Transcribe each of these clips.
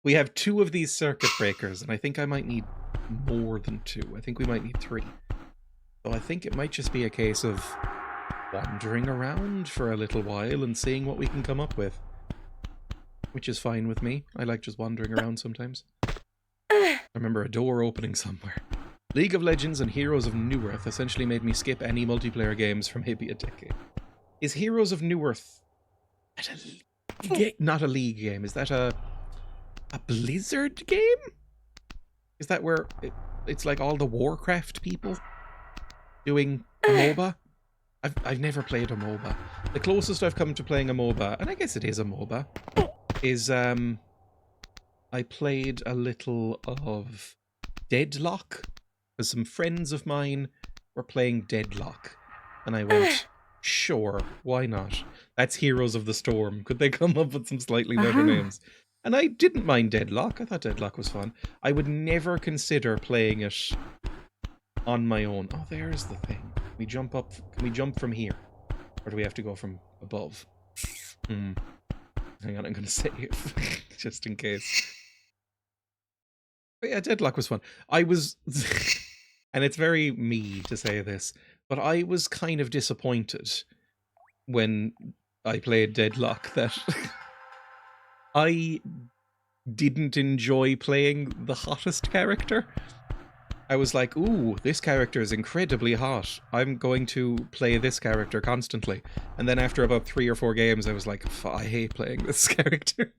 We have 2 of these circuit breakers, and I think I might need more than 2. I think we might need 3. So I think it might just be a case of wandering around for a little while and seeing what we can come up with. Which is fine with me. I like just wandering around sometimes. I remember a door opening somewhere. League of Legends and Heroes of Newerth essentially made me skip any multiplayer games for maybe a decade. Is Heroes of Newerth not a League game? Is that a Blizzard game? Is that where it's like all the Warcraft people doing a MOBA? I've never played a MOBA. The closest I've come to playing a MOBA, and I guess it is a MOBA, is I played a little of Deadlock, because some friends of mine were playing Deadlock, and I went, sure, why not? That's Heroes of the Storm. Could they come up with some slightly better names? And I didn't mind Deadlock. I thought Deadlock was fun. I would never consider playing it on my own. Oh, there's the thing. We jump up. Can we jump from here? Or do we have to go from above? Hang on, I'm going to save. Just in case. But yeah, Deadlock was fun. I was... and it's very me to say this, but I was kind of disappointed when I played Deadlock that... I didn't enjoy playing the hottest character. I was like, ooh, this character is incredibly hot. I'm going to play this character constantly. And then after about 3 or 4 games, I was like, I hate playing this character.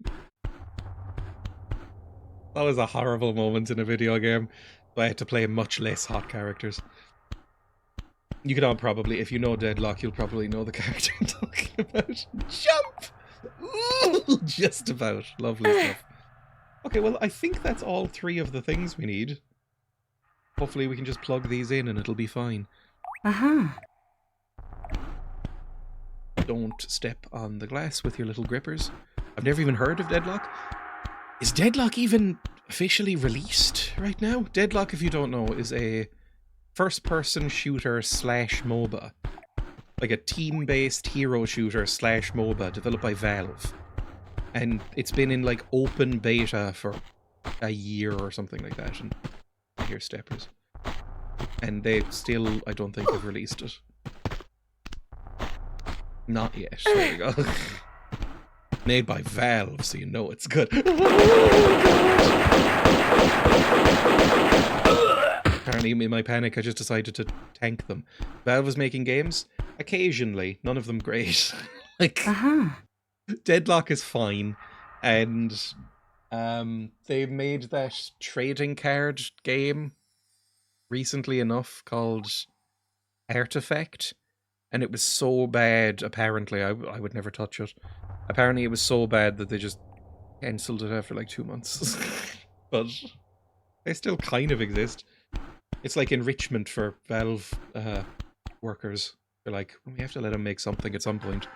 That was a horrible moment in a video game. I had to play much less hot characters. You can all probably, if you know Deadlock, you'll probably know the character I'm talking about. Jump! Ooh, just about. Lovely stuff. Okay, well, I think that's all 3 of the things we need. Hopefully we can just plug these in and it'll be fine. Don't step on the glass with your little grippers. I've never even heard of Deadlock. Is Deadlock even officially released right now? Deadlock, if you don't know, is a first-person shooter / MOBA. Like a team-based hero shooter / MOBA developed by Valve. And it's been in like open beta for a year or something like that. And I hear steppers. And they still, I don't think, have released it. Not yet. There we go. Made by Valve, so you know it's good. Apparently, in my panic, I just decided to tank them. Valve was making games. Occasionally, none of them great. Like, Deadlock is fine, and they made that trading card game recently enough called Artifact, and it was so bad, apparently, I would never touch it. Apparently it was so bad that they just cancelled it after like 2 months. But they still kind of exist. It's like enrichment for Valve workers. They're like, we have to let them make something at some point.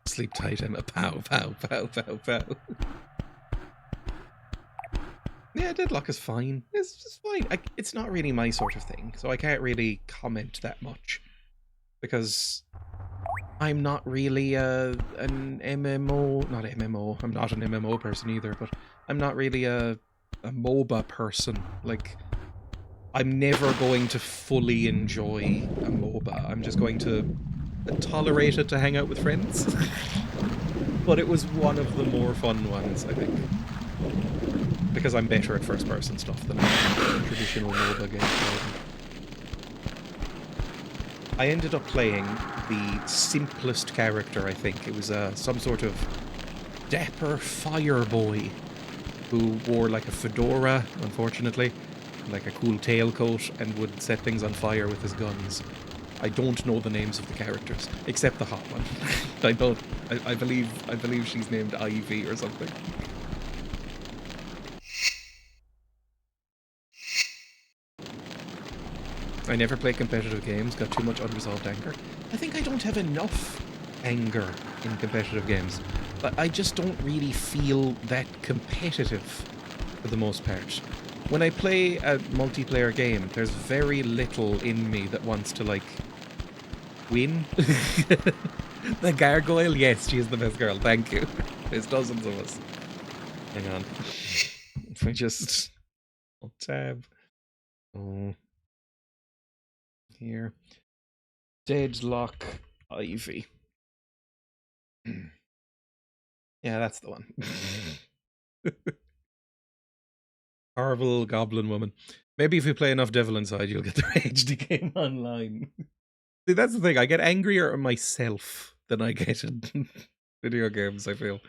Sleep tight, Emma. Pow, pow, pow, pow, pow. Yeah, Deadlock is fine. It's just fine. It's not really my sort of thing, so I can't really comment that much. Because I'm not really an MMO... Not MMO. I'm not an MMO person either, but I'm not really a MOBA person. Like, I'm never going to fully enjoy a MOBA. I'm just going to tolerate it to hang out with friends. But it was one of the more fun ones, I think. Because I'm better at first-person stuff than traditional MOBA games. I ended up playing the simplest character, I think. It was some sort of dapper fire boy who wore like a fedora, unfortunately, like a cool tailcoat, and would set things on fire with his guns. I don't know the names of the characters, except the hot one. I believe she's named Ivy or something. I never play competitive games, got too much unresolved anger. I think I don't have enough anger in competitive games, but I just don't really feel that competitive for the most part. When I play a multiplayer game, there's very little in me that wants to, like, win. The gargoyle? Yes, she is the best girl. Thank you. There's dozens of us. Hang on. If we just... I'll tab. Oh. Here. Deadlock Ivy. Yeah, that's the one. Horrible goblin woman. Maybe if you play enough Devil Inside, you'll get the HD game online. See, that's the thing. I get angrier at myself than I get in video games, I feel.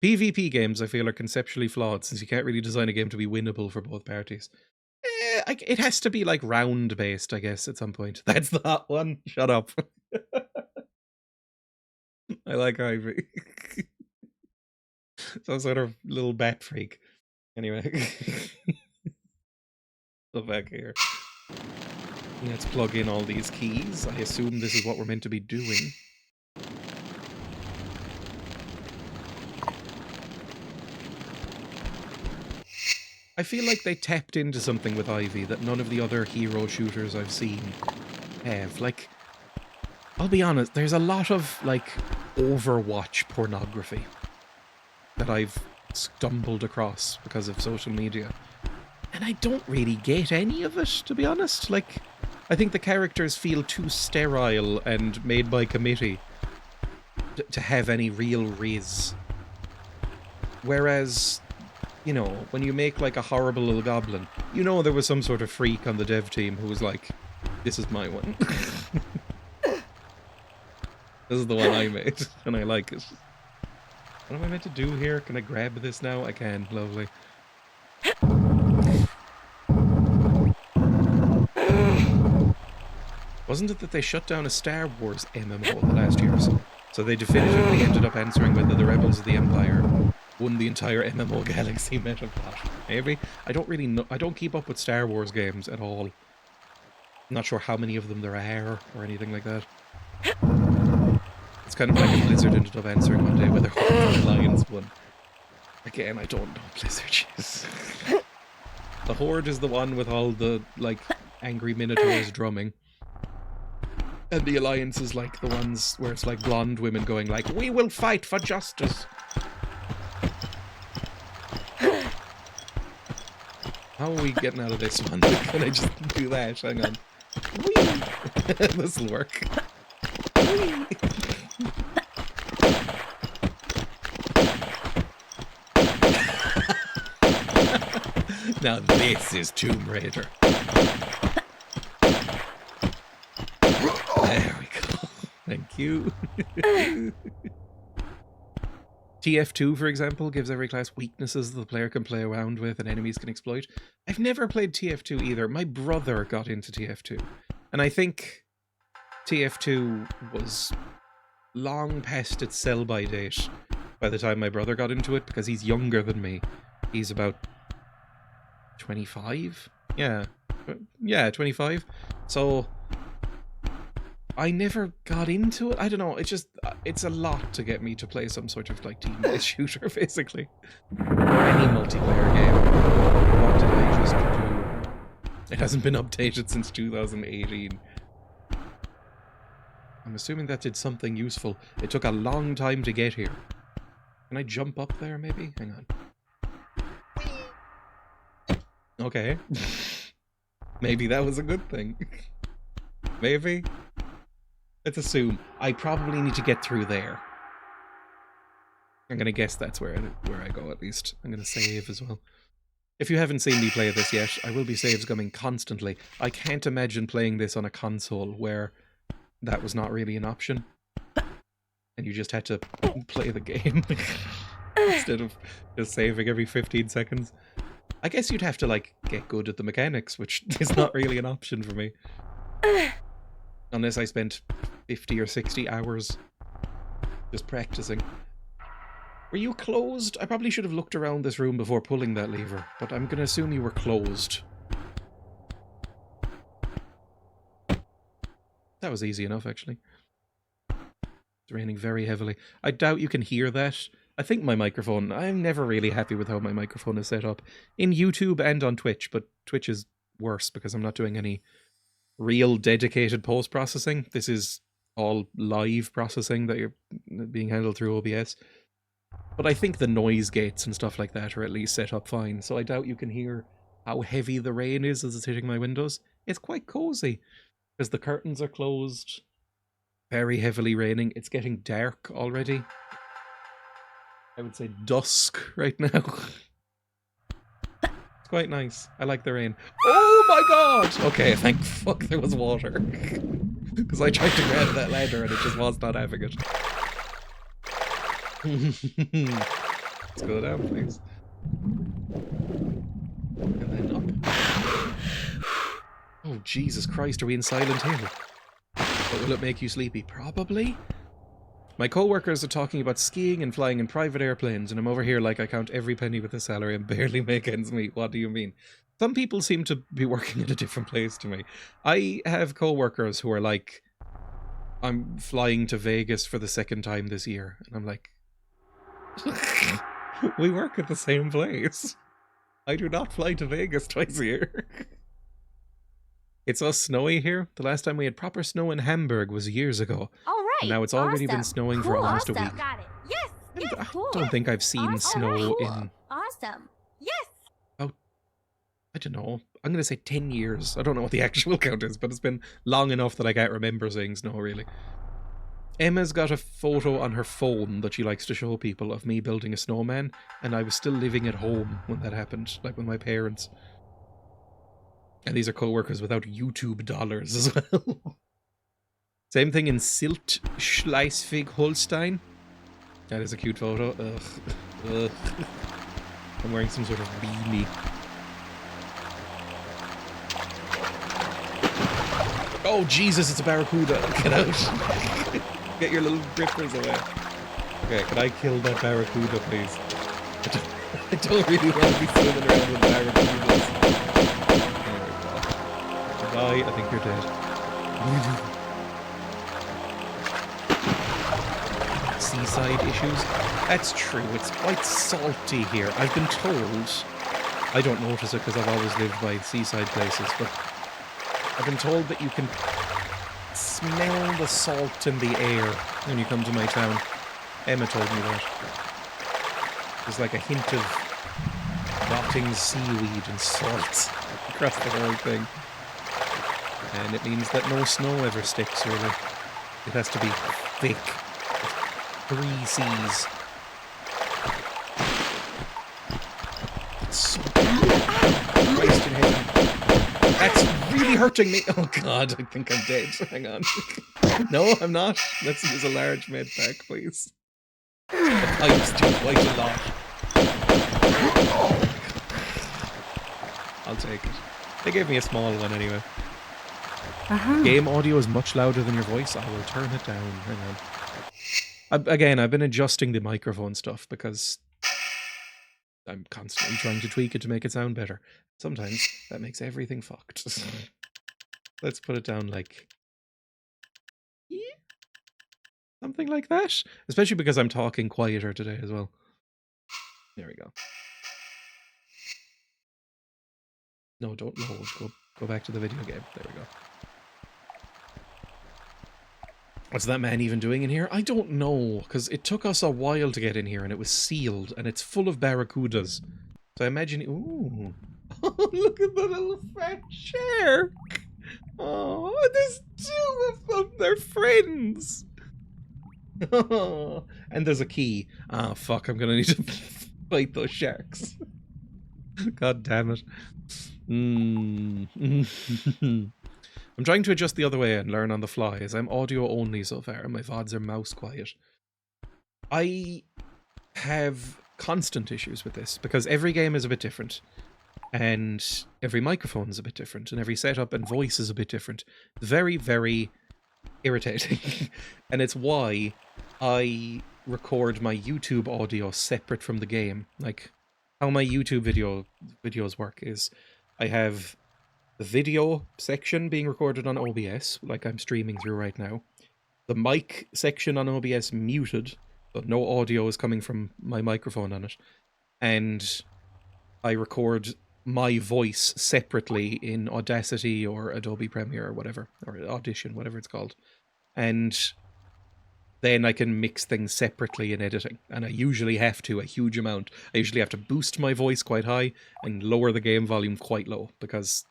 PvP games, I feel, are conceptually flawed since you can't really design a game to be winnable for both parties. It has to be like round-based, I guess, at some point. That's the hot one. Shut up. I like Ivy. Some sort of little bat freak. Anyway. So back here. Let's plug in all these keys. I assume this is what we're meant to be doing. I feel like they tapped into something with Ivy that none of the other hero shooters I've seen have. Like, I'll be honest, there's a lot of, like, Overwatch pornography that I've stumbled across because of social media. And I don't really get any of it, to be honest. Like, I think the characters feel too sterile and made by committee to have any real riz. Whereas, you know, when you make like a horrible little goblin, you know there was some sort of freak on the dev team who was like, this is my one. This is the one I made, and I like it. What am I meant to do here? Can I grab this now? I can. Lovely. Wasn't it that they shut down a Star Wars MMO the last year or so? So they definitively ended up answering whether the Rebels of the Empire won the entire MMO Galaxy meta plot. Maybe? I don't really know. I don't keep up with Star Wars games at all. I'm not sure how many of them there are or anything like that. It's kind of like if Blizzard ended up answering one day whether Horde or Alliance won. Again, I don't know Blizzard is. The Horde is the one with all the, like, angry minotaurs drumming. And the Alliance is like the ones where it's like blonde women going like, we will fight for justice. How are we getting out of this one? Can I just do that? Hang on. This'll work. Now this is Tomb Raider. There we go. Thank you. TF2, for example, gives every class weaknesses that the player can play around with and enemies can exploit. I've never played TF2 either. My brother got into TF2. And I think TF2 was long past its sell-by date by the time my brother got into it, because he's younger than me. He's about 25? Yeah. Yeah, 25. So I never got into it. I don't know. It's just, it's a lot to get me to play some sort of like team-based shooter, basically. Or any multiplayer game. What did I just do? It hasn't been updated since 2018. I'm assuming that did something useful. It took a long time to get here. Can I jump up there, maybe? Hang on. Okay. Maybe that was a good thing. Maybe. Let's assume I probably need to get through there. I'm gonna guess that's where I go, at least. I'm gonna save as well. If you haven't seen me play this yet, I will be save scumming constantly. I can't imagine playing this on a console where that was not really an option. And you just had to play the game instead of just saving every 15 seconds. I guess you'd have to, like, get good at the mechanics, which is not really an option for me. Unless I spent 50 or 60 hours just practicing. Were you closed? I probably should have looked around this room before pulling that lever, but I'm going to assume you were closed. That was easy enough, actually. It's raining very heavily. I doubt you can hear that. I think my microphone... I'm never really happy with how my microphone is set up. In YouTube and on Twitch, but Twitch is worse because I'm not doing any real dedicated post-processing. This is all live processing that you're being handled through OBS. But I think the noise gates and stuff like that are at least set up fine, so I doubt you can hear how heavy the rain is as it's hitting my windows. It's quite cozy, because the curtains are closed, very heavily raining. It's getting dark already. I would say dusk right now. It's quite nice. I like the rain. Oh my god! Okay, thank fuck there was water. Because I tried to grab that ladder and it just was not having it. Let's go down, please. And then up. Oh, Jesus Christ, are we in Silent Hill? But will it make you sleepy? Probably. My co-workers are talking about skiing and flying in private airplanes, and I'm over here like I count every penny with a salary and barely make ends meet. What do you mean? Some people seem to be working at a different place to me. I have co-workers who are like, I'm flying to Vegas for the second time this year. And I'm like, we work at the same place. I do not fly to Vegas twice a year. It's all snowy here. The last time we had proper snow in Hamburg was years ago. All right. And now it's already been snowing for almost a week. Got it. Yes. Yes. I Cool. don't think I've seen snow in... Awesome. Yes. I don't know. I'm going to say 10 years. I don't know what the actual count is, but it's been long enough that I can't remember seeing snow, really. Emma's got a photo on her phone that she likes to show people of me building a snowman, and I was still living at home when that happened, like with my parents. And these are co-workers without YouTube dollars as well. Same thing in Silt, Schleswig-Holstein. That is a cute photo. Ugh. Ugh. I'm wearing some sort of beanie. Oh, Jesus, it's a barracuda. Get out. Get your little grippers away. Okay, can I kill that barracuda, please? I don't really want to be swimming around with barracudas. Die, I think you're dead. Seaside issues? That's true, it's quite salty here. I've been told, I don't notice it because I've always lived by seaside places, but I've been told that you can smell the salt in the air when you come to my town. Emma told me that. There's like a hint of rotting seaweed and salt across the whole thing. And it means that no snow ever sticks, really. It has to be thick. 3 C's. It's so Christ in heaven. That's really hurting me. Oh god, I think I'm dead. Hang on. No, I'm not. Let's use a large med pack, please. The pipes do quite a lot. I'll take it. They gave me a small one anyway. Game audio is much louder than your voice. I will turn it down. Hang on. Again, I've been adjusting the microphone stuff because I'm constantly trying to tweak it to make it sound better. Sometimes that makes everything fucked. Let's put it down like... something like that. Especially because I'm talking quieter today as well. There we go. No, don't load. Go back to the video game. There we go. What's that man even doing in here? I don't know, because it took us a while to get in here, and it was sealed, and it's full of barracudas. So I imagine... Ooh. Oh, look at the little fat shark! Oh, there's 2 of them! They're friends! Oh, and there's a key. Ah, fuck, I'm gonna need to fight those sharks. God damn it. I'm trying to adjust the other way and learn on the fly, as I'm audio only so far, and my VODs are mouse quiet. I have constant issues with this, because every game is a bit different, and every microphone is a bit different, and every setup and voice is a bit different. Very, very irritating. And it's why I record my YouTube audio separate from the game. Like, how my YouTube videos work is, I have the video section being recorded on OBS, like I'm streaming through right now. The mic section on OBS muted, so no audio is coming from my microphone on it. And I record my voice separately in Audacity or Adobe Premiere or whatever, or Audition, whatever it's called. And then I can mix things separately in editing. And I usually have to, a huge amount. I usually have to boost my voice quite high and lower the game volume quite low, because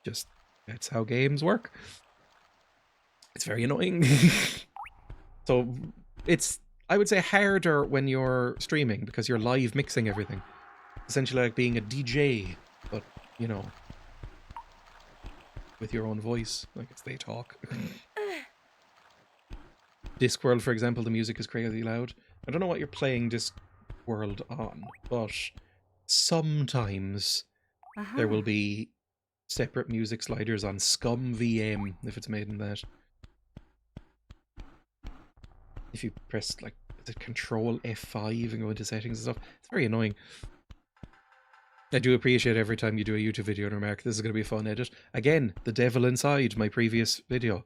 just that's how games work. It's very annoying. So it's, I would say, harder when you're streaming because you're live mixing everything. Essentially like being a DJ, but, you know, with your own voice. I guess they talk. Discworld, for example, the music is crazy loud. I don't know what you're playing Discworld on, but sometimes there will be separate music sliders on Scum VM, if it's made in that. If you press, like, the Control F5 and go into settings and stuff, it's very annoying. I do appreciate every time you do a YouTube video and remark, this is going to be a fun edit. Again, The Devil Inside, my previous video.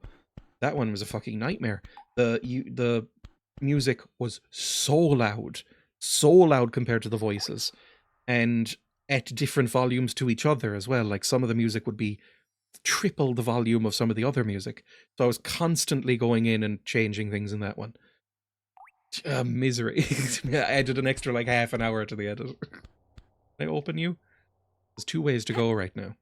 That one was a fucking nightmare. The music was so loud compared to the voices, and at different volumes to each other as well. Like, some of the music would be triple the volume of some of the other music. So I was constantly going in and changing things in that one. Misery. I added an extra like half an hour to the edit. Can I open you? There's 2 ways to go right now.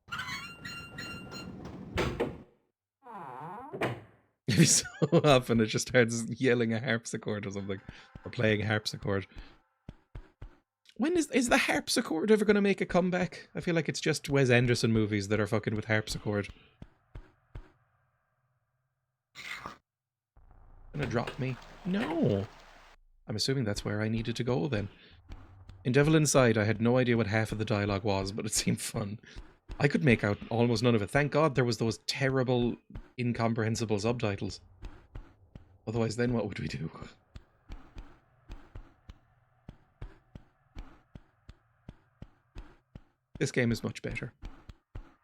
Every so often it just starts yelling a harpsichord or something. Or playing a harpsichord. When is the harpsichord ever going to make a comeback? I feel like it's just Wes Anderson movies that are fucking with harpsichord. Gonna drop me? No. I'm assuming that's where I needed to go then. In Devil Inside, I had no idea what half of the dialogue was, but it seemed fun. I could make out almost none of it. Thank God there was those terrible, incomprehensible subtitles. Otherwise, then what would we do? This game is much better.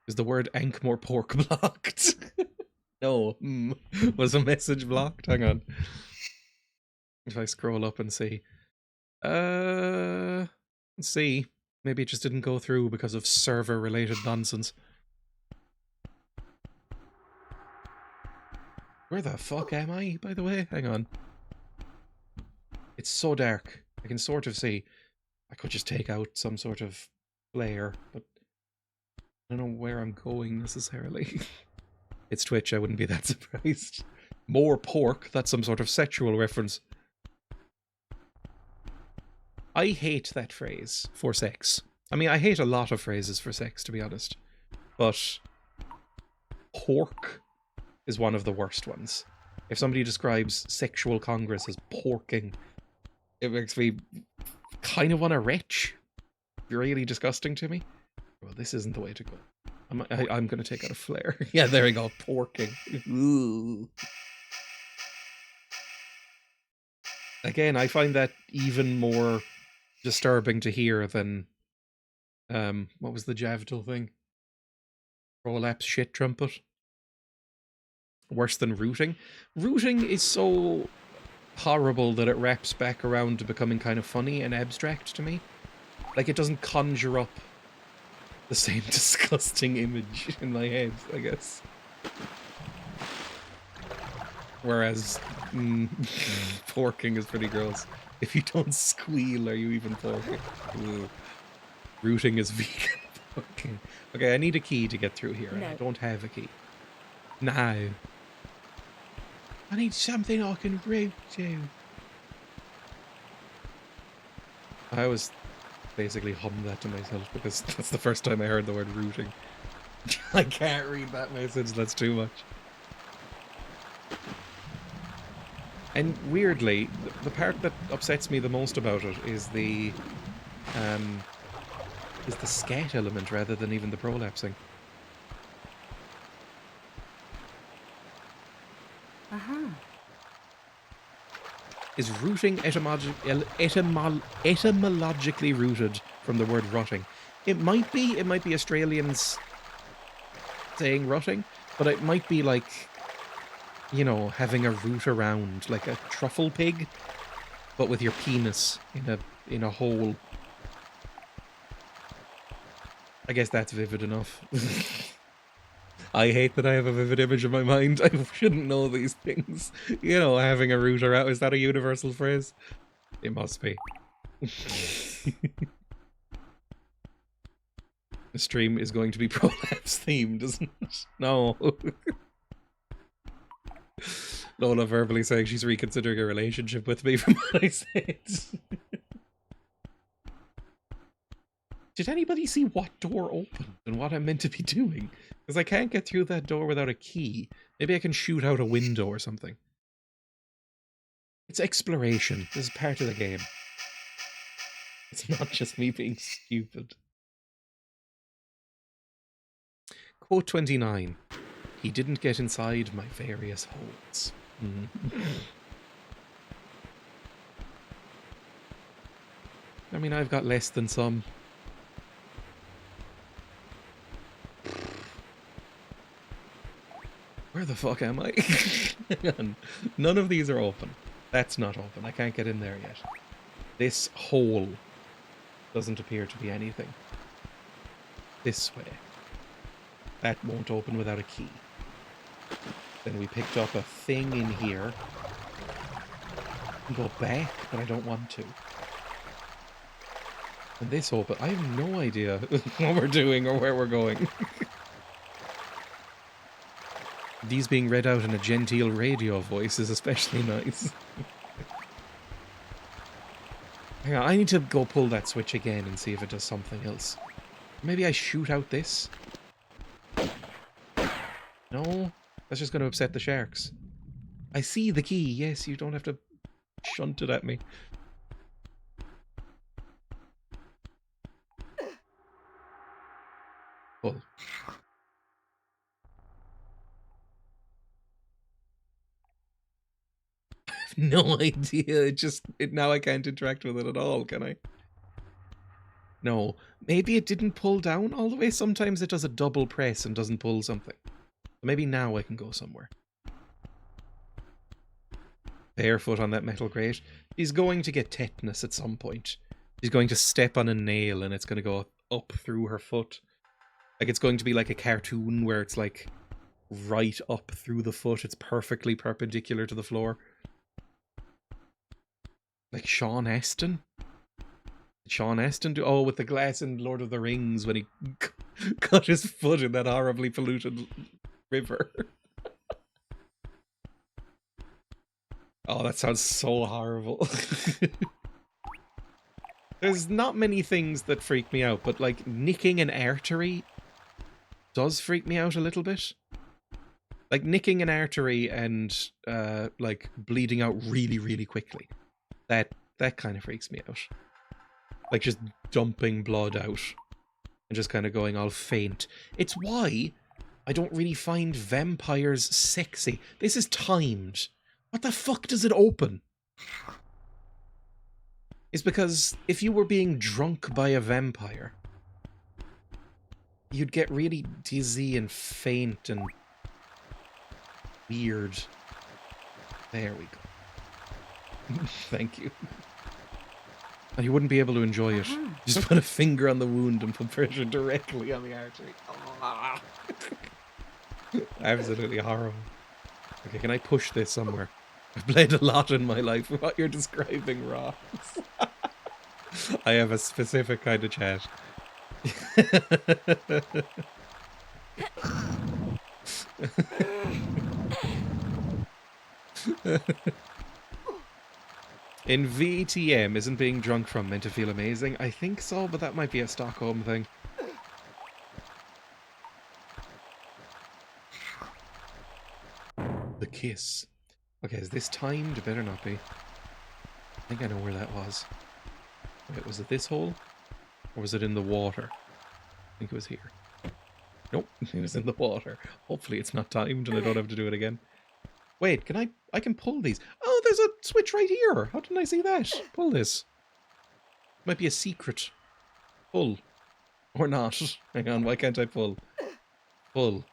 Is the word Ankmore pork blocked? No. Was a message blocked? Hang on. If I scroll up and see. Let's see. Maybe it just didn't go through because of server-related nonsense. Where the fuck am I, by the way? Hang on. It's so dark. I can sort of see. I could just take out some sort of flare, but I don't know where I'm going necessarily. It's Twitch, I wouldn't be that surprised. More pork, that's some sort of sexual reference. I hate that phrase, for sex. I mean, I hate a lot of phrases for sex, to be honest. But pork is one of the worst ones. If somebody describes sexual congress as porking, it makes me kind of want to retch. Really disgusting to me. Well, this isn't the way to go. I'm going to take out a flare. Yeah, there we go. Porking. Ooh. Again, I find that even more disturbing to hear than what was the Javdil thing? Prolapse shit trumpet. Worse than rooting. Rooting is so horrible that it wraps back around to becoming kind of funny and abstract to me. Like, it doesn't conjure up the same disgusting image in my head, I guess. Whereas porking is pretty gross. If you don't squeal, are you even porking? Ooh. Rooting is vegan porking. Okay, I need a key to get through here, and I don't have a key. No. I need something I can root to. I always basically hum that to myself because that's the first time I heard the word rooting. I can't read that message, that's too much. And weirdly, the part that upsets me the most about it is the scat element rather than even the prolapsing. Is rooting etymologically rooted from the word rotting? It might be Australians saying rotting, but it might be like, you know, having a root around, like a truffle pig, but with your penis in a hole. I guess that's vivid enough. I hate that I have a vivid image in my mind. I shouldn't know these things. You know, having a router out, is that a universal phrase? It must be. The stream is going to be prolapse themed, isn't it? No. Lola verbally saying she's reconsidering a relationship with me from what I said. Did anybody see what door opened and what I'm meant to be doing? Because I can't get through that door without a key. Maybe I can shoot out a window or something. It's exploration. This is part of the game. It's not just me being stupid. Quote 29. He didn't get inside my various holes. I mean, I've got less than some. Where the fuck am I? Hang on. None of these are open. That's not open. I can't get in there yet. This hole doesn't appear to be anything. This way. That won't open without a key. Then we picked up a thing in here. Go back, but I don't want to. And this open. I have no idea what we're doing or where we're going. These being read out in a genteel radio voice is especially nice. Hang on, I need to go pull that switch again and see if it does something else. Maybe I shoot out this? No? That's just going to upset the sharks. I see the key. Yes, you don't have to shunt it at me. Pull. No idea. Now I can't interact with it at all, can I? No. Maybe it didn't pull down all the way. Sometimes it does a double press and doesn't pull something. Maybe now I can go somewhere. Barefoot on that metal grate. He's going to get tetanus at some point. She's going to step on a nail and it's going to go up through her foot. Like it's going to be like a cartoon where it's like right up through the foot. It's perfectly perpendicular to the floor. Like Sean Astin? Did Sean Astin do... Oh, with the glass in Lord of the Rings when he cut his foot in that horribly polluted river. Oh, that sounds so horrible. There's not many things that freak me out, but like nicking an artery does freak me out a little bit. Like nicking an artery and like bleeding out really, really quickly. That kind of freaks me out. Like just dumping blood out and just kind of going all faint. It's why I don't really find vampires sexy. This is timed. What the fuck does it open? It's because if you were being drunk by a vampire, you'd get really dizzy and faint and weird. There we go. Thank you. And you wouldn't be able to enjoy it. Just put a finger on the wound and put pressure directly on the artery. Absolutely horrible. Okay, can I push this somewhere? I've bled a lot in my life. What you're describing, Ross. I have a specific kind of chat. In VTM, isn't being drunk from meant to feel amazing? I think so, but that might be a Stockholm thing. The kiss. Okay, is this timed? It better not be. I think I know where that was. Wait, was it this hole? Or was it in the water? I think it was here. Nope, it was in the water. Hopefully it's not timed and I don't have to do it again. Wait, I can pull these. Oh, there's a switch right here. How didn't I see that? Pull this. Might be a secret. Pull. Or not. Hang on, why can't I pull? Pull.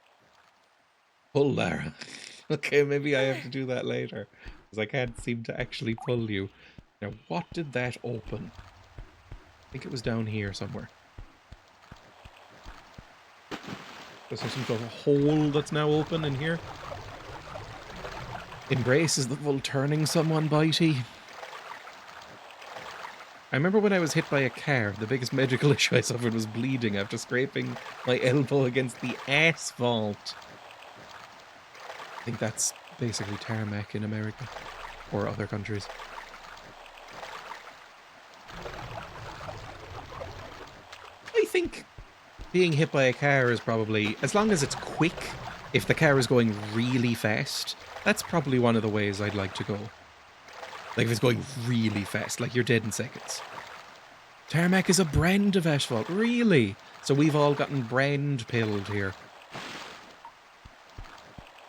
Pull, Lara. Okay, maybe I have to do that later. Because I can't seem to actually pull you. Now, what did that open? I think it was down here somewhere. There's some sort of hole that's now open in here. Embrace is the full turning someone bitey. I remember when I was hit by a car, the biggest medical issue I suffered was bleeding after scraping my elbow against the asphalt. I think that's basically tarmac in America or other countries. I think being hit by a car is probably, as long as it's quick, if the car is going really fast, that's probably one of the ways I'd like to go. Like if it's going really fast, like you're dead in seconds. Tarmac is a brand of asphalt, really? So we've all gotten brand pilled here.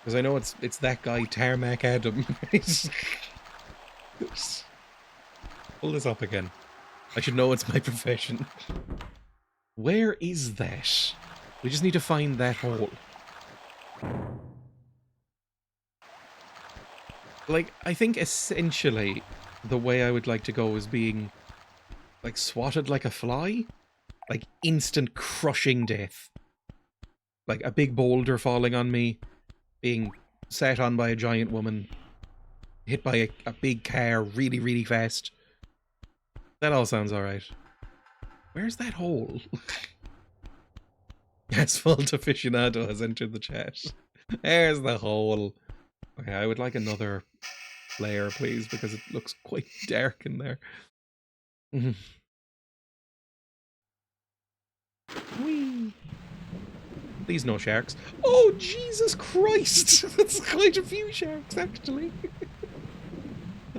Because I know it's that guy, Tarmac Adam. Pull this up again. I should know it's my profession. Where is that? We just need to find that hole. Like, I think essentially the way I would like to go is being, like, swatted like a fly. Like, instant crushing death. Like, a big boulder falling on me, being sat on by a giant woman, hit by a big car really, really fast. That all sounds alright. Where's that hole? Asphalt aficionado has entered the chat. There's the hole. Okay, I would like another layer, please, because it looks quite dark in there. Whee! Please no sharks. Oh, Jesus Christ! That's quite a few sharks, actually.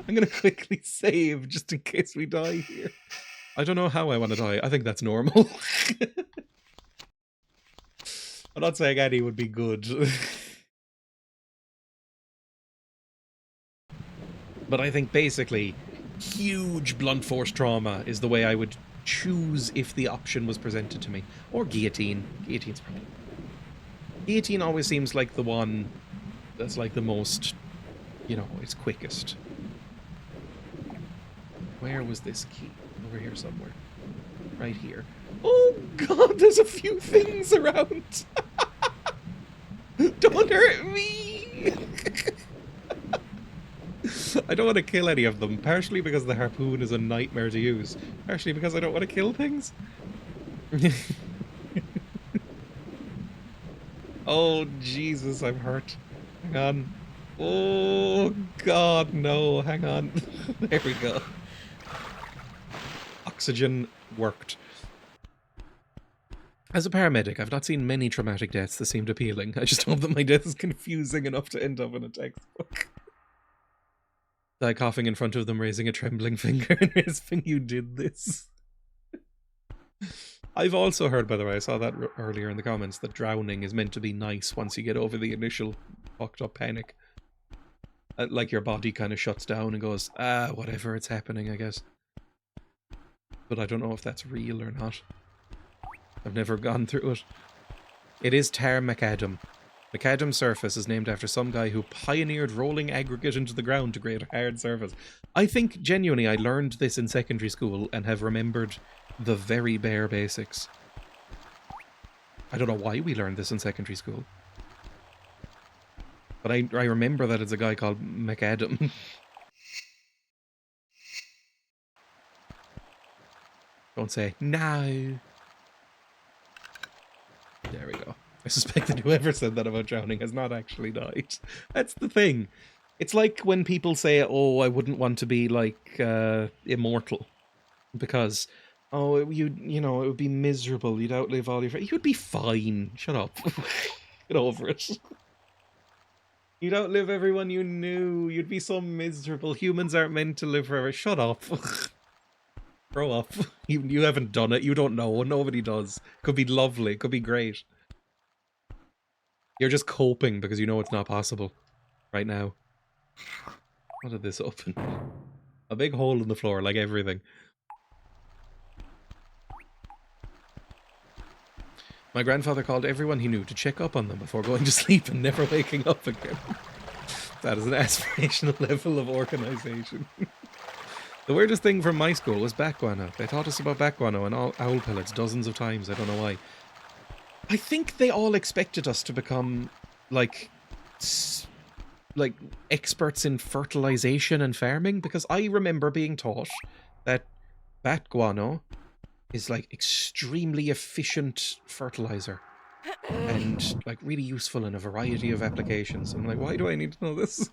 I'm gonna quickly save, just in case we die here. I don't know how I want to die. I think that's normal. I'm not saying any would be good. But I think basically, huge blunt force trauma is the way I would choose if the option was presented to me. Or guillotine. Guillotine's probably... Guillotine always seems like the one that's like the most, you know, it's quickest. Where was this key? Over here somewhere. Right here. Oh god, there's a few things around! Don't hurt me! I don't want to kill any of them, partially because the harpoon is a nightmare to use, partially because I don't want to kill things. Oh, Jesus, I'm hurt. Hang on. Oh, God, no. Hang on. There we go. Oxygen worked. As a paramedic, I've not seen many traumatic deaths that seemed appealing. I just hope that my death is confusing enough to end up in a textbook. Die coughing in front of them, raising a trembling finger and rasping, you did this. I've also heard, by the way, I saw that earlier in the comments, that drowning is meant to be nice once you get over the initial fucked up panic. Like your body kind of shuts down and goes, whatever, it's happening, I guess. But I don't know if that's real or not. I've never gone through it. It is tar macadam. Macadam surface is named after some guy who pioneered rolling aggregate into the ground to create a hard surface. I think, genuinely, I learned this in secondary school and have remembered the very bare basics. I don't know why we learned this in secondary school. But I remember that it's a guy called Macadam. Don't say, no. There we go. I suspect that whoever said that about drowning has not actually died. That's the thing. It's like when people say, oh, I wouldn't want to be, like, immortal. Because, oh, you know, it would be miserable. You'd outlive all your friends. You'd be fine. Shut up. Get over it. You'd outlive everyone you knew. You'd be so miserable. Humans aren't meant to live forever. Shut up. Grow up. You haven't done it. You don't know. Nobody does. Could be lovely. Could be great. You're just coping because you know it's not possible right now. How did this open? A big hole in the floor, like everything. My grandfather called everyone he knew to check up on them before going to sleep and never waking up again. That is an aspirational level of organisation. The weirdest thing from my school was bat guano. They taught us about bat guano and owl pellets dozens of times. I don't know why. I think they all expected us to become, like, like experts in fertilization and farming, because I remember being taught that bat guano is like extremely efficient fertilizer and like really useful in a variety of applications. I'm like, why do I need to know this?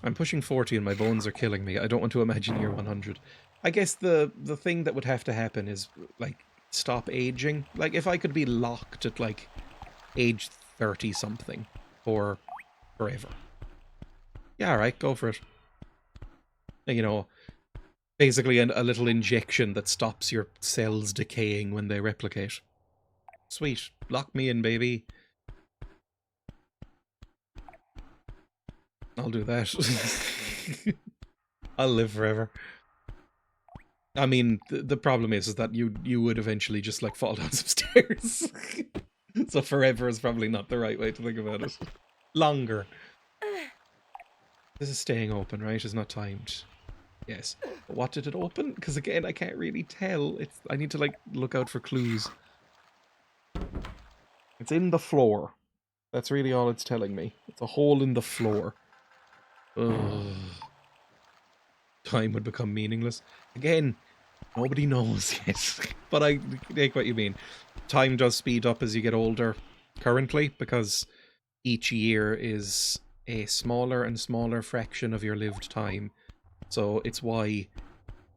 I'm pushing 40 and my bones are killing me. I don't want to imagine year 100. I guess the thing that would have to happen is like stop aging. Like if I could be locked at like age 30 something for forever. Yeah, alright, go for it. You know, basically a little injection that stops your cells decaying when they replicate. Sweet. Lock me in, baby. I'll do that. I'll live forever. I mean, the problem is that you would eventually just, like, fall down some stairs. So forever is probably not the right way to think about it. Longer. This is staying open, right? It's not timed. Yes. But what did it open? Because again, I can't really tell. I need to, like, look out for clues. It's in the floor. That's really all it's telling me. It's a hole in the floor. Ugh. Time would become meaningless. Again, nobody knows yet. But I take what you mean. Time does speed up as you get older currently, because each year is a smaller and smaller fraction of your lived time. So it's why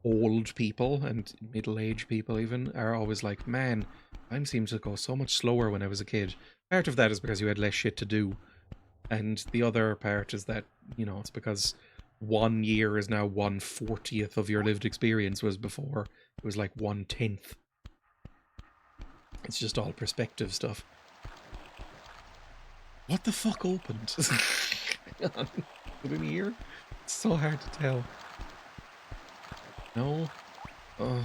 old people and middle-aged people even are always like, man, time seems to go so much slower when I was a kid. Part of that is because you had less shit to do. And the other part is that, you know, it's because 1 year is now 1/40th of your lived experience, was before it was like 1/10. It's just all perspective stuff. What the fuck opened? Hang on. Is it in here? It's so hard to tell. No? Oh.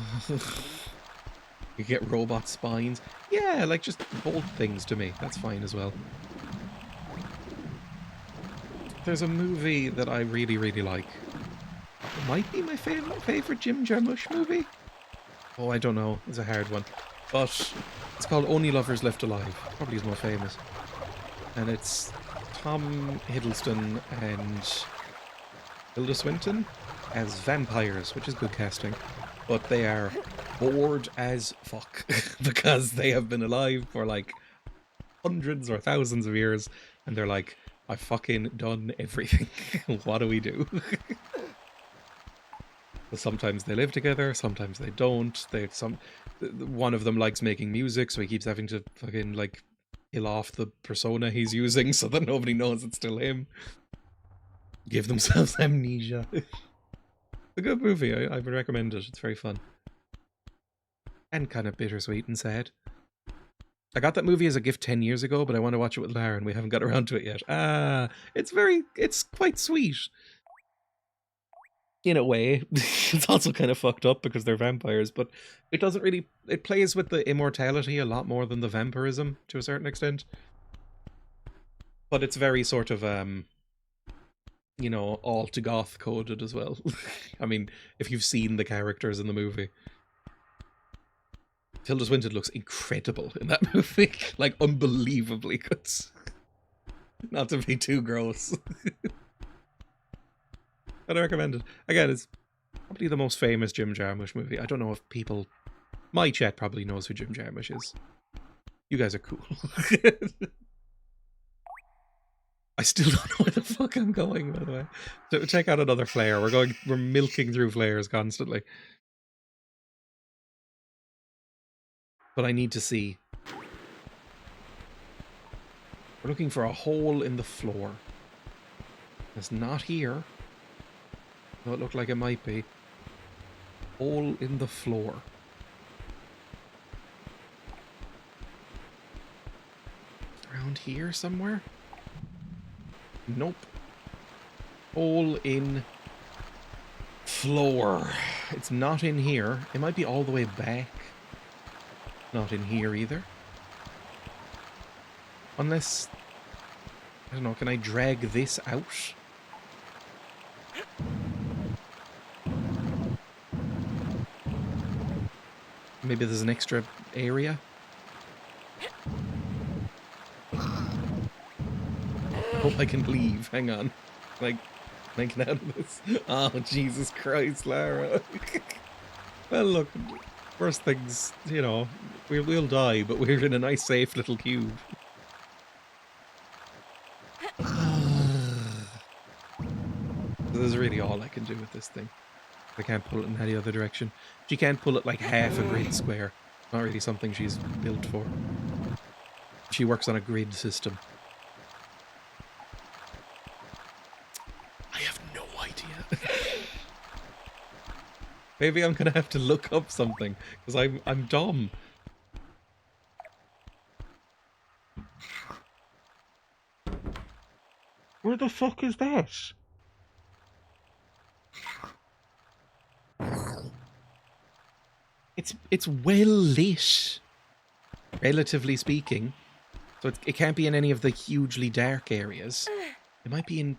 You get robot spines. Yeah, like just bolt things to me. That's fine as well. There's a movie that I really, really like. It might be my favorite Jim Jarmusch movie. Oh, I don't know. It's a hard one. But it's called Only Lovers Left Alive. Probably his more famous. And it's Tom Hiddleston and Tilda Swinton as vampires, which is good casting. But they are bored as fuck because they have been alive for like hundreds or thousands of years, and they're like, I've fucking done everything. What do we do? Sometimes they live together, sometimes they don't. One of them likes making music, so he keeps having to fucking like kill off the persona he's using so that nobody knows it's still him. Give themselves amnesia. It's a good movie. I would recommend it. It's very fun. And kind of bittersweet and sad. I got that movie as a gift 10 years ago, but I want to watch it with Lara and we haven't got around to it yet. It's quite sweet. In a way. It's also kind of fucked up because they're vampires, but it doesn't really... It plays with the immortality a lot more than the vampirism, to a certain extent. But it's very sort of, you know, all to goth coded as well. I mean, if you've seen the characters in the movie. Tilda Swinton looks incredible in that movie. Like, unbelievably good. Not to be too gross. But I recommend it. Again, it's probably the most famous Jim Jarmusch movie. I don't know if people... My chat probably knows who Jim Jarmusch is. You guys are cool. I still don't know where the fuck I'm going, by the way. So check out another flare. We're milking through flares constantly. But I need to see. We're looking for a hole in the floor. It's not here. Though it looked like it might be. Hole in the floor. Around here somewhere? Nope. Hole in floor. It's not in here. It might be all the way back. Not in here either. Unless... I don't know, can I drag this out? Maybe there's an extra area. I hope I can leave. Hang on. Like, get out of this. Oh, Jesus Christ, Lara. Well, look, first things, you know, we'll die, but we're in a nice, safe little cube. This is really all I can do with this thing. I can't pull it in any other direction. She can't pull it like half a grid square. Not really something she's built for. She works on a grid system. I have no idea. Maybe I'm gonna have to look up something because I'm dumb. Where the fuck is that? It's well lit, relatively speaking. So it can't be in any of the hugely dark areas. It might be in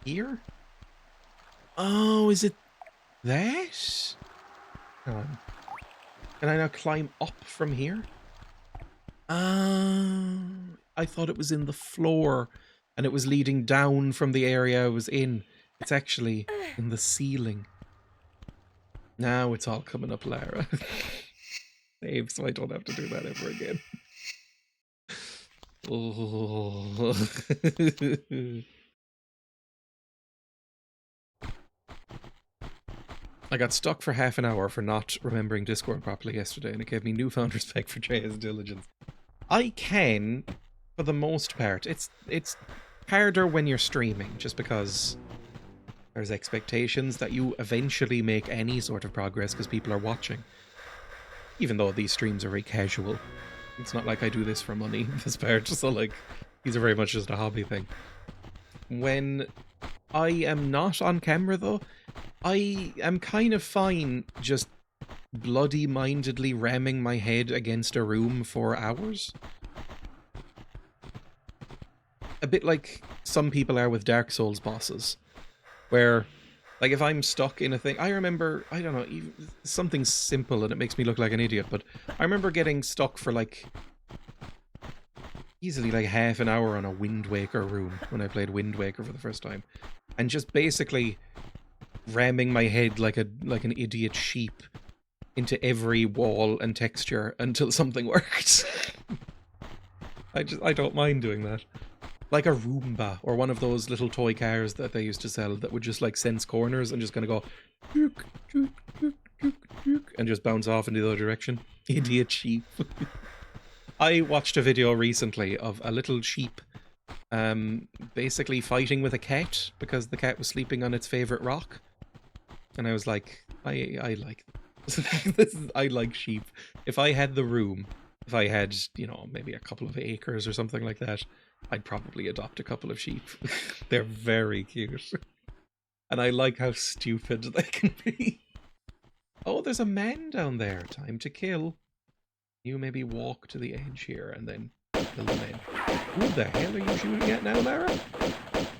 here? Oh, is it that? Hang on. Can I now climb up from here? I thought it was in the floor and it was leading down from the area I was in. It's actually in the ceiling. Now it's all coming up, Lara. Save so I don't have to do that ever again. Oh. I got stuck for half an hour for not remembering Discord properly yesterday, and it gave me newfound respect for Dreya's diligence. I can, for the most part. It's harder when you're streaming, just because there's expectations that you eventually make any sort of progress because people are watching. Even though these streams are very casual. It's not like I do this for money, this part, so like, these are very much just a hobby thing. When I am not on camera though, I am kind of fine just bloody-mindedly ramming my head against a room for hours. A bit like some people are with Dark Souls bosses, where, like, if I'm stuck in a thing, I remember, I don't know, even something simple and it makes me look like an idiot, but I remember getting stuck for like easily like half an hour on a Wind Waker room when I played Wind Waker for the first time, and just basically ramming my head like an idiot sheep into every wall and texture until something worked. I don't mind doing that. Like a Roomba, or one of those little toy cars that they used to sell that would just like sense corners and just kind of go dook, dook, dook, dook, dook, and just bounce off in the other direction. Idiot sheep. I watched a video recently of a little sheep basically fighting with a cat because the cat was sleeping on its favorite rock. And I was like, I like this. I like sheep. If I had the room, if I had, you know, maybe a couple of acres or something like that, I'd probably adopt a couple of sheep. They're very cute. And I like how stupid they can be. Oh, there's a man down there. Time to kill. You maybe walk to the edge here and then kill the man. Who the hell are you shooting at now, Lara?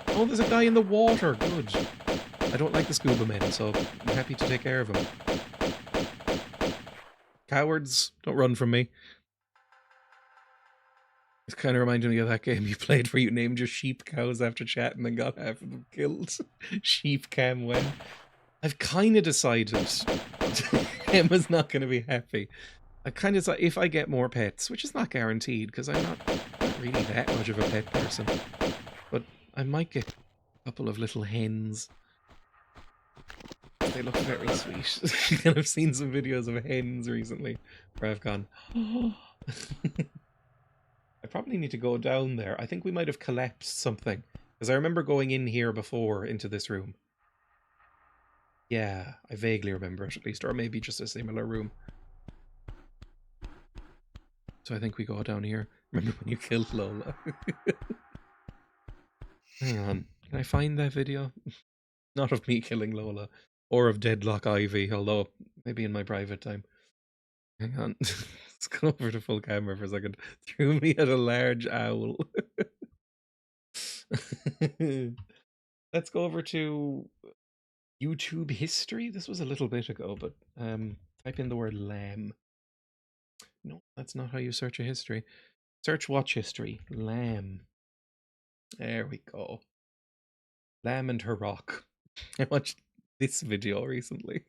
Oh, there's a guy in the water. Good. I don't like the scuba men, so I'm happy to take care of him. Cowards, don't run from me. It's kind of reminding me of that game you played where you named your sheep cows after chatting and got half of them killed. Sheep Cam when. I've kind of decided Emma's not going to be happy. I kind of thought if I get more pets, which is not guaranteed because I'm not really that much of a pet person, but I might get a couple of little hens. They look very sweet. And I've seen some videos of hens recently where I've gone, oh. I probably need to go down there. I think we might have collapsed something because I remember going in here before into this room. Yeah, I vaguely remember it at least, or maybe just a similar room. So I think we go down here. Remember when you killed Lola? Hang on, can I find that video? Not of me killing Lola, or of Deadlock Ivy, although maybe in my private time. Hang on, let's go over to full camera for a second. Threw me at a large owl. Let's go over to YouTube history. This was a little bit ago, but type in the word lamb. No, that's not how you search a history. Search watch history. Lamb. There we go. Lamb and her rock. I watched this video recently.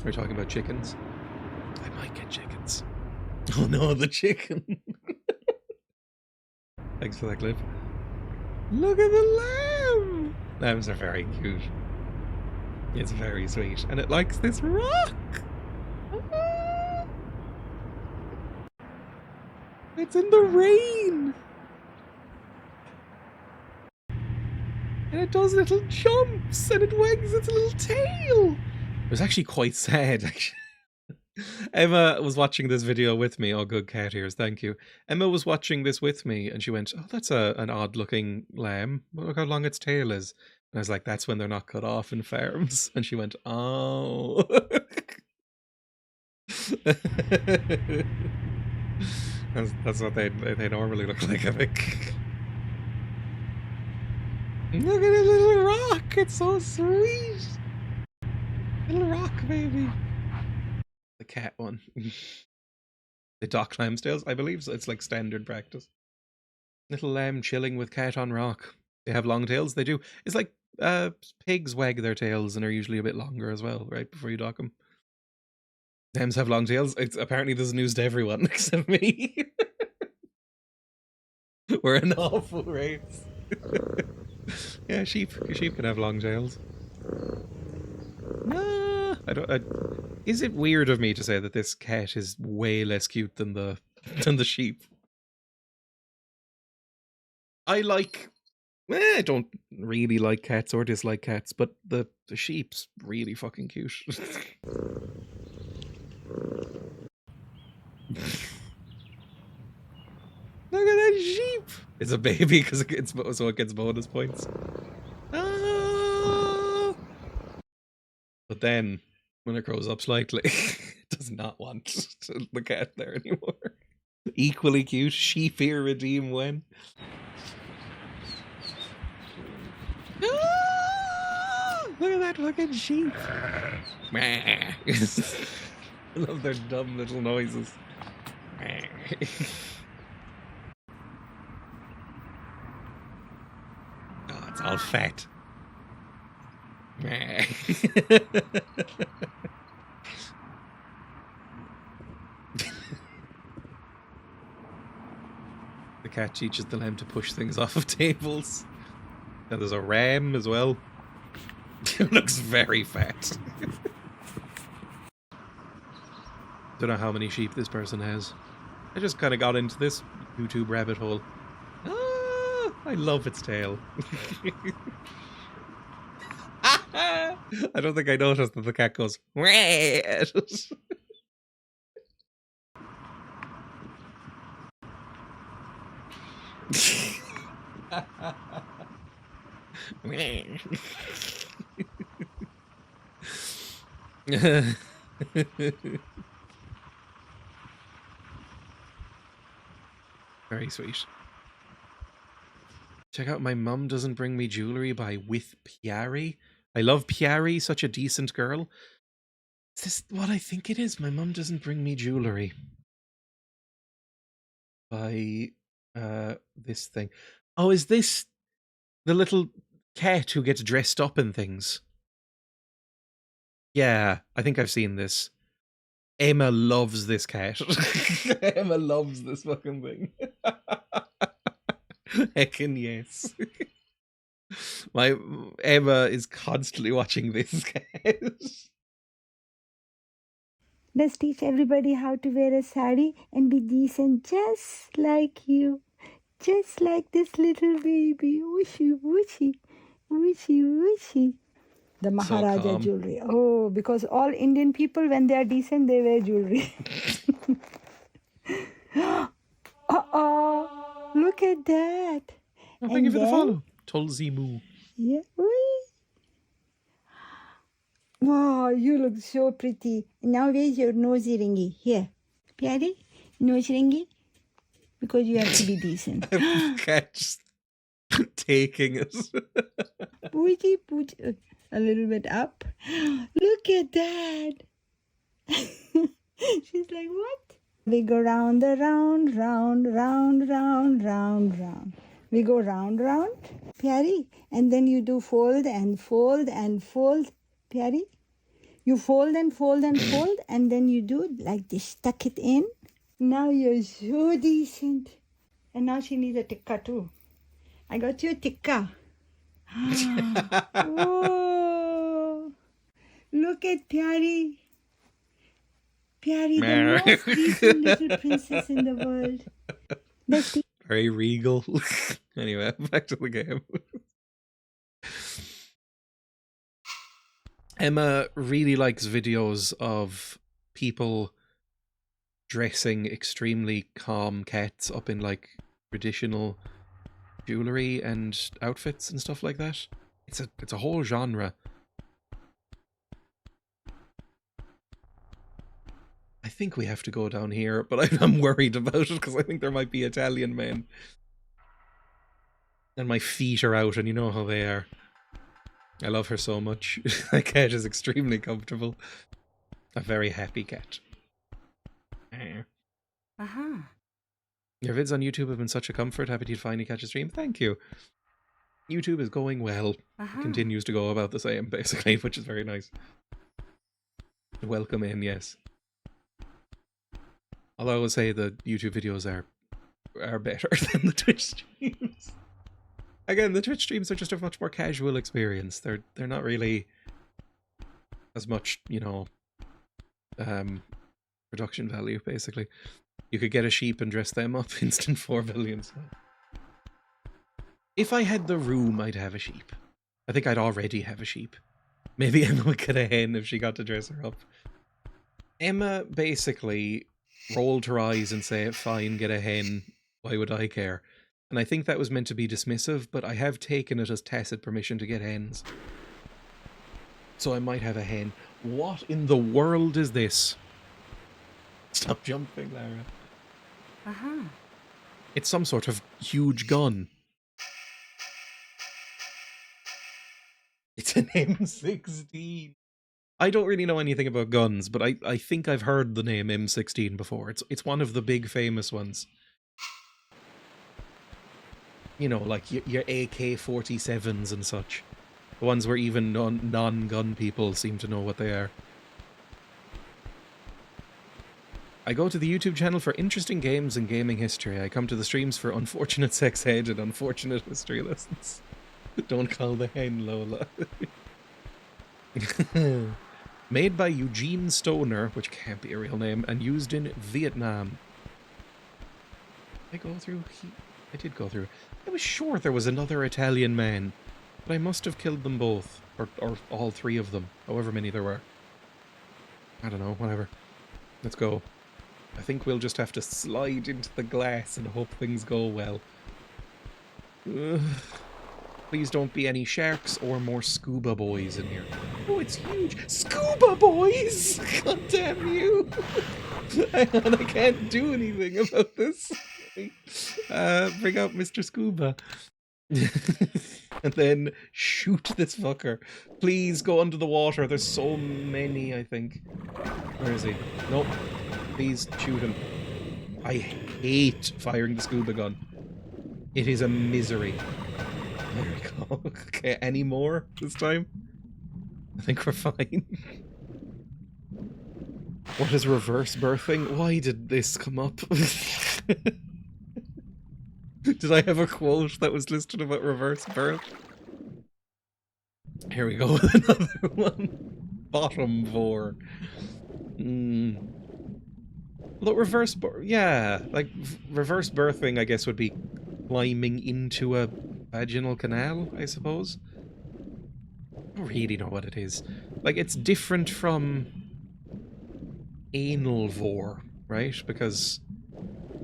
We're talking about chickens. I might get chickens. Oh no, the chicken. Thanks for that clip. Look at the lamb! Lambs are very cute. It's very sweet. And it likes this rock! Ah! It's in the rain! And it does little jumps and it wags its little tail! It was actually quite sad, actually. Emma was watching this video with me. Oh, good cat ears, thank you. Emma was watching this with me and she went, oh, that's an odd looking lamb. Look how long its tail is. And I was like, that's when they're not cut off in farms. And she went, oh. that's what they normally look like, I think. Look at the little rock. It's so sweet. Little rock, baby. The cat one. The dock lamb's tails, I believe so. It's like standard practice. Little lamb chilling with cat on rock. They have long tails. They do. It's like pigs wag their tails and are usually a bit longer as well, right before you dock them. Lambs have long tails. It's apparently this is news to everyone except me. We're an awful race. Yeah, sheep can have long tails. No, is it weird of me to say that this cat is way less cute than the sheep? I don't really like cats or dislike cats, but the sheep's really fucking cute. Look at that sheep! It's a baby because it gets bonus points. Ah! But then, when it grows up slightly, it does not want the cat there anymore. Equally cute, sheep here redeem when. Ah! Look at that fucking sheep. I love their dumb little noises. Oh, it's all fat. The cat teaches the lamb to push things off of tables. And there's a ram as well. It looks very fat. Don't know how many sheep this person has. I just kind of got into this YouTube rabbit hole. Ah, I love its tail. I don't think I noticed that the cat goes. Very sweet. Check out My Mum Doesn't Bring Me Jewelry by With Piari. I love Piari, such a decent girl. Is this what I think it is? My Mum Doesn't Bring Me Jewelry. By this thing. Oh, is this the little cat who gets dressed up in things? Yeah, I think I've seen this. Emma loves this cat. Emma loves this fucking thing. Heckin' yes. My Emma is constantly watching this cat. Let's teach everybody how to wear a sari and be decent just like you. Just like this little baby. Whooshy, whooshy, whooshy, whooshy. The Maharaja calm. jewelry. Oh, because all Indian people, when they are decent, they wear jewelry. Uh-oh. Look at that. Oh, thank you for the follow. Tulsi Moo. Yeah. Wow, you look so pretty. Now where's your nosy ringy? Here. Pyari, nose ringy? Because you have to be decent. Cat just Taking it. Poochie, poochie. A little bit up. Look at that. She's like, what? We go round the round, round, round, round, round, round. We go round, round, Pyari. And then you do fold and fold and fold, Pyari. You fold and fold and fold, and then you do like this, tuck it in. Now you're so decent. And now she needs a tikka too. I got you a tikka. Whoa! Look at Pyari. Pyari, the most decent little princess in the world. Very regal. Anyway, back to the game. Emma really likes videos of people dressing extremely calm cats up in like traditional jewelry and outfits and stuff like that. It's a whole genre. I think we have to go down here, but I'm worried about it because I think there might be Italian men. And my feet are out, and you know how they are. I love her so much. That cat is extremely comfortable. A very happy cat. Uh-huh. Your vids on YouTube have been such a comfort. Happy to finally catch a stream. Thank you. YouTube is going well. Uh-huh. Continues to go about the same, basically, which is very nice. Welcome in, yes. Although I would say the YouTube videos are better than the Twitch streams. Again, the Twitch streams are just a much more casual experience. They're not really as much, you know, production value, basically. You could get a sheep and dress them up, instant 4 billion. So. If I had the room, I'd have a sheep. I think I'd already have a sheep. Maybe Emma would get a hen if she got to dress her up. Emma basically rolled her eyes and said, fine, get a hen. Why would I care? And I think that was meant to be dismissive, but I have taken it as tacit permission to get hens. So I might have a hen. What in the world is this? Stop jumping, Lara. Uh-huh. It's some sort of huge gun. It's an M16. I don't really know anything about guns, but I think I've heard the name M16 before. It's one of the big famous ones. You know, like your AK-47s and such. The ones where even non-gun people seem to know what they are. I go to the YouTube channel for interesting games and gaming history. I come to the streams for unfortunate sex ed and unfortunate history lessons. Don't call the hen Lola. Made by Eugene Stoner, which can't be a real name, and used in Vietnam. Did I go through? I did go through. I was sure there was another Italian man, but I must have killed them both, or all three of them, however many there were. I don't know, whatever. Let's go. I think we'll just have to slide into the glass and hope things go well. Ugh. Please don't be any sharks or more scuba boys in here. Oh, it's huge! Scuba boys! God damn you! Hang on, I can't do anything about this. Bring out Mr. Scuba. And then shoot this fucker. Please go under the water. There's so many, I think. Where is he? Nope. Please shoot him. I hate firing the scuba gun. It is a misery. There we go. Okay, any more this time? I think we're fine. What is reverse birthing? Why did this come up? Did I have a quote that was listed about reverse birth? Here we go with another one. Bottom 4. Look, reverse like reverse birthing, I guess, would be climbing into a vaginal canal, I suppose. I don't really know what it is. Like, it's different from anal vor, right? Because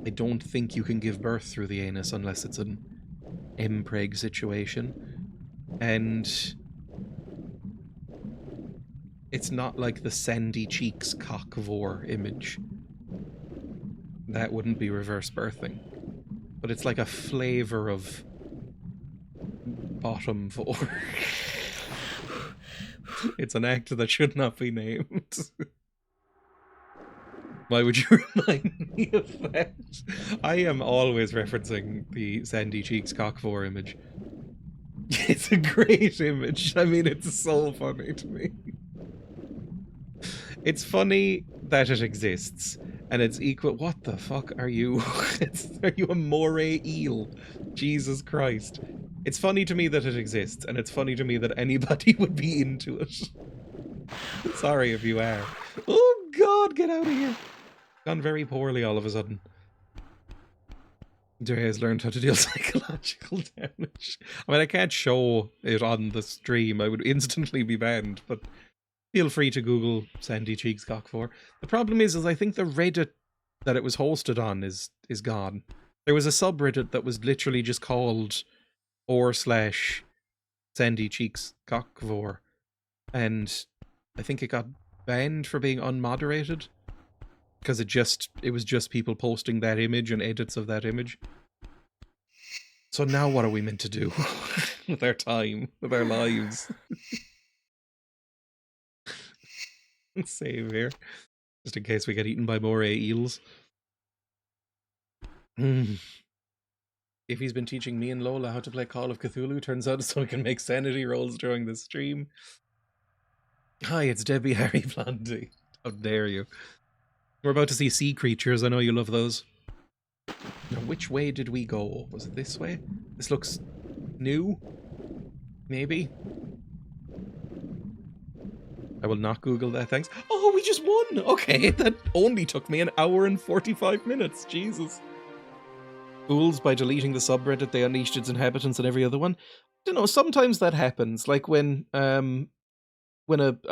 I don't think you can give birth through the anus unless it's an empreg situation. And it's not like the sandy cheeks cock vor image. That wouldn't be reverse birthing. But it's like a flavor of bottom 4. It's an act that should not be named. Why would you remind me of that? I am always referencing the Sandy Cheeks Cockvore image. It's a great image. I mean, it's so funny to me. It's funny that it exists, and it's equal. What the fuck are you? Are you a moray eel? Jesus Christ. It's funny to me that it exists, and it's funny to me that anybody would be into it. Sorry if you are. Oh god, get out of here. Gone very poorly all of a sudden. Dreya has learned how to deal psychological damage. I mean, I can't show it on the stream. I would instantly be banned, but feel free to Google Sandy Cheeks Cockvore. The problem is I think the Reddit that it was hosted on is gone. There was a subreddit that was literally just called r/Sandy Cheeks Cockvore, and I think it got banned for being unmoderated. Because it was just people posting that image and edits of that image. So now what are we meant to do with our time, with our lives? Save here. Just in case we get eaten by moray eels. If he's been teaching me and Lola how to play Call of Cthulhu, turns out so we can make sanity rolls during the stream. Hi, it's Debbie Harry Blondie. How dare you. We're about to see sea creatures. I know you love those. Now, which way did we go? Was it this way? This looks new. Maybe. I will not Google that, thanks. Oh, we just won! Okay, that only took me an hour and 45 minutes. Jesus. Fools, by deleting the subreddit, they unleashed its inhabitants and every other one. I don't know, sometimes that happens. Like when a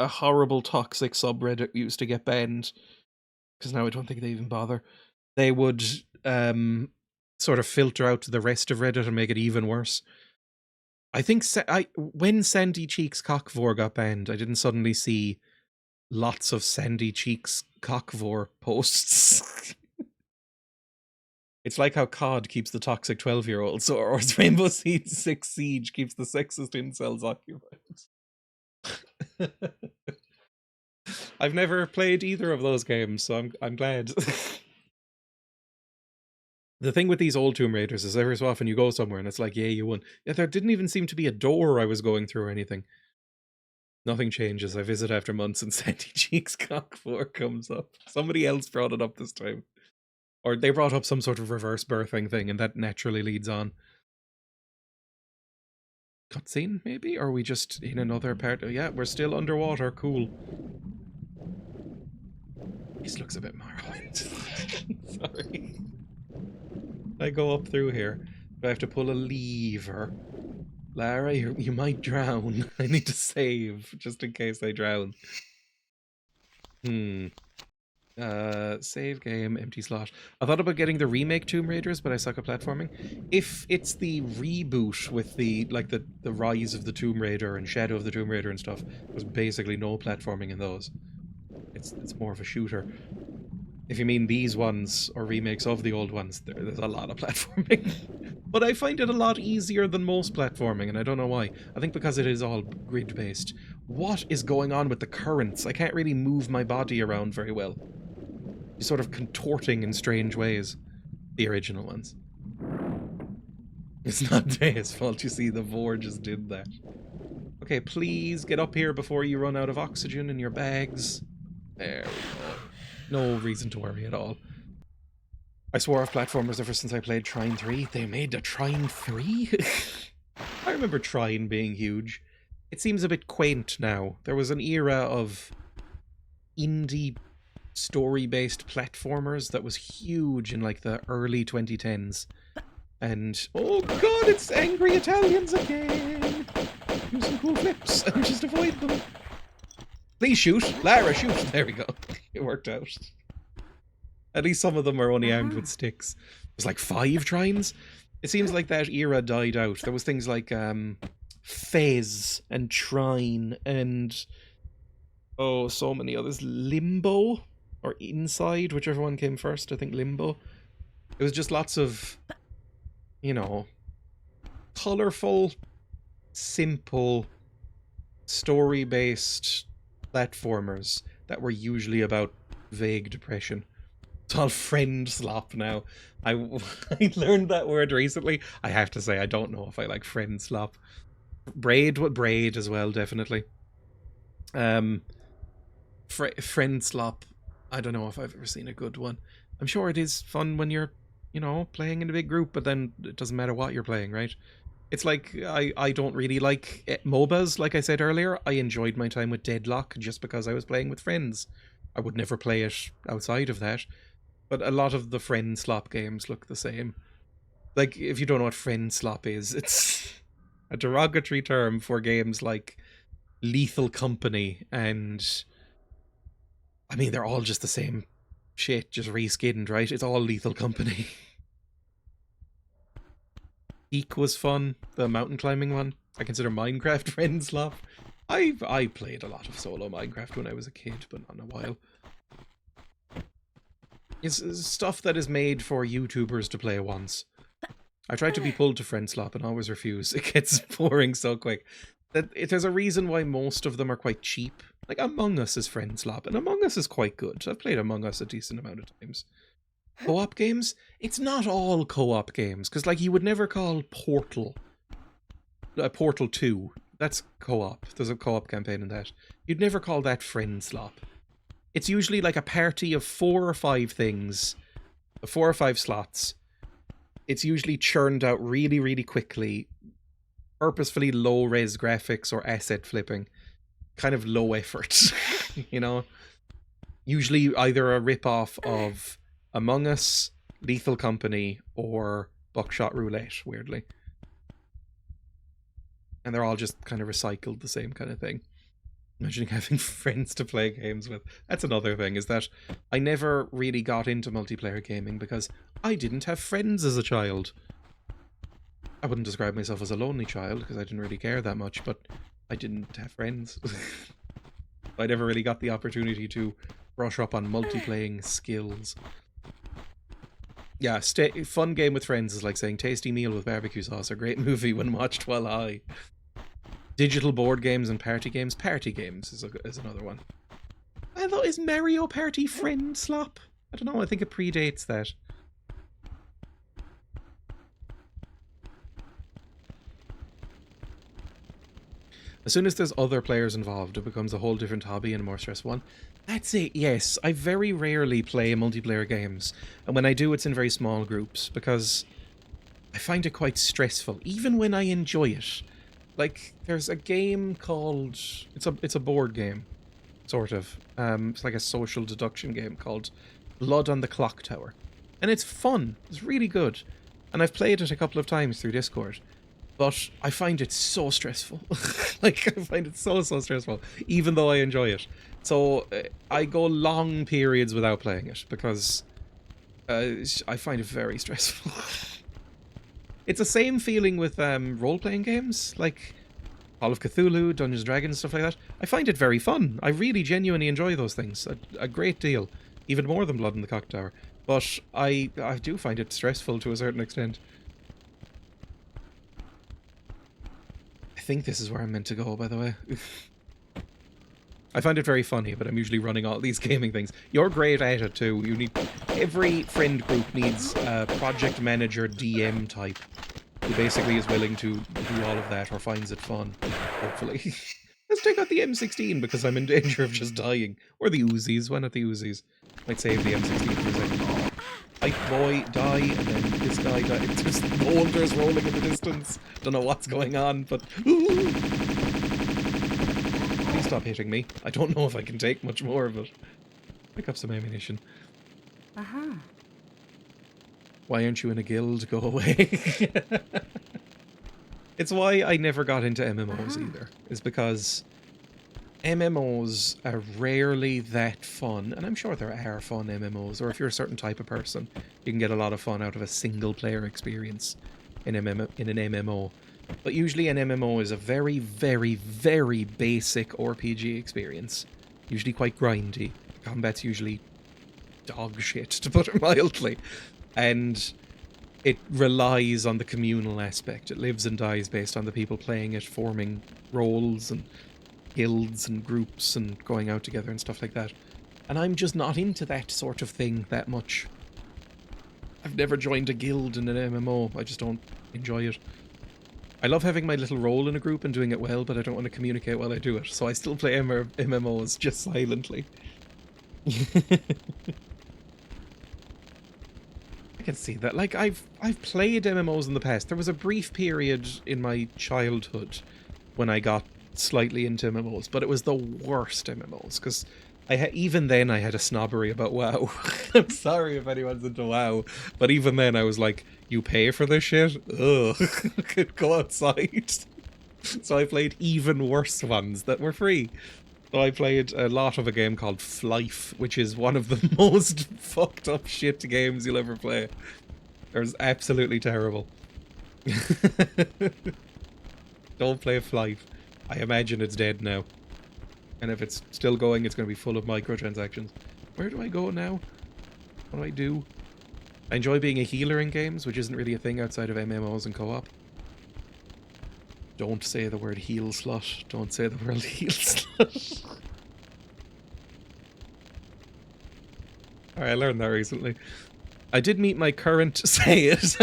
horrible toxic subreddit used to get banned, because now I don't think they even bother, they would sort of filter out the rest of Reddit and make it even worse. I think when Sandy Cheeks Cockvore got banned, I didn't suddenly see lots of Sandy Cheeks Cockvore posts. It's like how COD keeps the toxic 12-year-olds, or Rainbow Six Siege keeps the sexist incels occupied. I've never played either of those games, so I'm glad. The thing with these old Tomb Raiders is every so often you go somewhere and it's like, yeah, you won. Yeah, there didn't even seem to be a door I was going through or anything. Nothing changes. I visit after months and Sandy Cheeks Cockvore comes up. Somebody else brought it up this time. Or they brought up some sort of reverse birthing thing and that naturally leads on. Cutscene, maybe? Or are we just in another part? Yeah, we're still underwater. Cool. This looks a bit Morrowind. Sorry. I go up through here. Do I have to pull a lever? Lara, you might drown. I need to save, just in case I drown. Save game, empty slot. I thought about getting the remake Tomb Raiders, but I suck at platforming. If it's the reboot with the Rise of the Tomb Raider and Shadow of the Tomb Raider and stuff, there's basically no platforming in those. It's more of a shooter. If you mean these ones, or remakes of the old ones, there's a lot of platforming. But I find it a lot easier than most platforming, and I don't know why. I think because it is all grid-based. What is going on with the currents? I can't really move my body around very well. You're sort of contorting in strange ways. The original ones. It's not Dreya's fault, you see, the Vor just did that. Okay, please get up here before you run out of oxygen in your bags. There we go. No reason to worry at all. I swore off platformers ever since I played Trine 3. They made a Trine 3? I remember Trine being huge. It seems a bit quaint now. There was an era of indie story-based platformers that was huge in like the early 2010s. And, oh god, it's angry Italians again! Do some cool flips and just avoid them. Please shoot! Lara, shoot! There we go. It worked out. At least some of them are only armed with sticks. There's like 5 Trines. It seems like that era died out. There was things like Fez and Trine and oh, so many others. Limbo or Inside, whichever one came first. I think Limbo. It was just lots of, you know, colourful simple, story-based platformers that were usually about vague depression. It's all friend slop now. I I learned that word recently. I have to say, I don't know if I like friend slop. Braid as well, definitely. Friend slop. I don't know if I've ever seen a good one. I'm sure it is fun when you're, playing in a big group, but then it doesn't matter what you're playing, right? It's like, I don't really like MOBAs, like I said earlier. I enjoyed my time with Deadlock just because I was playing with friends. I would never play it outside of that. But a lot of the friend slop games look the same. Like, if you don't know what friend slop is, it's a derogatory term for games like Lethal Company and... I mean, they're all just the same shit, just reskinned, right? It's all Lethal Company. Peak was fun, the mountain climbing one. I consider Minecraft friend slop. I played a lot of solo Minecraft when I was a kid, but not in a while. It's stuff that is made for YouTubers to play once. I tried to be pulled to friend slop and always refuse. It gets boring so quick. There's a reason why most of them are quite cheap. Like Among Us is friend slop, and Among Us is quite good. I've played Among Us a decent amount of times. Co-op games? It's not all co-op games, because like you would never call Portal 2. That's co-op. There's a co-op campaign in that. You'd never call that friend slop. It's usually like a party of 4 or 5 things, 4 or 5 slots. It's usually churned out really, really quickly, purposefully low-res graphics or asset flipping. Kind of low effort, Usually either a rip-off of Among Us, Lethal Company, or Buckshot Roulette, weirdly. And they're all just kind of recycled the same kind of thing. Imagining having friends to play games with. That's another thing, is that I never really got into multiplayer gaming because I didn't have friends as a child. I wouldn't describe myself as a lonely child because I didn't really care that much, but I didn't have friends. I never really got the opportunity to brush up on multiplaying skills. Yeah, fun game with friends is like saying tasty meal with barbecue sauce or great movie when watched while high. Digital board games and party games. Party games is another one. I thought, is Mario Party friend slop? I don't know, I think it predates that. As soon as there's other players involved, it becomes a whole different hobby and a more stressful one. That's it, yes. I very rarely play multiplayer games. And when I do, it's in very small groups, because I find it quite stressful, even when I enjoy it. Like, there's a game called... It's a board game, sort of. It's like a social deduction game called Blood on the Clock Tower. And it's fun. It's really good. And I've played it a couple of times through Discord. But I find it so stressful. Like, I find it so stressful, even though I enjoy it. So, I go long periods without playing it, because I find it very stressful. It's the same feeling with role-playing games, like Call of Cthulhu, Dungeons & Dragons, stuff like that. I find it very fun. I really genuinely enjoy those things a great deal, even more than Blood in the Clock Tower. But I do find it stressful to a certain extent. I think this is where I'm meant to go, by the way. I find it very funny, but I'm usually running all these gaming things. You're great at it too. Every friend group needs a project manager DM type who basically is willing to do all of that or finds it fun, hopefully. Let's take out the M16 because I'm in danger of just dying. Or the Uzis. Why not the Uzis? Might save the M16 for a second. Fight boy, die, and then this guy died. There's boulders rolling in the distance. Don't know what's going on, but... Ooh! Please stop hitting me. I don't know if I can take much more of it. Pick up some ammunition. Uh-huh. Why aren't you in a guild? Go away. It's why I never got into MMOs either. Is because MMOs are rarely that fun. And I'm sure there are fun MMOs. Or if you're a certain type of person, you can get a lot of fun out of a single player experience in an MMO. But usually an MMO is a very, very, very basic RPG experience. Usually quite grindy. The combat's usually dog shit, to put it mildly. And it relies on the communal aspect. It lives and dies based on the people playing it, forming roles and guilds and groups and going out together and stuff like that. And I'm just not into that sort of thing that much. I've never joined a guild in an MMO. I just don't enjoy it. I love having my little role in a group and doing it well, but I don't want to communicate while I do it. So I still play MMOs just silently. I can see that. Like, I've played MMOs in the past. There was a brief period in my childhood when I got slightly into MMOs, but it was the worst MMOs, because even then I had a snobbery about WoW. I'm sorry if anyone's into WoW, but even then I was like, you pay for this shit? Ugh, could go outside. So I played even worse ones that were free. So I played a lot of a game called Flife, which is one of the most fucked up shit games you'll ever play. It was absolutely terrible. Don't play Flife. I imagine it's dead now. And if it's still going, it's going to be full of microtransactions. Where do I go now? What do I do? I enjoy being a healer in games, which isn't really a thing outside of MMOs and co-op. Don't say the word heal slut. Don't say the word heal slut. Alright, I learned that recently. I did meet my current... Say it!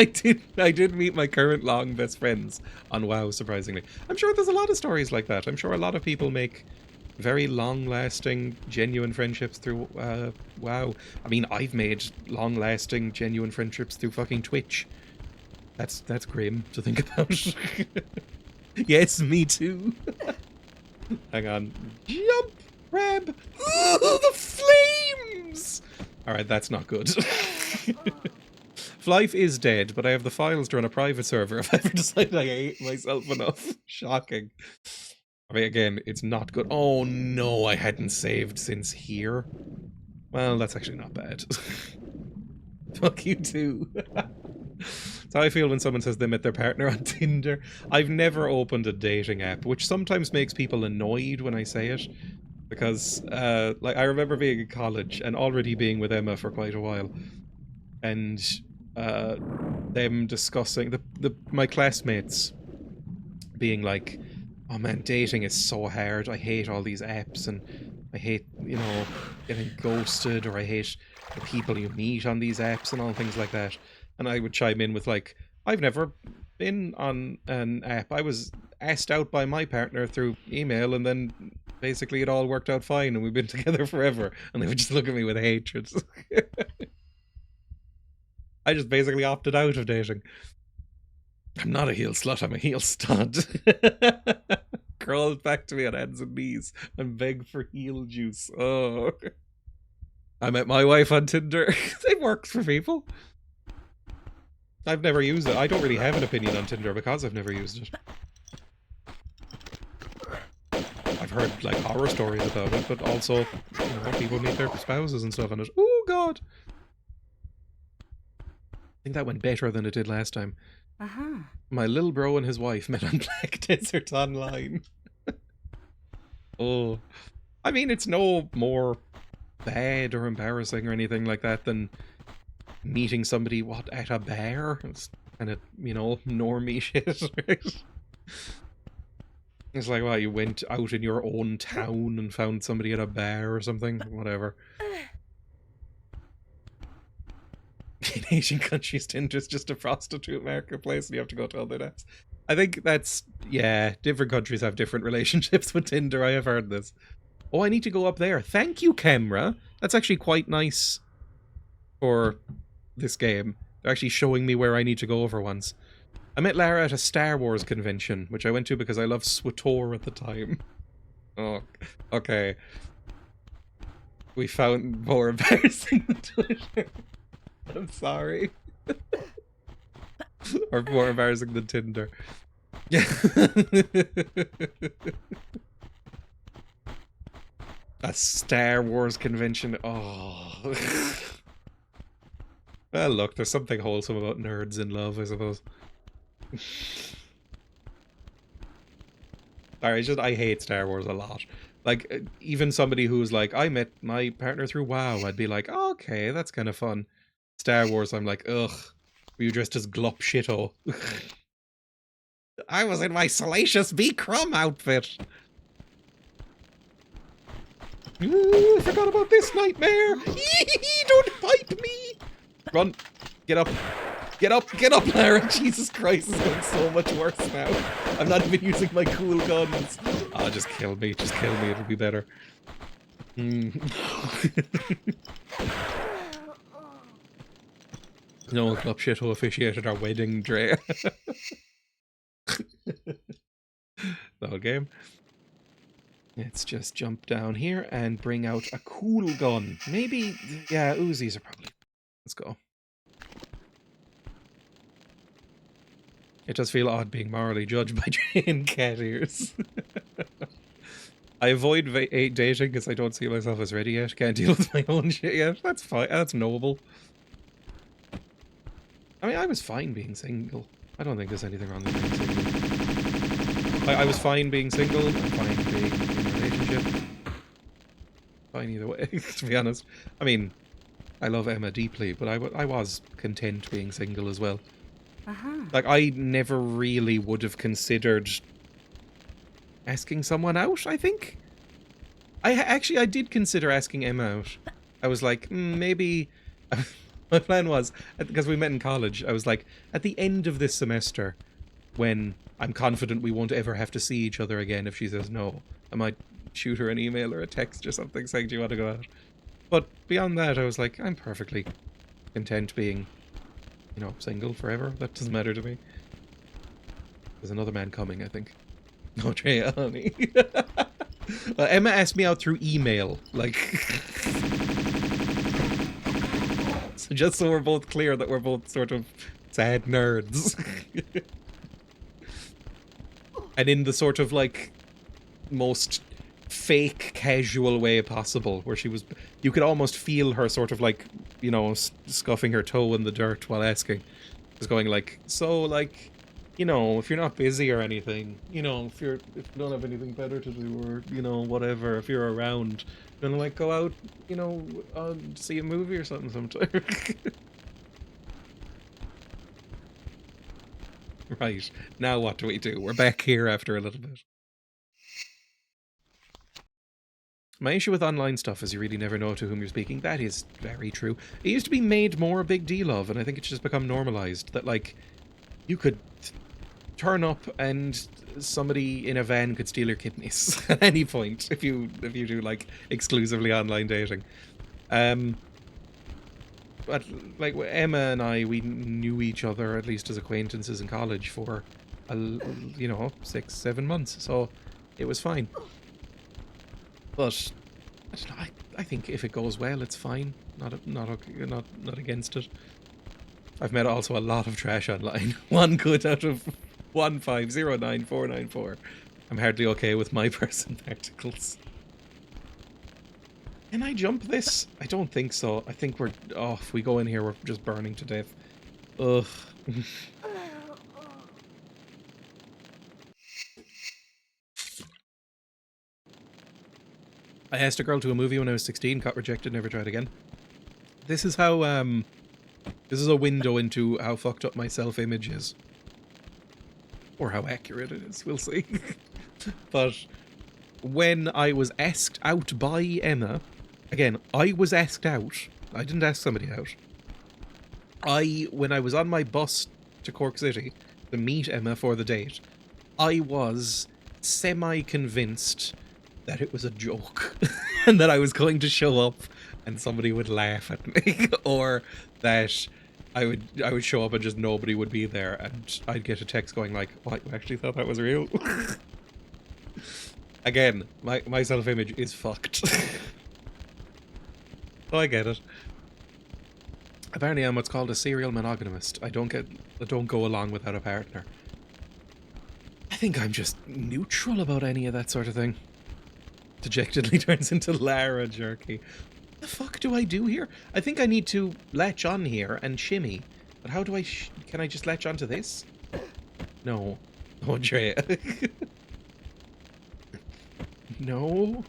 I did meet my current long best friends on WoW, surprisingly. I'm sure there's a lot of stories like that. I'm sure a lot of people make very long-lasting, genuine friendships through WoW. I mean, I've made long-lasting, genuine friendships through fucking Twitch. That's grim to think about. Yes, me too. Hang on. Jump! Grab! Oh, the flames! Alright, that's not good. Flife is dead, but I have the files to run a private server if I ever decide I hate myself enough. Shocking. I mean, again, it's not good. Oh no, I hadn't saved since here. Well, that's actually not bad. Fuck you too. That's how I feel when someone says they met their partner on Tinder. I've never opened a dating app, which sometimes makes people annoyed when I say it. Because, like, I remember being in college and already being with Emma for quite a while. And, them discussing, my classmates being like, oh man, dating is so hard. I hate all these apps, and I hate, you know, getting ghosted, or I hate the people you meet on these apps and all things like that. And I would chime in with like, I've never been on an app. I was asked out by my partner through email, and then basically it all worked out fine, and we've been together forever. And they would just look at me with hatred. I just basically opted out of dating. I'm not a heel slut, I'm a heel stud. Crawled back to me on hands and knees and begged for heel juice. Oh. I met my wife on Tinder. It works for people. I've never used it. I don't really have an opinion on Tinder because I've never used it. I've heard like horror stories about it, but also, you know, people meet their spouses and stuff on it. Oh god. I think that went better than it did last time. My little bro and his wife met on Black Desert Online. Oh. I mean, it's no more bad or embarrassing or anything like that than meeting somebody, what, at a bar? It's kind of, you know, normie shit, right? It's like, well, you went out in your own town and found somebody at a bar or something. Whatever. In Asian countries, Tinder's just a prostitute marketplace and you have to go to other nets. I think that's, yeah, different countries have different relationships with Tinder. I have heard this. Oh, I need to go up there. Thank you, camera. That's actually quite nice for this game. They're actually showing me where I need to go over once. I met Lara at a Star Wars convention, which I went to because I loved SWTOR at the time. Oh, okay. We found more embarrassing than Twitter. I'm sorry. Or more embarrassing than Tinder. Yeah. A Star Wars convention. Oh. Well, look, there's something wholesome about nerds in love, I suppose. Sorry, I hate Star Wars a lot. Like, even somebody who's like, I met my partner through WoW, I'd be like, oh, okay, that's kind of fun. Star Wars, I'm like, ugh. Were you dressed as Glop Shitto? I was in my Salacious B. Crumb outfit. Ooh, forgot about this nightmare. Don't pipe me. Run. Get up. Get up. Get up, Lara. Jesus Christ, it's going so much worse now. I'm not even using my cool guns. Oh, just kill me. Just kill me. It'll be better. No, Glop Shitto officiated our wedding, Dreya. The whole game. Let's just jump down here and bring out a cool gun. Maybe, yeah, Uzis are probably... Let's go. It does feel odd being morally judged by giant cat ears. I avoid dating because I don't see myself as ready yet. Can't deal with my own shit yet. That's fine. That's knowable. I mean, I was fine being single. I don't think there's anything wrong with being single. I was fine being single. I'm fine being in a relationship. Fine either way, to be honest. I mean, I love Emma deeply, but I was content being single as well. Like, I never really would have considered asking someone out, I think. I did consider asking Emma out. I was like, maybe... My plan was, because we met in college, I was like, at the end of this semester, when I'm confident we won't ever have to see each other again if she says no, I might shoot her an email or a text or something saying, do you want to go out? But beyond that, I was like, I'm perfectly content being, you know, single forever. That doesn't matter to me. There's another man coming, I think. No, Dreya, honey. Well, Emma asked me out through email, like... So just so we're both clear that we're both sort of sad nerds. And in the sort of, like, most fake, casual way possible, where she was... You could almost feel her sort of, like, you know, scuffing her toe in the dirt while asking. Was going like, so, like, you know, if you're not busy or anything, you know, if you don't have anything better to do or, you know, whatever, if you're around, you know, like, go out, you know, see a movie or something sometime. Right, now what do we do? We're back here after a little bit. My issue with online stuff is you really never know to whom you're speaking. That is very true. It used to be made more a big deal of, and I think it's just become normalized, that, like, you could turn up and somebody in a van could steal your kidneys at any point if you do, like, exclusively online dating. But, like, Emma and I, we knew each other, at least as acquaintances in college, for, you know, 6-7 months, so it was fine. But, I don't know, I think if it goes well, it's fine. Not against it. I've met also a lot of trash online. One good out of 1509494. I'm hardly okay with my person articles. Can I jump this? I don't think so. I think we're... Oh, if we go in here, we're just burning to death. Ugh. I asked a girl to a movie when I was 16, got rejected, never tried again. This is how, this is a window into how fucked up my self-image is. Or how accurate it is, we'll see. But when I was asked out by Emma... Again, I was asked out. I didn't ask somebody out. When I was on my bus to Cork City to meet Emma for the date, I was semi-convinced that it was a joke. And that I was going to show up and somebody would laugh at me. Or that I would show up and just nobody would be there and I'd get a text going like, what, you actually thought that was real? Again, my self-image is fucked. Oh, I get it. Apparently I'm what's called a serial monogamist. I don't go along without a partner. I think I'm just neutral about any of that sort of thing. Dejectedly turns into Lara jerky. What the fuck do I do here? I think I need to latch on here and shimmy. But how do I can I just latch onto this? No. Oh, Dreya. No.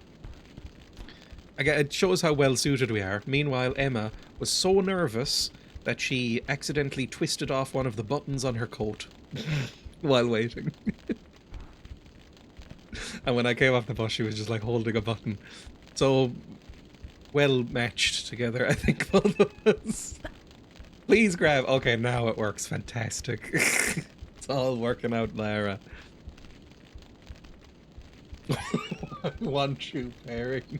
Again, it shows how well suited we are. Meanwhile, Emma was so nervous that she accidentally twisted off one of the buttons on her coat while waiting. And when I came off the bus, she was just like holding a button. So well matched together, I think, both of us. Please grab. Okay, now it works. Fantastic. It's all working out, Lara. One true pairing.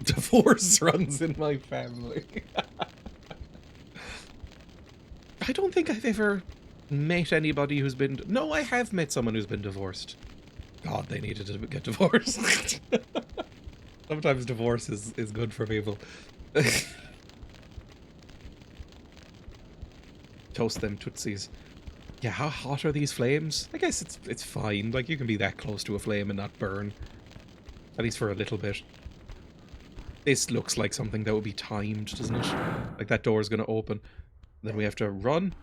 Divorce runs in my family. I don't think I've ever met anybody who's been... No, I have met someone who's been divorced. God, they needed to get divorced. Sometimes divorce is good for people. Toast them tootsies. Yeah, how hot are these flames? I guess it's fine. Like, you can be that close to a flame and not burn. At least for a little bit. This looks like something that would be timed, doesn't it? Like that door is going to open. Then we have to run.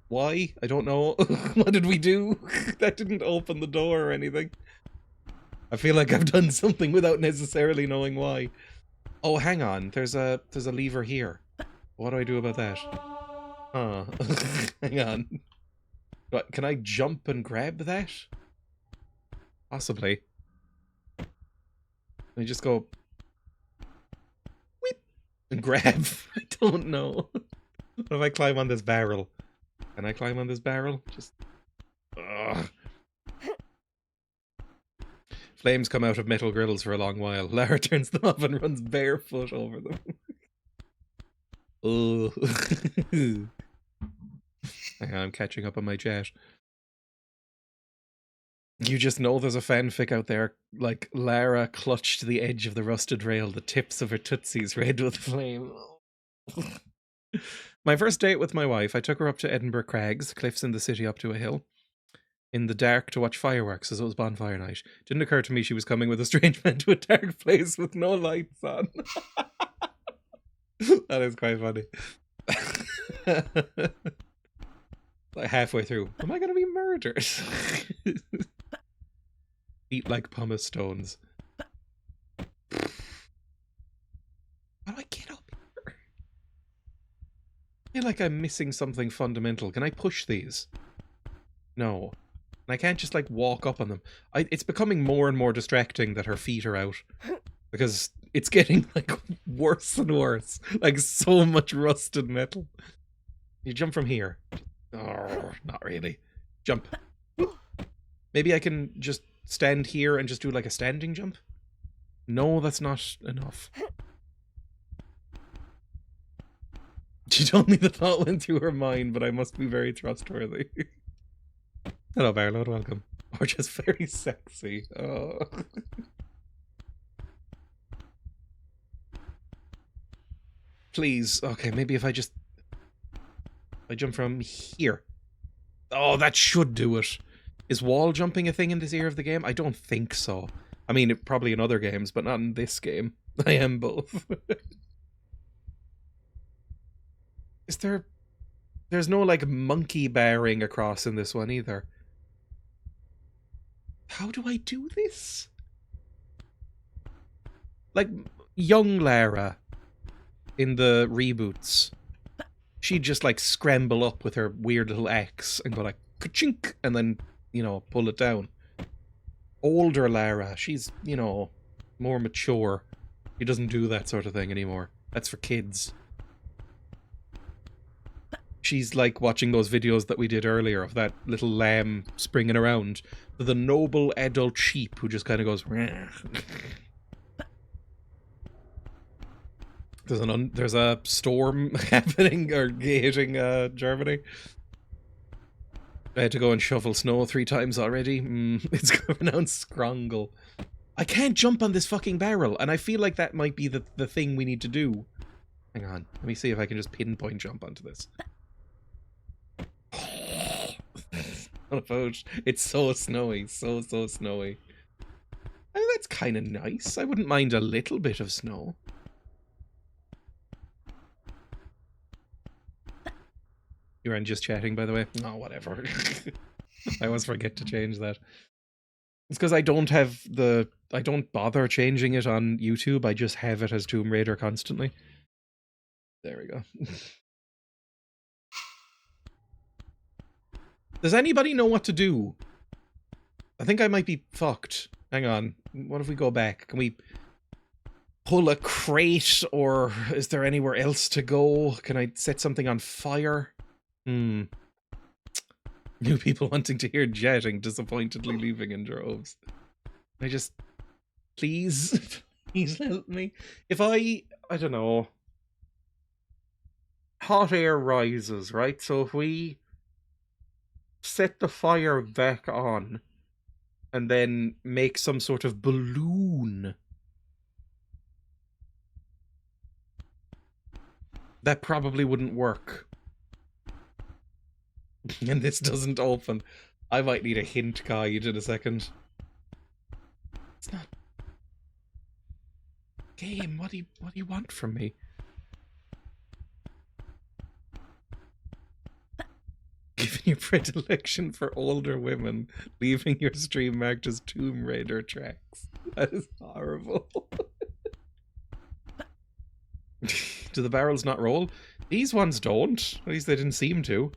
Why? I don't know. What did we do? That didn't open the door or anything. I feel like I've done something without necessarily knowing why. Oh, hang on. There's a lever here. What do I do about that? Huh. Hang on. What, can I jump and grab that? Possibly. Can I just go... Whip! And grab? I don't know. What if I climb on this barrel? Can I climb on this barrel? Just... Ugh. Flames come out of metal grills for a long while. Lara turns them off and runs barefoot over them. Oh. Hang on, I'm catching up on my chat. You just know there's a fanfic out there, like, Lara clutched the edge of the rusted rail, the tips of her tootsies red with flame. My first date with my wife, I took her up to Edinburgh Crags, cliffs in the city up to a hill, in the dark to watch fireworks as it was bonfire night. Didn't occur to me she was coming with a strange man to a dark place with no lights on. That is quite funny. Like halfway through, am I going to be murdered? Eat like pumice stones. How do I get up here? I feel like I'm missing something fundamental. Can I push these? No. And I can't just like walk up on them. It's becoming more and more distracting that her feet are out. Because it's getting like worse and worse. Like so much rusted metal. You jump from here. Oh, not really. Jump. Maybe I can just stand here and just do like a standing jump? No, that's not enough. She told me the thought went through her mind, but I must be very trustworthy. Hello, Barlow, welcome. Or just very sexy. Oh. Please. Okay, maybe if I just... I jump from here. Oh, that should do it. Is wall jumping a thing in this era of the game? I don't think so. I mean, probably in other games, but not in this game. I am both. Is there... There's no, like, monkey barring across in this one either. How do I do this? Like, young Lara in the reboots, she'd just, like, scramble up with her weird little axe and go, like, ka-chink, and then, you know, pull it down. Older Lara, she's, you know, more mature. She doesn't do that sort of thing anymore. That's for kids. She's like watching those videos that we did earlier of that little lamb springing around. The noble adult sheep who just kind of goes... There's a storm happening or hitting Germany. I had to go and shovel snow 3 times already. It's pronounced scrongle. I can't jump on this fucking barrel, and I feel like that might be the thing we need to do. Hang on, let me see if I can just pinpoint jump onto this. It's so snowy, so snowy. I mean, that's kind of nice. I wouldn't mind a little bit of snow. You weren't just chatting, by the way? Oh, whatever. I always forget to change that. It's because I don't have I don't bother changing it on YouTube. I just have it as Tomb Raider constantly. There we go. Does anybody know what to do? I think I might be fucked. Hang on. What if we go back? Can we pull a crate, or is there anywhere else to go? Can I set something on fire? New people wanting to hear jetting, disappointedly leaving in droves. Can I just... Please? Please help me? If I don't know... Hot air rises, right? So if we set the fire back on and then make some sort of balloon, that probably wouldn't work. And this doesn't open. I might need a hint guide in a second. It's not... Game, what do you want from me? Given your predilection for older women, leaving your stream marked as Tomb Raider tracks. That is horrible. Do the barrels not roll? These ones don't. At least they didn't seem to.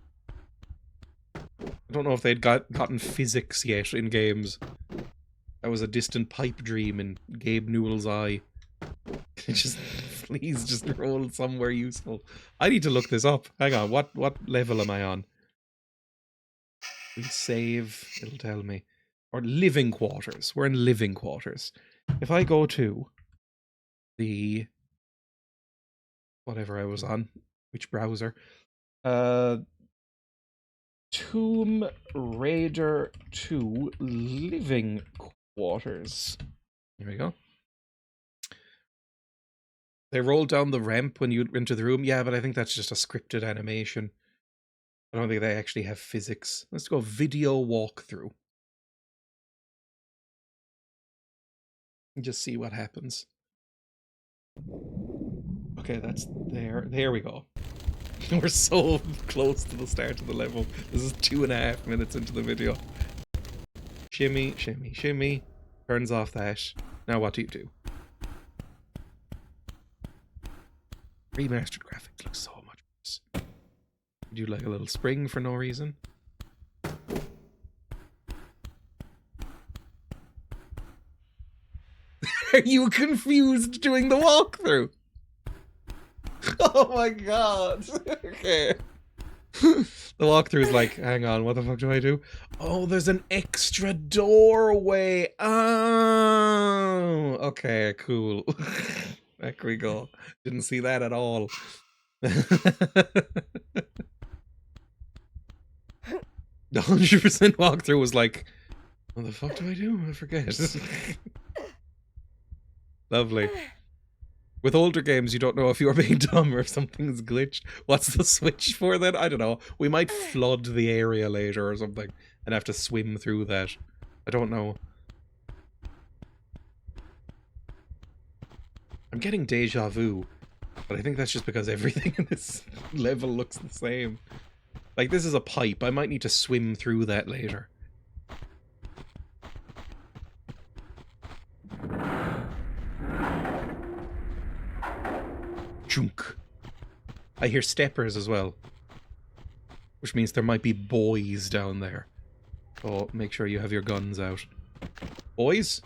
I don't know if they'd gotten physics yet in games. That was a distant pipe dream in Gabe Newell's eye. Just, please, just roll somewhere useful. I need to look this up. Hang on, what level am I on? We save, it'll tell me. Or living quarters. We're in living quarters. If I go to the... whatever I was on, which browser? Tomb Raider 2 living quarters. Here we go. They roll down the ramp when you enter the room. Yeah, but I think that's just a scripted animation. I don't think they actually have physics. Let's go video walkthrough. And just see what happens. Okay, that's there. There we go. We're so close to the start of the level. This is 2.5 minutes into the video. Shimmy, shimmy, shimmy. Turns off that. Now what do you do? Remastered graphics look so much worse. Do like a little spring for no reason. Are you confused doing the walkthrough? Oh my god. Okay. The walkthrough is like, hang on, what the fuck do I do? Oh, there's an extra doorway. Oh, okay, cool. There we go. Didn't see that at all. The 100% walkthrough was like, what the fuck do I do? I forget. Lovely. With older games, you don't know if you're being dumb or if something's glitched. What's the switch for then? I don't know. We might flood the area later or something and have to swim through that. I don't know. I'm getting deja vu, but I think that's just because everything in this level looks the same. Like, this is a pipe. I might need to swim through that later. Chunk. I hear steppers as well, which means there might be boys down there. So make sure you have your guns out. Boys?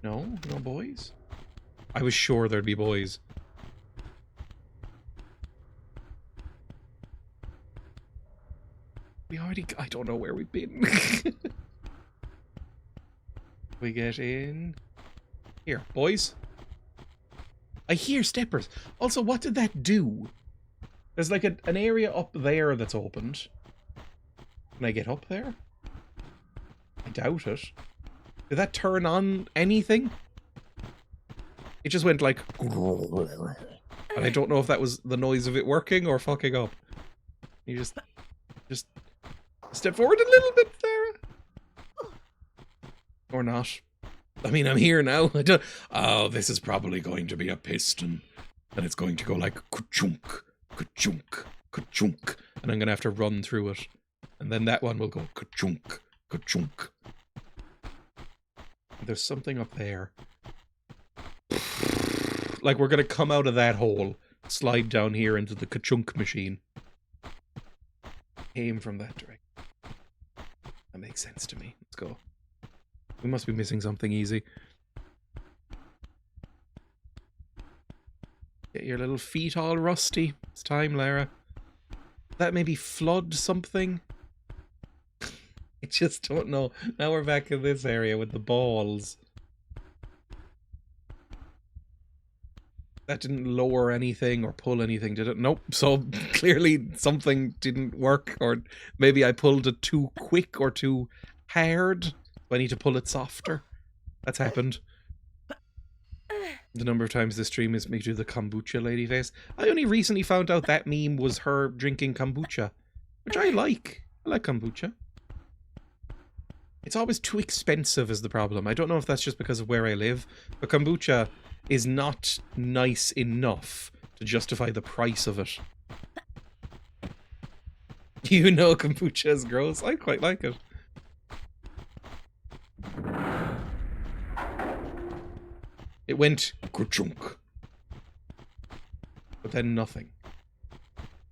No? No boys? I was sure there'd be boys. We already... I don't know where we've been. We get in... Here, boys. I hear steppers. Also, what did that do? There's like an area up there that's opened. Can I get up there? I doubt it. Did that turn on anything? It just went like... And I don't know if that was the noise of it working or fucking up. You just step forward a little bit there. Or not. I mean, I'm here now. I don't... Oh, this is probably going to be a piston. And it's going to go like ka-chunk, ka-chunk, ka-chunk. And I'm going to have to run through it. And then that one will go ka-chunk, Ka-chunk. There's something up there. Like we're gonna come out of that hole, slide down here into the ka-chunk machine. Aim from that direction. That makes sense to me. Let's go. We must be missing something easy. Get your little feet all rusty. It's time, Lara. That maybe flood something? I just don't know. Now we're back in this area with the balls. That didn't lower anything or pull anything, did it? Nope. So clearly something didn't work, or maybe I pulled it too quick or too hard. I need to pull it softer. That's happened. The number of times this stream is me do the kombucha lady face. I only recently found out that meme was her drinking kombucha, which I like. I like kombucha. It's always too expensive is the problem. I don't know if that's just because of where I live, but kombucha is not nice enough to justify the price of it. You know kombucha is gross. I quite like it. It went ka-chunk. But then nothing.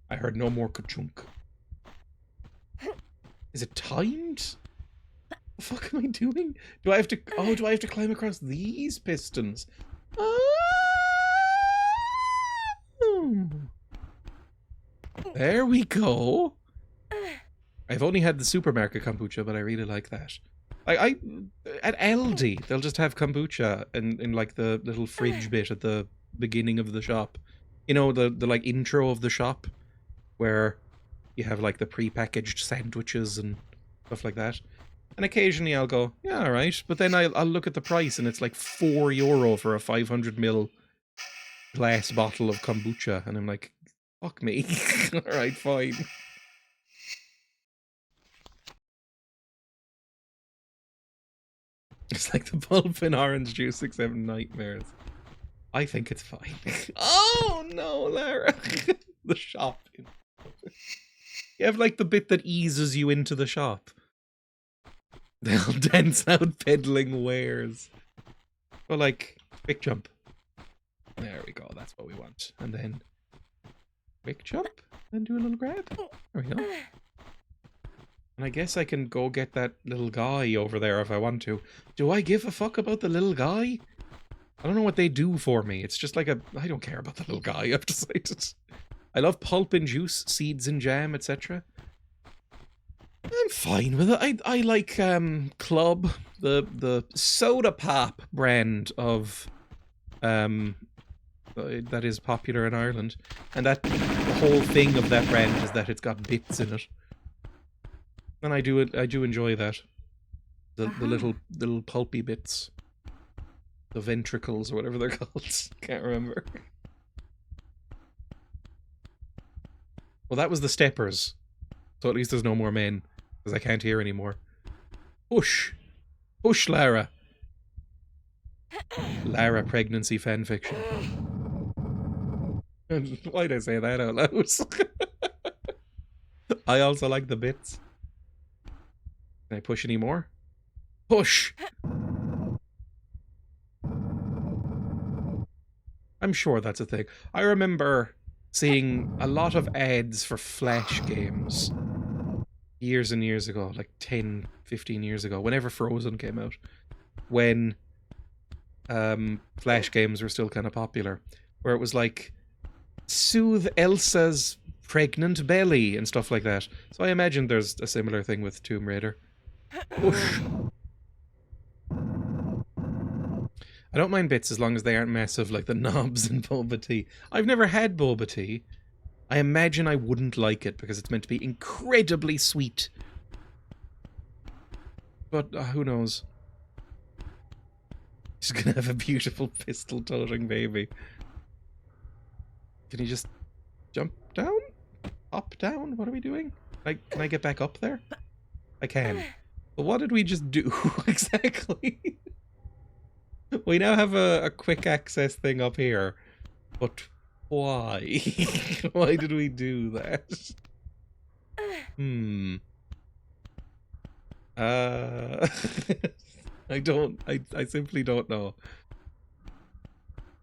I heard no more ka-chunk. Is it timed? The fuck am I doing? Do I have to... Oh, do I have to climb across these pistons? Oh. There we go. I've only had the supermarket kombucha, but I really like that. I at Aldi, they'll just have kombucha in like the little fridge bit at the beginning of the shop. You know, the like intro of the shop where you have like the pre-packaged sandwiches and stuff like that. And occasionally I'll go, yeah, alright. But then I'll look at the price and it's like €4 for a 500ml glass bottle of kombucha. And I'm like, fuck me. Alright, fine. It's like the pulp in orange juice except nightmares. I think it's fine. Oh no, Lara! The shop. You have like the bit that eases you into the shop. They'll dance out peddling wares. Or like, quick jump. There we go, that's what we want. And then, quick jump, and do a little grab. There we go. And I guess I can go get that little guy over there if I want to. Do I give a fuck about the little guy? I don't know what they do for me. It's just like a... I don't care about the little guy, I've decided. I love pulp and juice, seeds and jam, etc. I'm fine with it. I like Club, the soda pop brand of that is popular in Ireland. And that the whole thing of that brand is that it's got bits in it. And I do enjoy that. The little pulpy bits. The ventricles or whatever they're called. Can't remember. Well, that was the steppers. So at least there's no more men. Because I can't hear anymore. Push! Push, Lara! Lara pregnancy fanfiction. Why'd I say that out loud? I also like the bits. Can I push any more? Push! I'm sure that's a thing. I remember seeing a lot of ads for Flash games years and years ago, like 10, 15 years ago, whenever Frozen came out, when Flash games were still kind of popular, where it was like, soothe Elsa's pregnant belly and stuff like that. So I imagine there's a similar thing with Tomb Raider. Push. I don't mind bits as long as they aren't massive like the knobs in boba tea. I've never had boba tea. I imagine I wouldn't like it because it's meant to be incredibly sweet. But who knows? He's gonna have a beautiful pistol-toting baby. Can you just jump down? Up, down? What are we doing? Can I get back up there? I can. But what did we just do exactly? We now have a quick access thing up here. But why? Why did we do that? Uh, I simply don't know.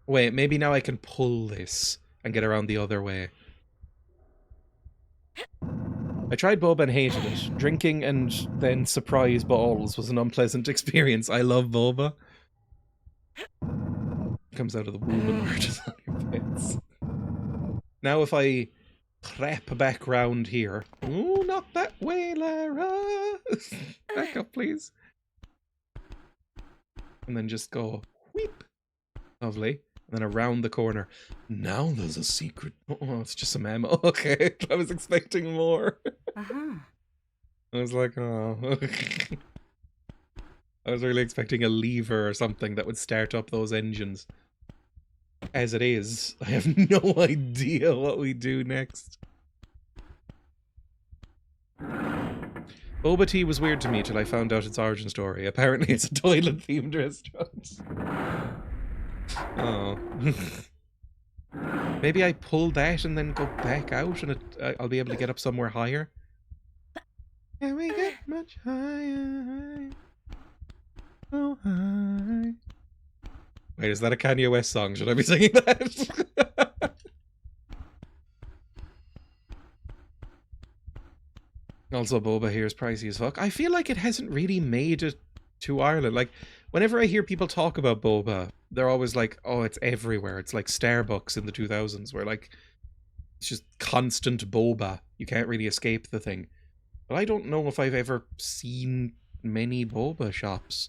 Wait, maybe now I can pull this and get around the other way. I tried boba and hated it. Drinking and then surprise balls was an unpleasant experience. I love boba. Comes out of the womb and merges on your face. Now if I creep back round here. Oh, not that way, Lara. Back up, please. And then just go wheep. Lovely. And then around the corner. Now there's a secret. Oh, it's just a memo. Okay, I was expecting more. Uh-huh. I was like, oh. I was really expecting a lever or something that would start up those engines. As it is, I have no idea what we do next. Boba tea was weird to me till I found out its origin story. Apparently it's a toilet-themed restaurant. Oh. Maybe I pull that and then go back out and I'll be able to get up somewhere higher. Can we get much higher? Oh, high. Wait, is that a Kanye West song? Should I be singing that? Also, boba here is pricey as fuck. I feel like it hasn't really made it to Ireland. Like, whenever I hear people talk about boba, they're always like, oh, it's everywhere. It's like Starbucks in the 2000s, where like, it's just constant boba. You can't really escape the thing. But I don't know if I've ever seen many boba shops.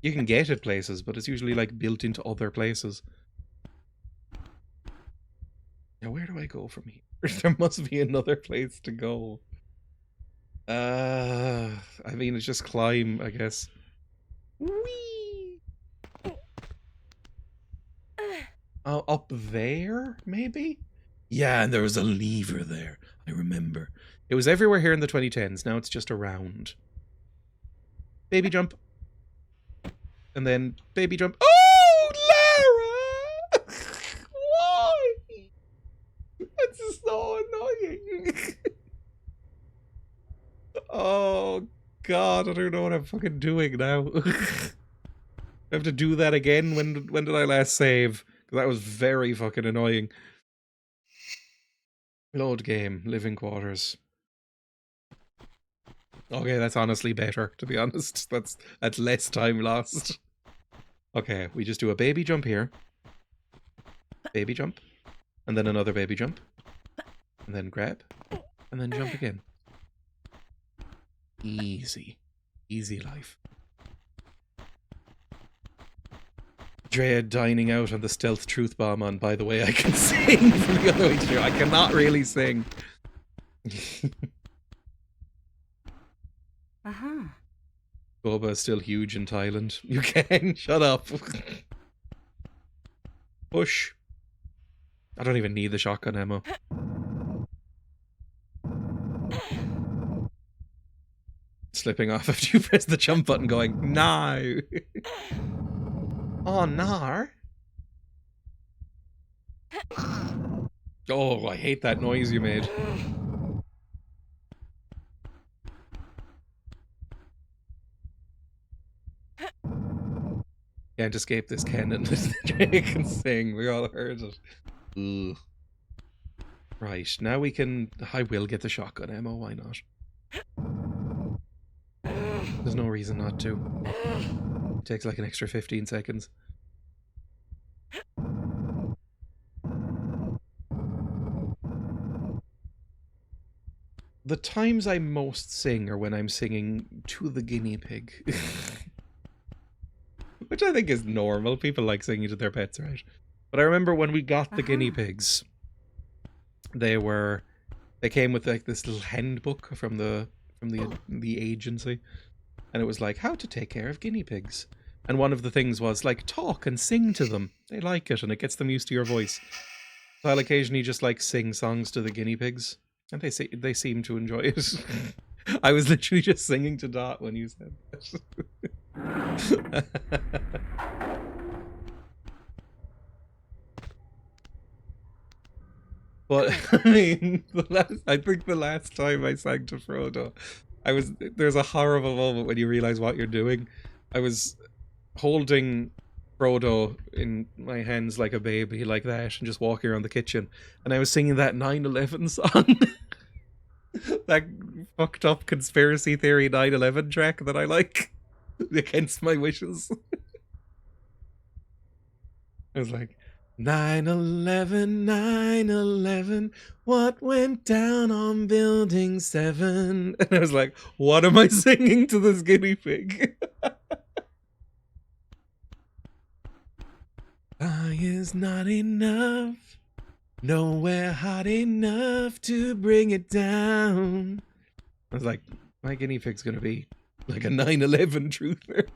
You can get it places, but it's usually like built into other places. Now, where do I go from here? There must be another place to go. I mean, it's just climb, I guess. Whee! Oh, up there, maybe? Yeah, and there was a lever there. I remember. It was everywhere here in the 2010s. Now it's just around. Baby jump. And then baby jump. Oh, Lara! Why? That's so annoying. Oh, God. I don't know what I'm fucking doing now. I have to do that again? When did I last save? Because that was very fucking annoying. Load game. Living quarters. Okay, that's honestly better, to be honest. That's less time lost. Okay, we just do a baby jump here. Baby jump. And then another baby jump. And then grab. And then jump again. Easy. Easy life. Dreya dining out on the stealth truth bomb on, by the way, I can sing from the other way through. I cannot really sing. Uh-huh. Boba is still huge in Thailand. You can. Shut up. Push. I don't even need the shotgun ammo. Slipping off after you press the jump button going, no. Oh, no. Oh, I hate that noise you made. Can't escape this cannon. Dreya can sing. We all heard it. Ugh. Right, now we can... I will get the shotgun ammo, why not? There's no reason not to. It takes like an extra 15 seconds. The times I most sing are when I'm singing to the guinea pig. Which I think is normal. People like singing to their pets, right? But I remember when we got the guinea pigs, they came with like this little handbook from the agency, and it was like how to take care of guinea pigs. And one of the things was like talk and sing to them. They like it, and it gets them used to your voice. So I'll occasionally just like sing songs to the guinea pigs, and they seem to enjoy it. I was literally just singing to Dot when you said that. But I mean, I think the last time I sang to Frodo, There's a horrible moment when you realize what you're doing. I was holding Frodo in my hands like a baby, like that, and just walking around the kitchen, and I was singing that 9/11 song. That fucked up conspiracy theory 9/11 track that I like, against my wishes. I was like, 9/11, 9/11, what went down on building 7? And I was like, what am I singing to this guinea pig? Is not enough, nowhere hot enough to bring it down. I was like, my guinea pig's gonna be like a 9/11 truther.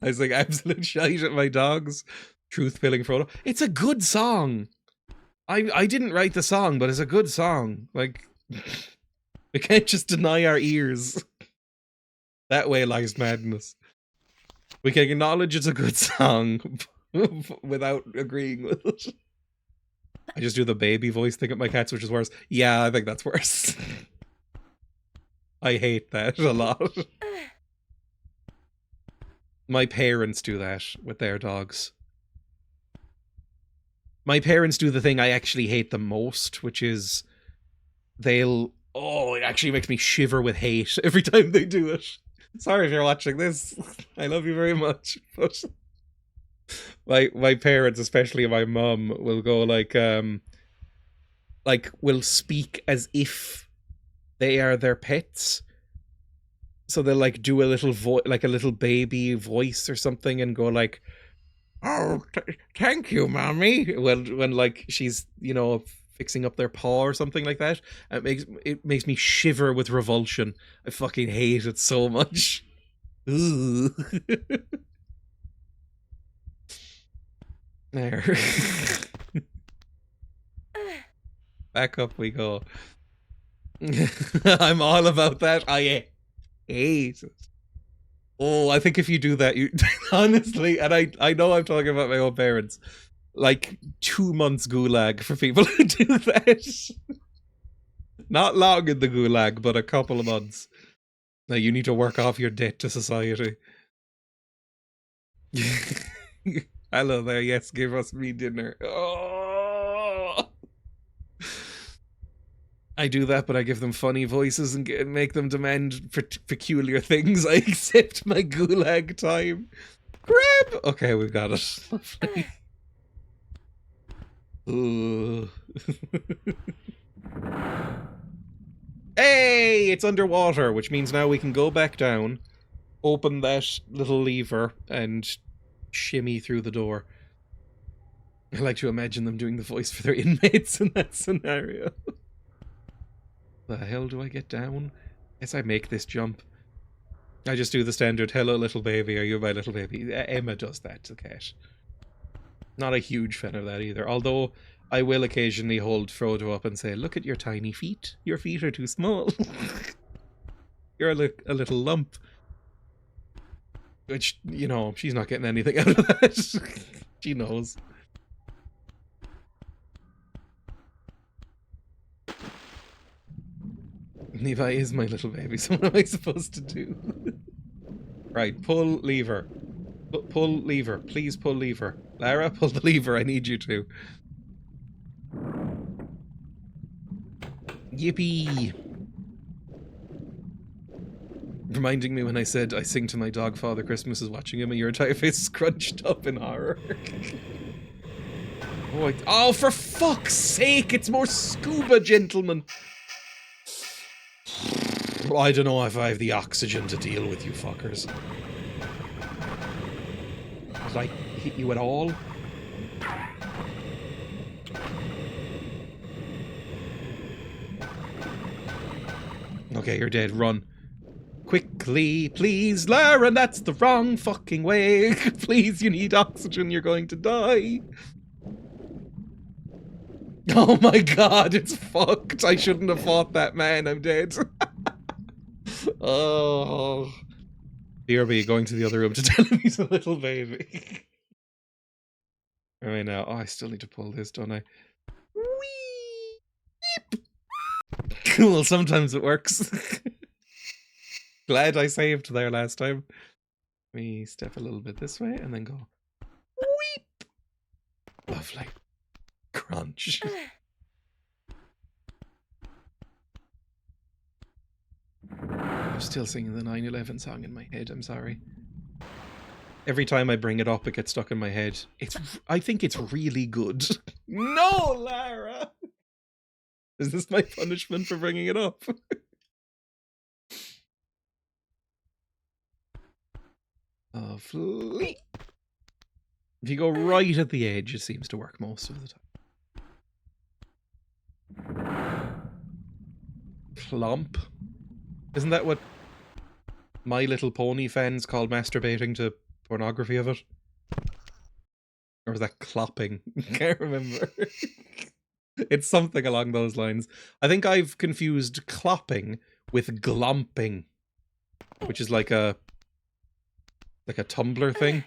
I was like, absolute shite at my dogs. Truth pilling Frodo. It's a good song. I didn't write the song, but it's a good song. Like, we can't just deny our ears. That way lies madness. We can acknowledge it's a good song without agreeing with it. I just do the baby voice thing at my cats, which is worse. Yeah, I think that's worse. I hate that a lot. My parents do that with their dogs. My parents do the thing I actually hate the most, which is they'll... Oh, it actually makes me shiver with hate every time they do it. Sorry if you're watching this. I love you very much. But my parents, especially my mum, will go like will speak as if they are their pets. So they'll like do a little like a little baby voice or something, and go like, "Oh, thank you, mommy." When like she's, you know, fixing up their paw or something like that. It makes me shiver with revulsion. I fucking hate it so much. Ooh. There. Back up we go. I'm all about that. I hate it. Oh, I think if you do that, you honestly, and I know I'm talking about my own parents, like 2 months gulag for people who do that. Not long in the gulag, but a couple of months. Now you need to work off your debt to society. Hello there, yes, give us me dinner. Oh! I do that, but I give them funny voices and make them demand peculiar things. I accept my gulag time. Grab! Okay, we've got it. Lovely. Ooh. Hey! It's underwater, which means now we can go back down, open that little lever, and shimmy through the door. I like to imagine them doing the voice for their inmates in that scenario. The hell do I get down? Guess I make this jump. I just do the standard, hello little baby, are you my little baby? Emma does that to the cat. Not a huge fan of that either, although I will occasionally hold Frodo up and say, look at your tiny feet. Your feet are too small. You're a little lump. Which, you know, she's not getting anything out of that. She knows. Levi is my little baby, so what am I supposed to do? Right, pull lever. Pull lever. Please pull lever. Lara, pull the lever. I need you to. Yippee! Reminding me when I said I sing to my dog Father Christmas is watching him and your entire face is scrunched up in horror. Oh, for fuck's sake! It's more scuba, gentlemen! I don't know if I have the oxygen to deal with you fuckers. Did I hit you at all? Okay, you're dead. Run. Quickly, please, Lara, that's the wrong fucking way. Please, you need oxygen, you're going to die. Oh my god, it's fucked. I shouldn't have fought that man, I'm dead. Oh. BRB, going to the other room to tell him he's a little baby. Alright now, oh, I still need to pull this, don't I? Whee! Cool, sometimes it works. Glad I saved there last time. We step a little bit this way and then go. Weep! Lovely. Crunch. I'm still singing the 9/11 song in my head, I'm sorry. Every time I bring it up, it gets stuck in my head. I think it's really good. No, Lara! Is this my punishment for bringing it up? Lovely. If you go right at the edge, it seems to work most of the time. Clomp. Isn't that what My Little Pony fans call masturbating to pornography of it? Or was that clopping? Can't remember. It's something along those lines. I think I've confused clopping with glomping, which is like a Tumblr thing.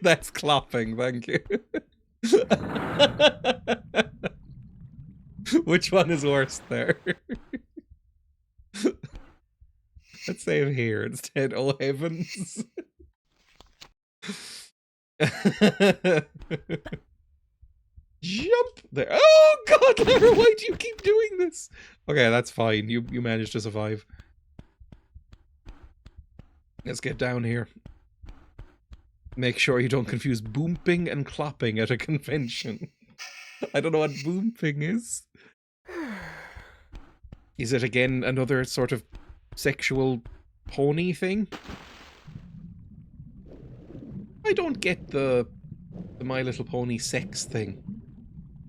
That's clopping, thank you. Which one is worse there? Let's save here instead. Oh heavens. Jump there. Oh god, Lara, why do you keep doing this? Okay, that's fine. You managed to survive. Let's get down here. Make sure you don't confuse boomping and clopping at a convention. I don't know what boomping is. Is it again another sort of sexual pony thing? I don't get the My Little Pony sex thing.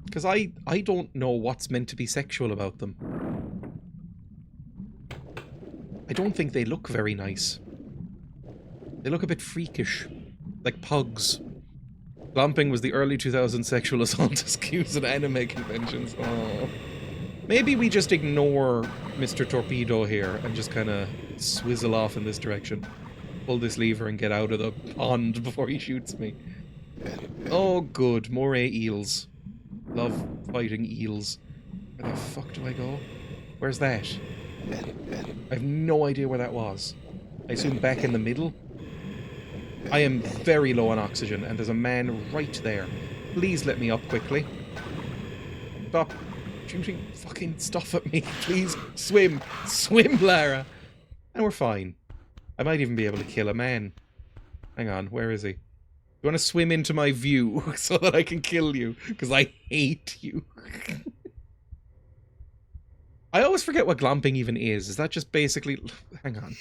Because I don't know what's meant to be sexual about them. I don't think they look very nice. They look a bit freakish. Like pugs. Glomping was the early 2000s sexual assault excuse at anime conventions. Oh. Maybe we just ignore Mr. Torpedo here and just kind of swizzle off in this direction. Pull this lever and get out of the pond before he shoots me. Oh good, moray eels. Love fighting eels. Where the fuck do I go? Where's that? I have no idea where that was. I assume back in the middle? I am very low on oxygen and there's a man right there. Please let me up quickly. Stop shooting fucking stuff at me. Please swim. Swim, Lara. And we're fine. I might even be able to kill a man. Hang on, where is he? You want to swim into my view so that I can kill you? Because I hate you. I always forget what glomping even is. Is that just basically... Hang on.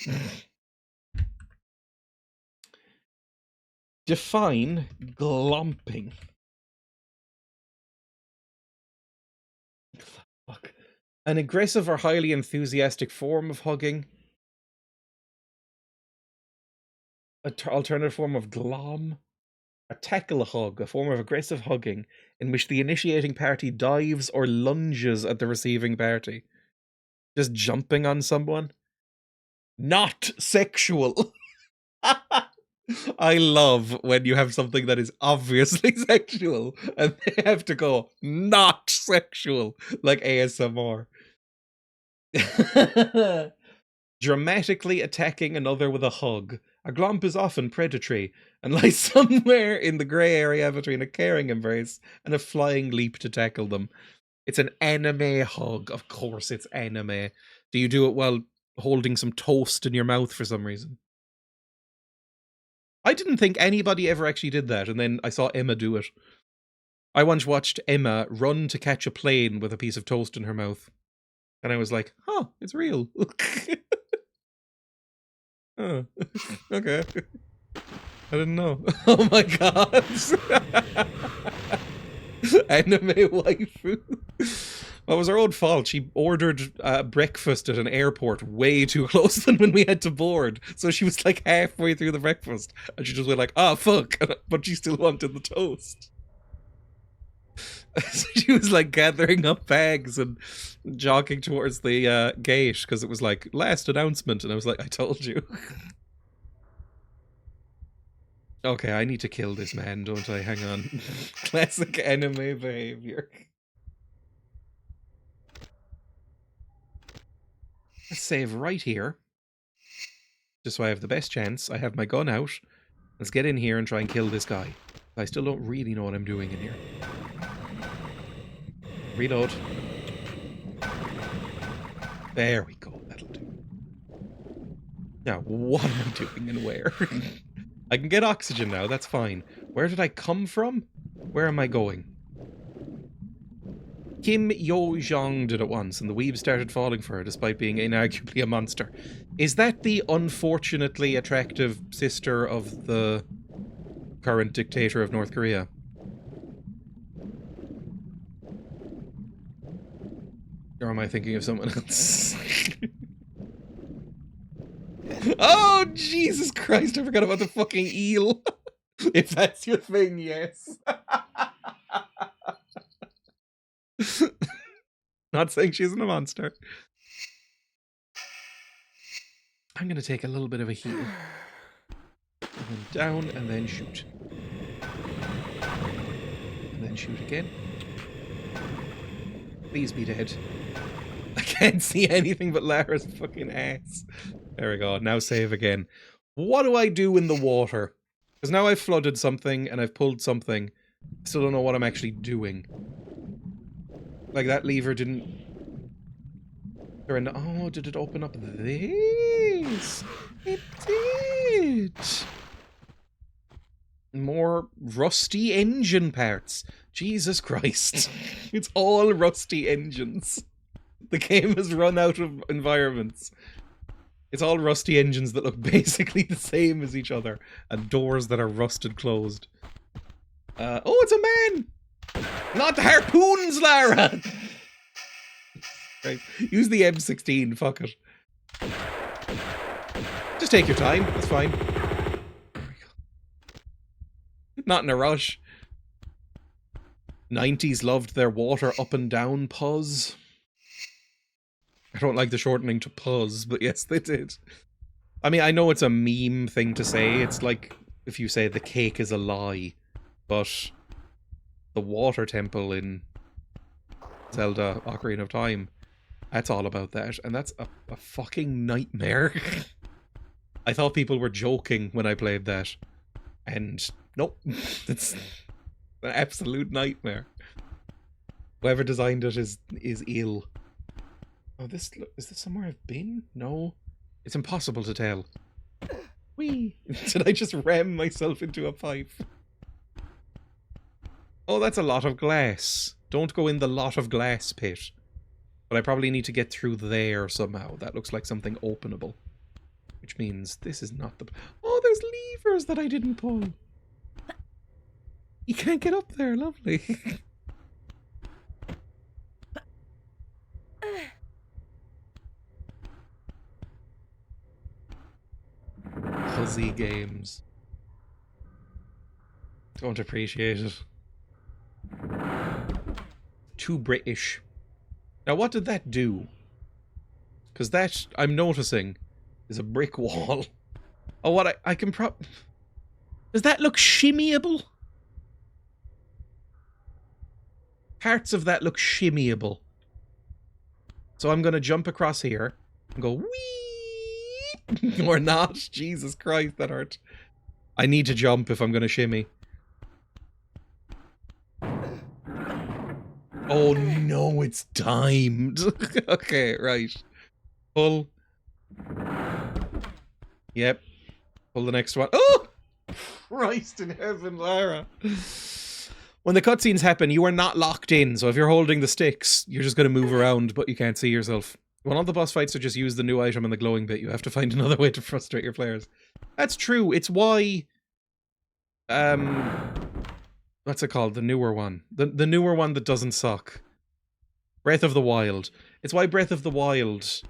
Define glomping. Fuck. An aggressive or highly enthusiastic form of hugging. An alternative form of glom. A tackle hug, a form of aggressive hugging in which the initiating party dives or lunges at the receiving party. Just jumping on someone. Not sexual. I love when you have something that is obviously sexual and they have to go not sexual, like ASMR. Dramatically attacking another with a hug. A glomp is often predatory and lies somewhere in the grey area between a caring embrace and a flying leap to tackle them. It's an anime hug. Of course it's anime. Do you do it while holding some toast in your mouth for some reason? I didn't think anybody ever actually did that, and then I saw Emma do it. I once watched Emma run to catch a plane with a piece of toast in her mouth. And I was like, huh, it's real. Oh, okay. I didn't know. Oh my god. Anime waifu. Well, it was her own fault. She ordered breakfast at an airport way too close than when we had to board. So she was like halfway through the breakfast. And she just went like, ah, fuck. But she still wanted the toast. So she was like gathering up bags and jogging towards the gate because it was like, last announcement. And I was like, I told you. Okay, I need to kill this man, don't I? Hang on. Classic anime behavior. Let's save right here. Just so I have the best chance. I have my gun out. Let's get in here and try and kill this guy. I still don't really know what I'm doing in here. Reload. There we go. That'll do. Now, what am I doing and where? I can get oxygen now. That's fine. Where did I come from? Where am I going? Kim Yo-jong did it once, and the weeb started falling for her despite being inarguably a monster. Is that the unfortunately attractive sister of the current dictator of North Korea? Or am I thinking of someone else? Oh, Jesus Christ, I forgot about the fucking eel. If that's your thing, yes. Not saying she isn't a monster. I'm going to take a little bit of a heal. And then down, and then shoot. And then shoot again. Please be dead. I can't see anything but Lara's fucking ass. There we go. Now save again. What do I do in the water? Because now I've flooded something, and I've pulled something. I still don't know what I'm actually doing. Like, that lever didn't turn... Oh, did it open up this? It did! More rusty engine parts. Jesus Christ. It's all rusty engines. The game has run out of environments. It's all rusty engines that look basically the same as each other. And doors that are rusted closed. Oh, it's a man! Not the harpoons, Lara! Right. Use the M16, fuck it. Just take your time, that's fine. Not in a rush. 90s loved their water up and down puzz. I don't like the shortening to puzz, but yes, they did. I mean, I know it's a meme thing to say. It's like if you say the cake is a lie, but the water temple in Zelda Ocarina of Time, that's all about that, and that's a fucking nightmare. I thought people were joking when I played that, and nope, it's an absolute nightmare. Whoever designed it is ill. Oh, is this somewhere I've been? No. It's impossible to tell. Whee! Did I just ram myself into a pipe? Oh, that's a lot of glass. Don't go in the lot of glass pit. But I probably need to get through there somehow. That looks like something openable. Which means this is not the... Oh, there's levers that I didn't pull. You can't get up there. Lovely. Fuzzy games. Don't appreciate it. Too British. Now, what did that do? Because that, I'm noticing, is a brick wall. Oh, what I can Does that look shimmyable? Parts of that look shimmyable. So I'm going to jump across here and go wee or not. Jesus Christ, that hurt. I need to jump if I'm going to shimmy. Oh no, it's timed. Okay, right. Pull. Yep. Pull the next one. Oh! Christ in heaven, Lara. When the cutscenes happen, you are not locked in, so if you're holding the sticks, you're just going to move around, but you can't see yourself. One of the boss fights are just use the new item and the glowing bit. You have to find another way to frustrate your players. That's true. It's why... what's it called? The newer one. The newer one that doesn't suck. Breath of the Wild. It's why Breath of the Wild...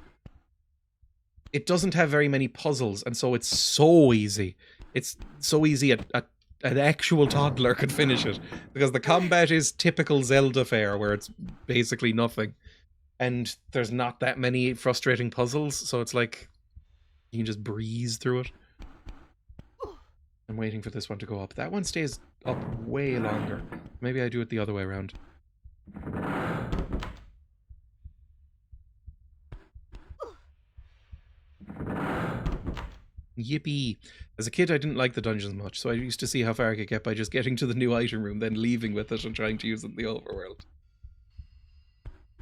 It doesn't have very many puzzles, and so it's so easy. It's so easy an actual toddler could finish it. Because the combat is typical Zelda fare, where it's basically nothing. And there's not that many frustrating puzzles, so it's like... You can just breeze through it. I'm waiting for this one to go up. That one stays up way longer. Maybe I do it the other way around. Yippee. As a kid, I didn't like the dungeons much, so I used to see how far I could get by just getting to the new item room, then leaving with it and trying to use it in the overworld.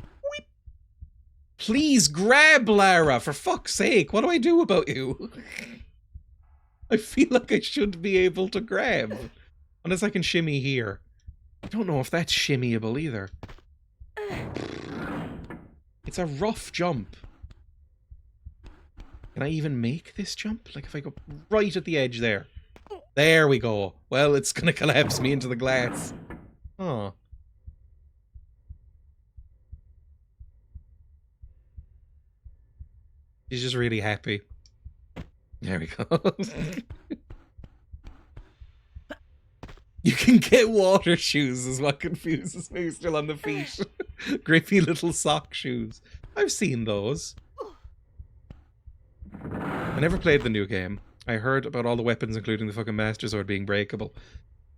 Whip. Please grab, Lara, for fuck's sake. What do I do about you? I feel like I should be able to grab. Unless I can shimmy here. I don't know if that's shimmyable either. It's a rough jump. Can I even make this jump? Like if I go right at the edge there. There we go. Well, it's gonna collapse me into the glass. Oh. She's just really happy. There we go. You can get water shoes is what confuses me. Still on the feet. Grippy little sock shoes. I've seen those. I never played the new game. I heard about all the weapons, including the fucking Master Sword being breakable.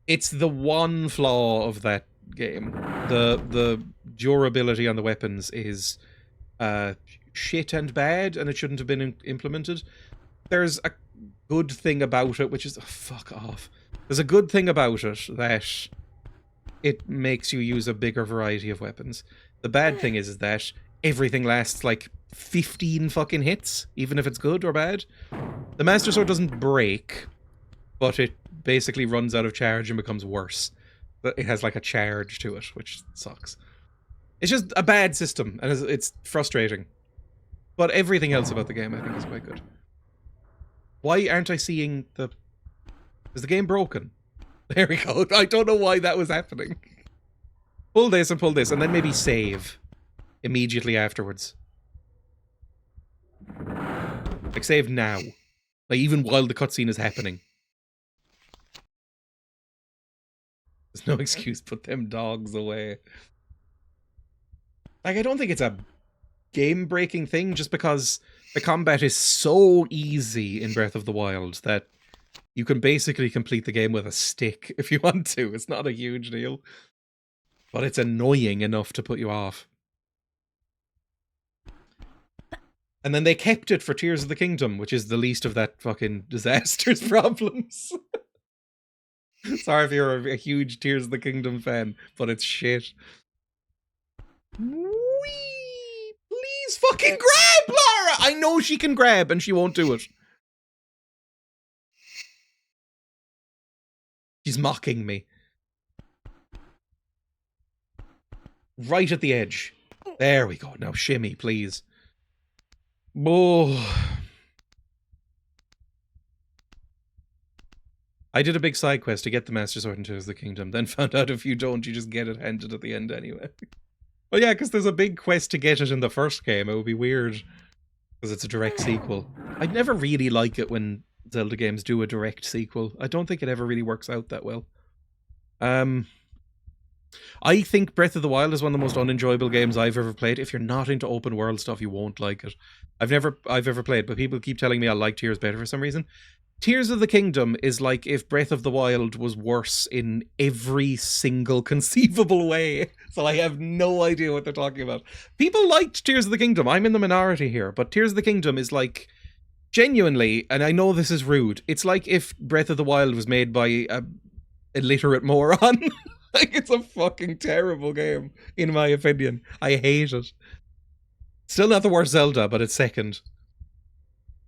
It's the one flaw of that game. The durability on the weapons is shit and bad, and it shouldn't have been implemented. There's a good thing about it, which is... Oh, fuck off. There's a good thing about it, that it makes you use a bigger variety of weapons. The bad thing is that everything lasts like 15 fucking hits, even if it's good or bad. The Master Sword doesn't break, but it basically runs out of charge and becomes worse. It has like a charge to it, which sucks. It's just a bad system, and it's frustrating. But everything else about the game I think is quite good. Why aren't I seeing the... Is the game broken? There we go. I don't know why that was happening. Pull this, and then maybe save immediately afterwards. Like, save now. Like, even while the cutscene is happening. There's no excuse, put them dogs away. Like, I don't think it's a game-breaking thing, just because the combat is so easy in Breath of the Wild that you can basically complete the game with a stick if you want to. It's not a huge deal. But it's annoying enough to put you off. And then they kept it for Tears of the Kingdom, which is the least of that fucking disaster's problems. Sorry if you're a huge Tears of the Kingdom fan, but it's shit. Whee! Please fucking grab, Lara! I know she can grab, and she won't do it. She's mocking me. Right at the edge. There we go. Now shimmy, please. Oh. I did a big side quest to get the Master Sword in Tears of the Kingdom, then found out if you don't, you just get it handed at the end anyway. Well, yeah, because there's a big quest to get it in the first game. It would be weird, because it's a direct sequel. I never really like it when Zelda games do a direct sequel. I don't think it ever really works out that well. I think Breath of the Wild is one of the most unenjoyable games I've ever played. If you're not into open world stuff, you won't like it. I've ever played, but people keep telling me I like Tears better for some reason. Tears of the Kingdom is like if Breath of the Wild was worse in every single conceivable way. So I have no idea what they're talking about. People liked Tears of the Kingdom. I'm in the minority here, but Tears of the Kingdom is like, genuinely, and I know this is rude, it's like if Breath of the Wild was made by a illiterate moron. Like, it's a fucking terrible game, in my opinion. I hate it. Still not the worst Zelda, but it's second.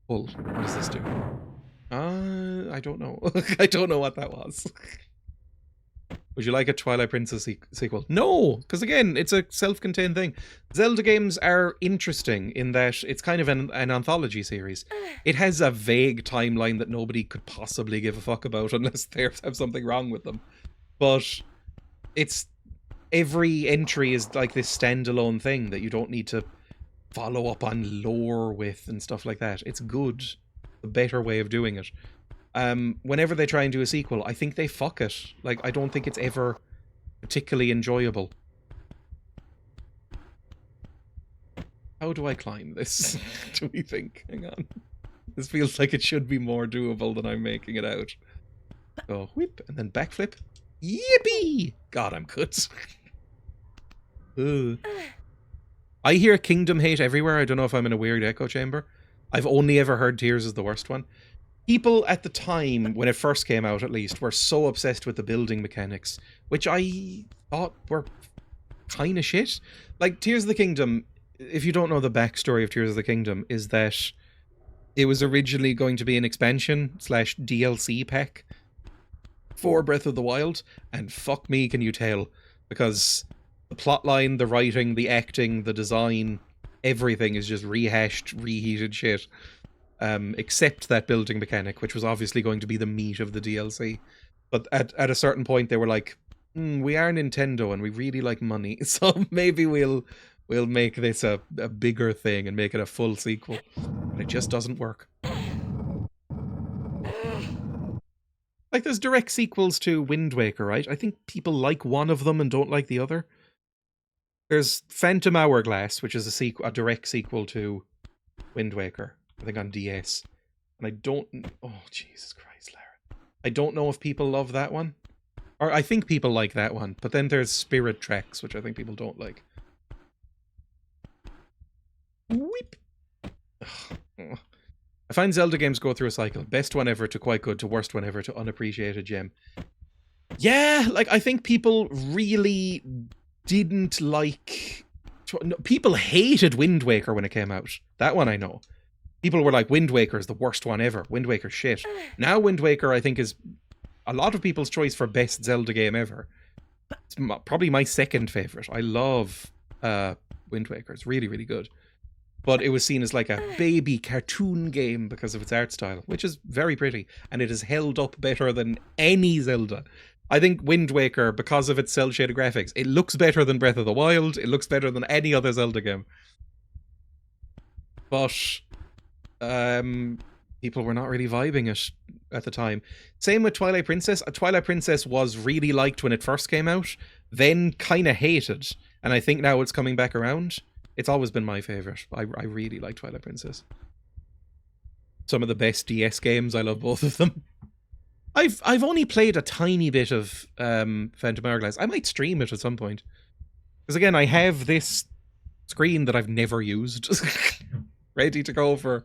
Pull. What does this do? I don't know. I don't know what that was. Would you like a Twilight Princess sequel? No! Because again, it's a self-contained thing. Zelda games are interesting in that it's kind of an anthology series. It has a vague timeline that nobody could possibly give a fuck about unless they have something wrong with them. But it's... every entry is like this standalone thing that you don't need to follow up on lore with and stuff like that. It's good. The better way of doing it. Whenever they try and do a sequel, I think they fuck it. Like, I don't think it's ever particularly enjoyable. How do I climb this? Do we think? Hang on. This feels like it should be more doable than I'm making it out. So, whip, and then backflip. Yippee! God, I'm good. I hear Kingdom hate everywhere. I don't know if I'm in a weird echo chamber. I've only ever heard Tears is the worst one. People at the time, when it first came out at least, were so obsessed with the building mechanics, which I thought were kind of shit. Like, Tears of the Kingdom, if you don't know the backstory of Tears of the Kingdom, is that it was originally going to be an expansion / DLC pack for Breath of the Wild, and fuck me, can you tell? Because the plotline, the writing, the acting, the design, everything is just rehashed, reheated shit. Except that building mechanic, which was obviously going to be the meat of the DLC. But at a certain point, they were like, we are Nintendo and we really like money, so maybe we'll make this a bigger thing and make it a full sequel. And it just doesn't work. Like, there's direct sequels to Wind Waker, right? I think people like one of them and don't like the other. There's Phantom Hourglass, which is a direct sequel to Wind Waker, I think on DS. And I don't... Oh, Jesus Christ, Lara. I don't know if people love that one. Or I think people like that one. But then there's Spirit Tracks, which I think people don't like. Weep. I find Zelda games go through a cycle. Best one ever to quite good to worst one ever to unappreciated gem. Yeah, like, I think people really didn't like... People hated Wind Waker when it came out. That one I know. People were like, Wind Waker is the worst one ever. Wind Waker shit. Now Wind Waker, I think, is a lot of people's choice for best Zelda game ever. It's probably my second favourite. I love Wind Waker. It's really, really good. But it was seen as like a baby cartoon game because of its art style, which is very pretty. And it has held up better than any Zelda. I think Wind Waker, because of its cel-shaded graphics, it looks better than Breath of the Wild. It looks better than any other Zelda game. But people were not really vibing it at the time. Same with Twilight Princess. Twilight Princess was really liked when it first came out, then kind of hated. And I think now it's coming back around. It's always been my favourite. I really like Twilight Princess. Some of the best DS games. I love both of them. I've only played a tiny bit of Phantom Hourglass. I might stream it at some point. Because again, I have this screen that I've never used. Ready to go for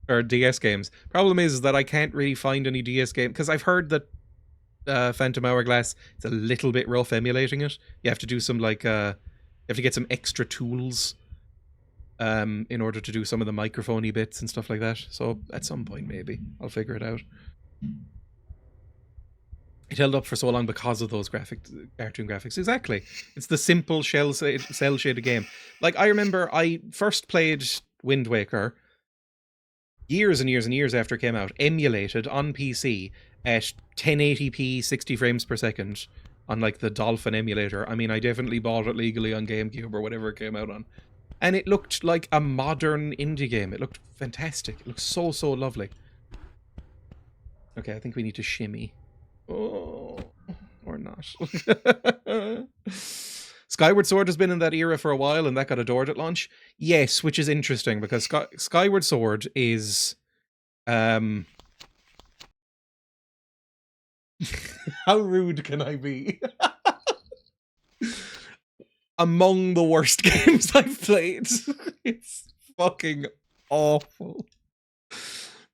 DS games. Problem is that I can't really find any DS game. Because I've heard that Phantom Hourglass, it's a little bit rough emulating it. You have to do some like... you have to get some extra tools in order to do some of the microphone-y bits and stuff like that. So at some point, maybe, I'll figure it out. It held up for so long because of those cartoon graphics. Exactly. It's the simple cel-shaded game. Like, I remember I first played Wind Waker years and years and years after it came out, emulated on PC at 1080p, 60 frames per second on, like, the Dolphin emulator. I mean, I definitely bought it legally on GameCube or whatever it came out on. And it looked like a modern indie game. It looked fantastic. It looked so, so lovely. Okay, I think we need to shimmy. Oh, or not. Skyward Sword has been in that era for a while, and that got adored at launch. Yes, which is interesting, because Skyward Sword is... How rude can I be? Among the worst games I've played. It's fucking awful.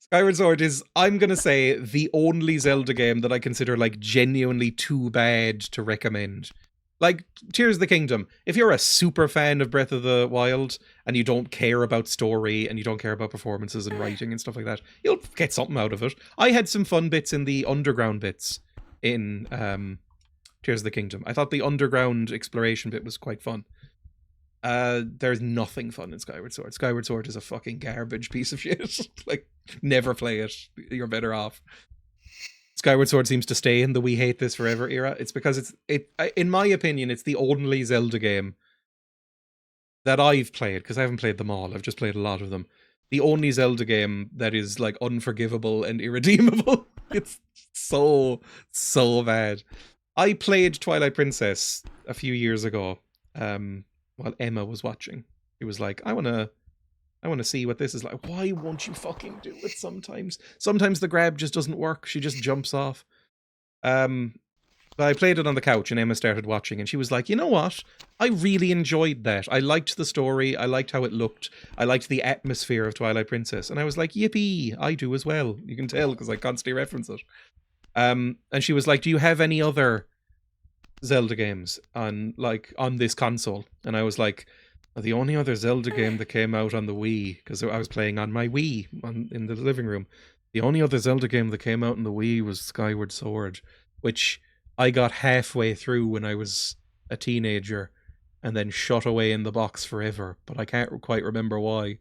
Skyward Sword is, I'm gonna say, the only Zelda game that I consider, like, genuinely too bad to recommend. Like, Tears of the Kingdom, if you're a super fan of Breath of the Wild, and you don't care about story, and you don't care about performances and writing and stuff like that, you'll get something out of it. I had some fun bits in the underground bits in Tears of the Kingdom. I thought the underground exploration bit was quite fun. There's nothing fun in Skyward Sword. Skyward Sword is a fucking garbage piece of shit. Like, never play it. You're better off. Skyward Sword seems to stay in the we hate this forever era. It's because in my opinion, it's the only Zelda game that I've played, because I haven't played them all. I've just played a lot of them. The only Zelda game that is, like, unforgivable and irredeemable. It's so, so bad. I played Twilight Princess a few years ago, while Emma was watching. She was like, I want to see what this is like. Why won't you fucking do it sometimes? Sometimes the grab just doesn't work. She just jumps off. But I played it on the couch and Emma started watching and she was like, you know what? I really enjoyed that. I liked the story. I liked how it looked. I liked the atmosphere of Twilight Princess. And I was like, yippee, I do as well. You can tell because I constantly reference it. And she was like, do you have any other Zelda games on this console? And I was like, well, the only other Zelda game that came out on the Wii, because I was playing on my Wii in the living room. The only other Zelda game that came out on the Wii was Skyward Sword, which I got halfway through when I was a teenager and then shut away in the box forever, but I can't quite remember why.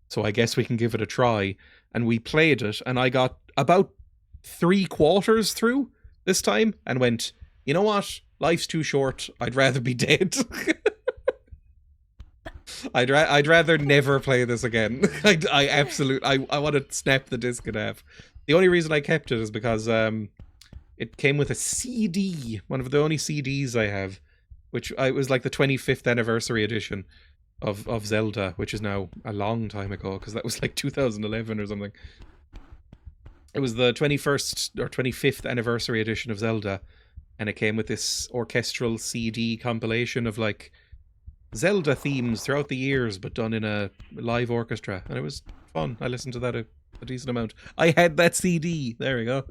So I guess we can give it a try. And we played it, and I got about 3/4 through this time and went, you know what? Life's too short. I'd rather be dead. I'd rather never play this again. I want to snap the disc in half. The only reason I kept it is because it came with a CD, one of the only CDs I have, which it was like the 25th anniversary edition of Zelda, which is now a long time ago because that was like 2011 or something. It was the 21st or 25th anniversary edition of Zelda, and it came with this orchestral CD compilation of like Zelda themes throughout the years, but done in a live orchestra, and it was fun. I listened to that a decent amount. I had that CD. There we go.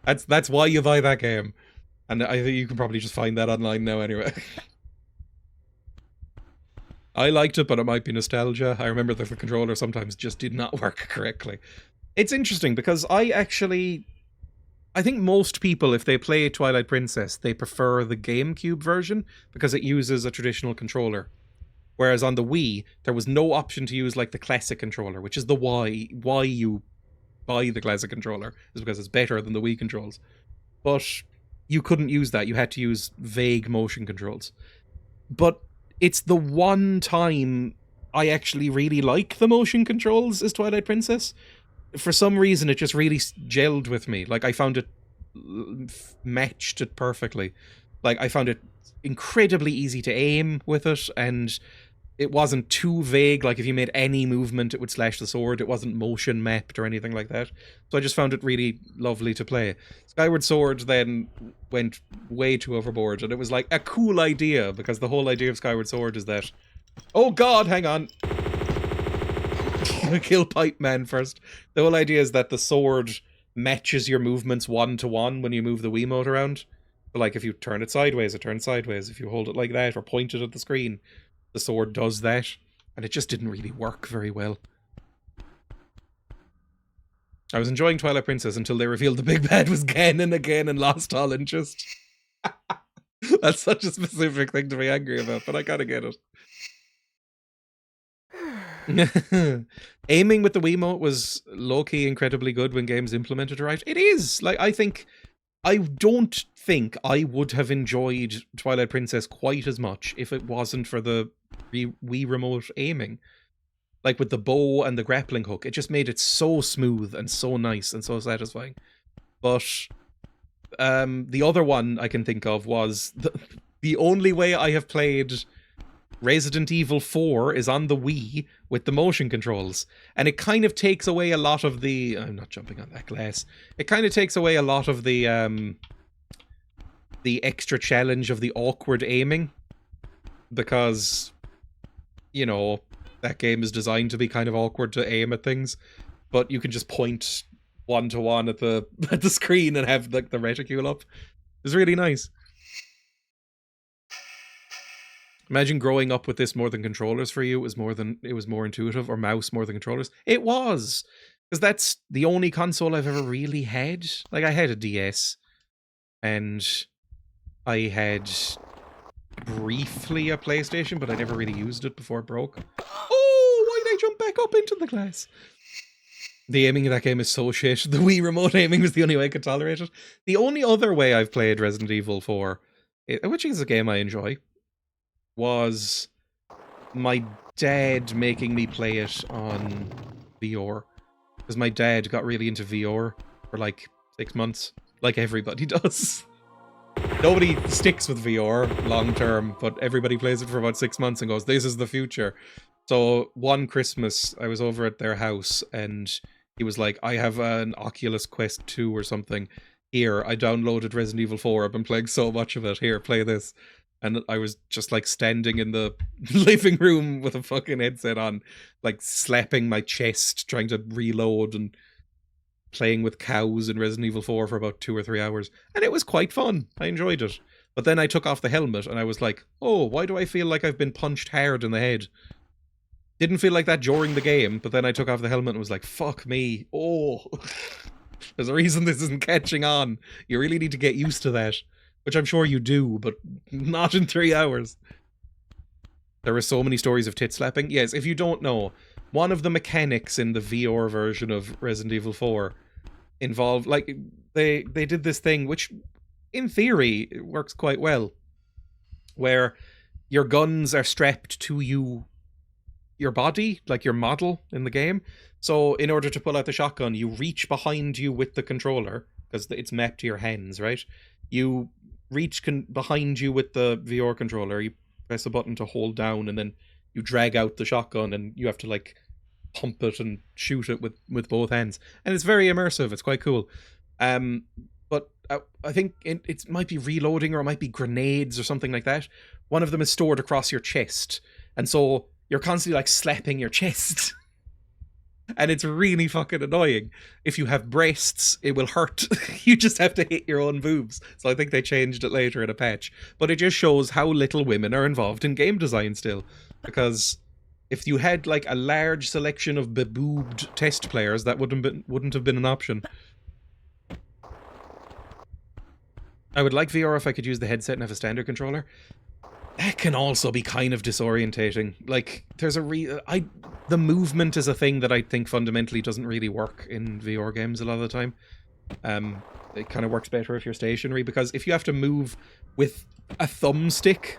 That's why you buy that game, and I think you can probably just find that online now anyway. I liked it, but it might be nostalgia. I remember that the controller sometimes just did not work correctly. It's interesting because I think most people, if they play Twilight Princess, they prefer the GameCube version because it uses a traditional controller. Whereas on the Wii, there was no option to use like the classic controller, which is the why you buy the classic controller, is because it's better than the Wii controls. But you couldn't use that. You had to use vague motion controls. But it's the one time I actually really like the motion controls is Twilight Princess. For some reason, it just really gelled with me. Like, I found it matched it perfectly. Like, I found it incredibly easy to aim with it, and it wasn't too vague. Like, if you made any movement, it would slash the sword. It wasn't motion mapped or anything like that. So I just found it really lovely to play. Skyward Sword then went way too overboard, and it was like a cool idea, because the whole idea of Skyward Sword is that... Oh god, hang on! Kill Pipe Man first. The whole idea is that the sword matches your movements 1-to-1 when you move the Wiimote around. So like if you turn it sideways, it turns sideways. If you hold it like that or point it at the screen, the sword does that. And it just didn't really work very well. I was enjoying Twilight Princess until they revealed the big bad was Ganon again and lost all interest. That's such a specific thing to be angry about, but I kinda get it. Aiming with the Wiimote was low-key incredibly good when games implemented it right. It is! Like, I don't think I would have enjoyed Twilight Princess quite as much if it wasn't for the Wii Remote aiming. Like, with the bow and the grappling hook, it just made it so smooth and so nice and so satisfying. But the other one I can think of was the only way I have played Resident Evil 4 is on the Wii with the motion controls, and it kind of takes away a lot of the... I'm not jumping on that glass. It kind of takes away a lot of the extra challenge of the awkward aiming, because, you know, that game is designed to be kind of awkward to aim at things, but you can just point 1-to-1 at the screen and have like the reticule up. It's really nice. Imagine growing up with this more than controllers for you. It was more intuitive, or mouse more than controllers. It was, because that's the only console I've ever really had. Like, I had a DS, and I had briefly a PlayStation, but I never really used it before it broke. Oh, why did I jump back up into the glass? The aiming in that game is so shit. The Wii Remote aiming was the only way I could tolerate it. The only other way I've played Resident Evil 4, which is a game I enjoy, was my dad making me play it on VR. Because my dad got really into VR for like 6 months, like everybody does. Nobody sticks with VR long term, but everybody plays it for about 6 months and goes, this is the future. So one Christmas, I was over at their house and he was like, I have an Oculus Quest 2 or something. here, I downloaded Resident Evil 4. I've been playing so much of it. Here, play this. And I was just like standing in the living room with a fucking headset on, like slapping my chest, trying to reload and playing with cows in Resident Evil 4 for about 2 or 3 hours. And it was quite fun. I enjoyed it. But then I took off the helmet and I was like, oh, why do I feel like I've been punched hard in the head? Didn't feel like that during the game, but then I took off the helmet and was like, fuck me. Oh, there's a reason this isn't catching on. You really need to get used to that. Which I'm sure you do, but not in 3 hours. There are so many stories of tit slapping. Yes, if you don't know, one of the mechanics in the VR version of Resident Evil 4 involved, like, they did this thing, which, in theory, works quite well, where your guns are strapped to your body, like your model in the game. So in order to pull out the shotgun, you reach behind you with the controller, because it's mapped to your hands, right? You reach behind you with the VR controller, you press a button to hold down, and then you drag out the shotgun, and you have to, like, pump it and shoot it with both hands. And it's very immersive, it's quite cool. But I think it might be reloading, or it might be grenades or something like that. One of them is stored across your chest, and so you're constantly, like, slapping your chest. And it's really fucking annoying. If you have breasts, it will hurt. You just have to hit your own boobs. So I think they changed it later in a patch. But it just shows how little women are involved in game design still. Because if you had, like, a large selection of beboobed test players, that wouldn't have been an option. I would like VR if I could use the headset and have a standard controller. That can also be kind of disorientating. Like, there's the movement is a thing that I think fundamentally doesn't really work in VR games a lot of the time. It kind of works better if you're stationary, because if you have to move with a thumbstick,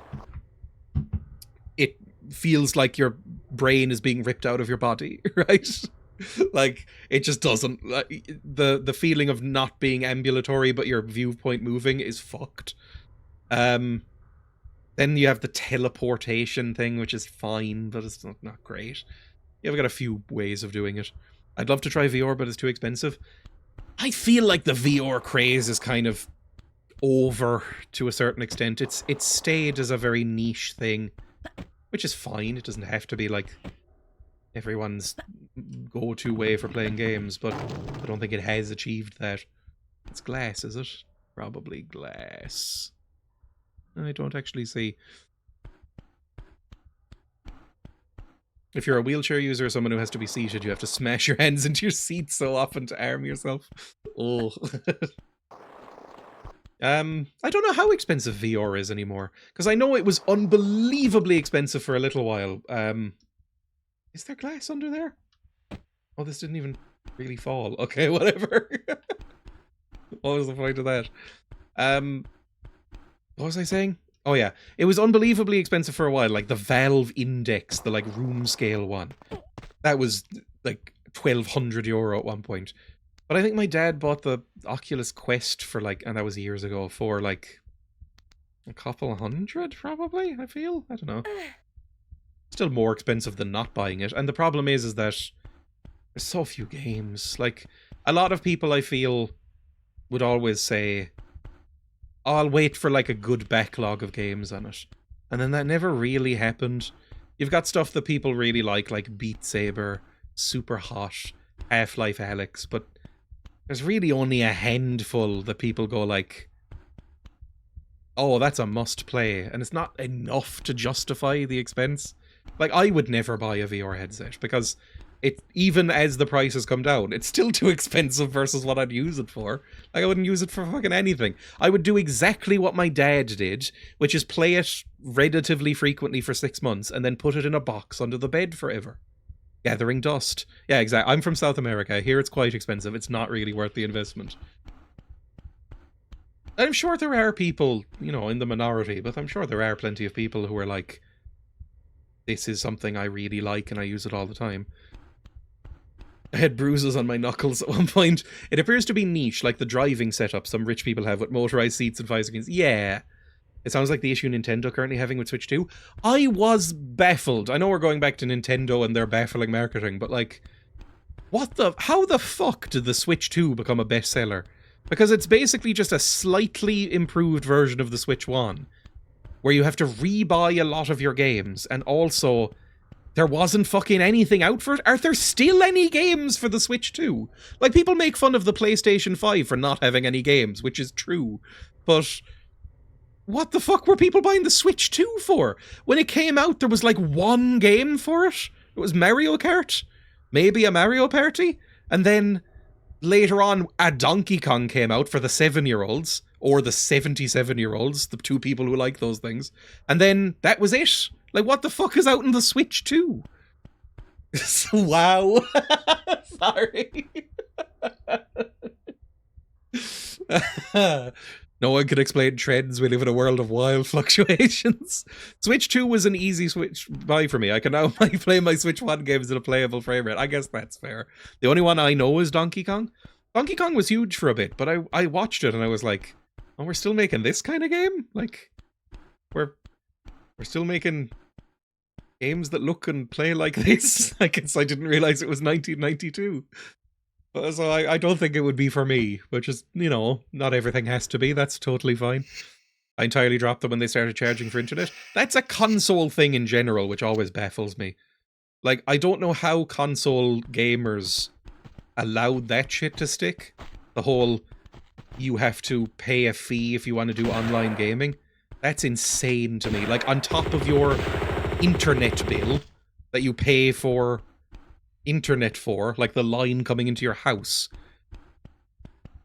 it feels like your brain is being ripped out of your body, right? Like, it just doesn't. The feeling of not being ambulatory but your viewpoint moving is fucked. Then you have the teleportation thing, which is fine, but it's not great. You've got a few ways of doing it. I'd love to try VR, but it's too expensive. I feel like the VR craze is kind of over to a certain extent. It's stayed as a very niche thing, which is fine. It doesn't have to be like everyone's go-to way for playing games, but I don't think it has achieved that. It's glass, is it? Probably glass. I don't actually see. If you're a wheelchair user or someone who has to be seated, you have to smash your hands into your seat so often to arm yourself. Oh. I don't know how expensive VR is anymore, because I know it was unbelievably expensive for a little while. Is there glass under there? Oh, this didn't even really fall. Okay, whatever. What was the point of that? What was I saying? Oh yeah, it was unbelievably expensive for a while, like the Valve Index, the like room scale one. That was like €1,200 at one point. But I think my dad bought the Oculus Quest for like, and that was years ago, for like a couple hundred probably, I feel. I don't know. Still more expensive than not buying it. And the problem is that there's so few games. Like, a lot of people, I feel, would always say, oh, I'll wait for like a good backlog of games on it. And then that never really happened. You've got stuff that people really like Beat Saber, Super Hot, Half-Life Alyx, but there's really only a handful that people go like, oh, that's a must-play, and it's not enough to justify the expense. Like, I would never buy a VR headset, because it, even as the prices come down, it's still too expensive versus what I'd use it for. Like, I wouldn't use it for fucking anything. I would do exactly what my dad did, which is play it relatively frequently for 6 months, and then put it in a box under the bed forever. Gathering dust. Yeah, exactly. I'm from South America. Here it's quite expensive. It's not really worth the investment. I'm sure there are people, you know, in the minority, but I'm sure there are plenty of people who are like, this is something I really like and I use it all the time. I had bruises on my knuckles at one point. It appears to be niche, like the driving setup some rich people have with motorized seats and 5 seconds. Yeah. It sounds like the issue Nintendo currently having with Switch 2. I was baffled. I know we're going back to Nintendo and their baffling marketing, but like, how the fuck did the Switch 2 become a bestseller? Because it's basically just a slightly improved version of the Switch 1, where you have to re-buy a lot of your games, and also there wasn't fucking anything out for it. Are there still any games for the Switch 2? Like, people make fun of the PlayStation 5 for not having any games, which is true, but what the fuck were people buying the Switch 2 for? When it came out, there was like one game for it. It was Mario Kart, maybe a Mario Party, and then later on, a Donkey Kong came out for the 7-year-olds, or the 77-year-olds, the two people who like those things. And then that was it. Like, what the fuck is out in the Switch 2? Wow. Sorry. No one can explain trends. We live in a world of wild fluctuations. Switch 2 was an easy Switch buy for me. I can now play my Switch 1 games at a playable frame rate. I guess that's fair. The only one I know is Donkey Kong. Donkey Kong was huge for a bit, but I watched it and I was like, oh, we're still making this kind of game? Like, we're still making games that look and play like this? I guess I didn't realize it was 1992. So I don't think it would be for me, which is, you know, not everything has to be. That's totally fine. I entirely dropped them when they started charging for internet. That's a console thing in general, which always baffles me. Like, I don't know how console gamers allowed that shit to stick. The whole, you have to pay a fee if you want to do online gaming. That's insane to me. Like, on top of your internet bill that you pay for internet for, like the line coming into your house,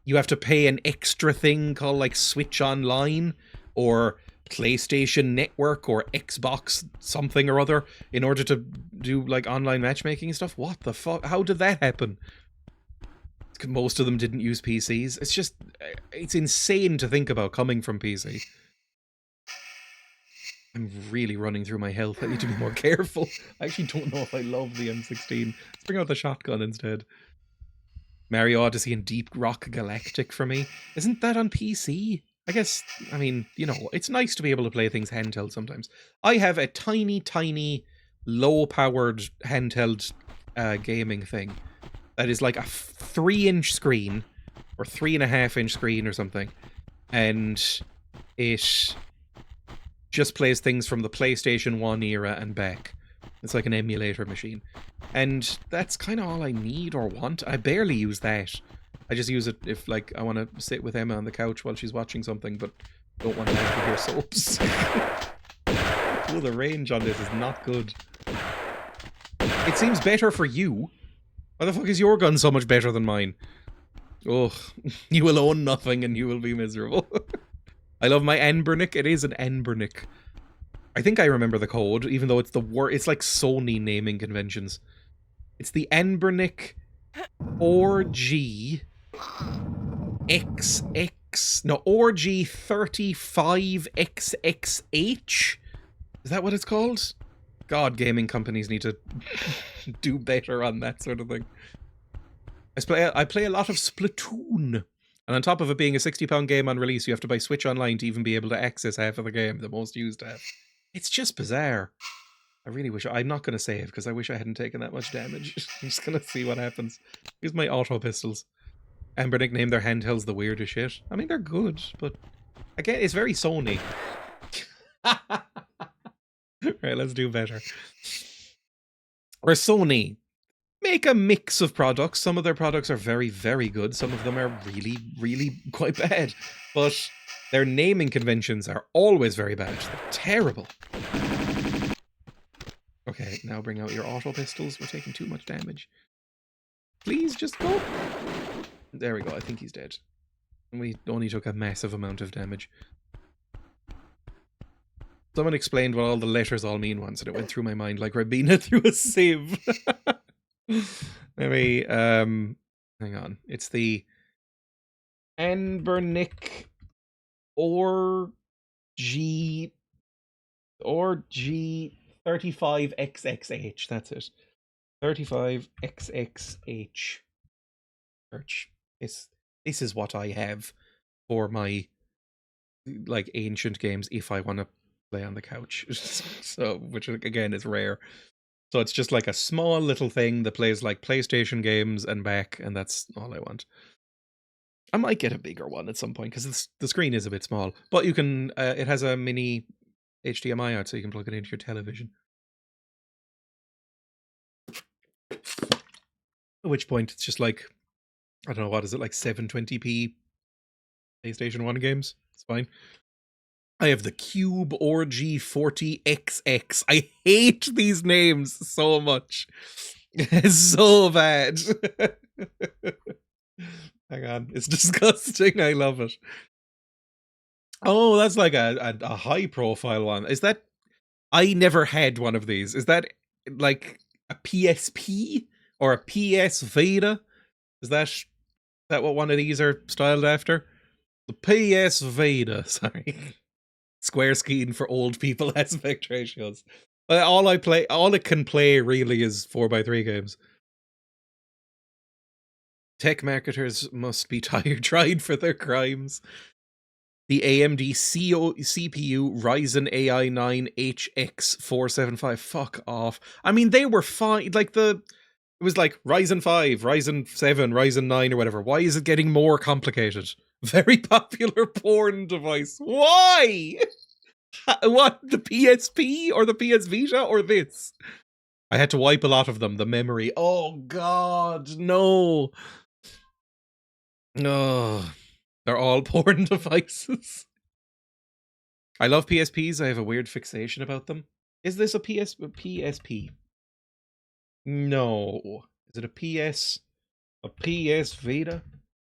you have to pay an extra thing called like Switch Online or PlayStation Network or Xbox something or other in order to do like online matchmaking and stuff. What the fuck? How did that happen? Most of them didn't use PCs. It's just, it's insane to think about coming from PC. I'm really running through my health. I need to be more careful. I actually don't know if I love the M16. Let's bring out the shotgun instead. Mario Odyssey and Deep Rock Galactic for me. Isn't that on PC? I guess, I mean, you know, it's nice to be able to play things handheld sometimes. I have a tiny, tiny, low-powered handheld gaming thing that is like a 3-inch screen, or 3.5-inch screen or something, and it just plays things from the PlayStation 1 era and back. It's like an emulator machine. And that's kind of all I need or want. I barely use that. I just use it if, like, I want to sit with Emma on the couch while she's watching something, but don't want to hear soaps. Oh, the range on this is not good. It seems better for you. Why the fuck is your gun so much better than mine? Oh, you will own nothing and you will be miserable. I love my Enbernick. It is an Enbernick. I think I remember the code, even though it's the it's like Sony naming conventions. It's the Enbernick 4G XX. No, ORG 35XXH. Is that what it's called? God, gaming companies need to do better on that sort of thing. I play a lot of Splatoon. And on top of it being a £60 game on release, you have to buy Switch Online to even be able to access half of the game, the most used app. It's just bizarre. I really wish... I'm not going to save, because I wish I hadn't taken that much damage. I'm just going to see what happens. Here's my auto pistols. Amber nicknamed their handhelds the weirdest shit. I mean, they're good, but... Again, it's very Sony. Right, let's do better. Or Sony make a mix of products. Some of their products are very, very good. Some of them are really, really quite bad. But their naming conventions are always very bad. They're terrible. Okay, now bring out your auto pistols. We're taking too much damage. Please, just go. There we go. I think he's dead. And we only took a massive amount of damage. Someone explained what all the letters all mean once, and it went through my mind like Rabina through a sieve. Maybe, hang on. It's the Enbernick ORG 35XXH. That's it. 35XXH. Search. This is what I have for my like ancient games if I want to play on the couch. So, which again is rare. So it's just like a small little thing that plays like PlayStation games and back, and that's all I want. I might get a bigger one at some point because the screen is a bit small. But you can, it has a mini HDMI out, so you can plug it into your television. At which point it's just like, I don't know, what is it, like 720p PlayStation 1 games? It's fine. I have the Cube Orgy 40XX. I hate these names so much. It's so bad. Hang on, it's disgusting. I love it. Oh, that's like a high profile one. Is that? I never had one of these. Is that like a PSP or a PS Vita? Is that what one of these are styled after? The PS Vita. Sorry. Square screen for old people aspect ratios. All it can play really is 4x3 games. Tech marketers must be tried for their crimes. The AMD CPU Ryzen AI 9 HX475. Fuck off. I mean, they were fine. Like it was like Ryzen 5, Ryzen 7, Ryzen 9 or whatever. Why is it getting more complicated? Very popular porn device. Why? What, the PSP or the PS Vita or this? I had to wipe a lot of them, the memory. Oh god, no. No. They're all porn devices. I love PSPs, I have a weird fixation about them. Is this a PSP? No. Is it a PS Vita?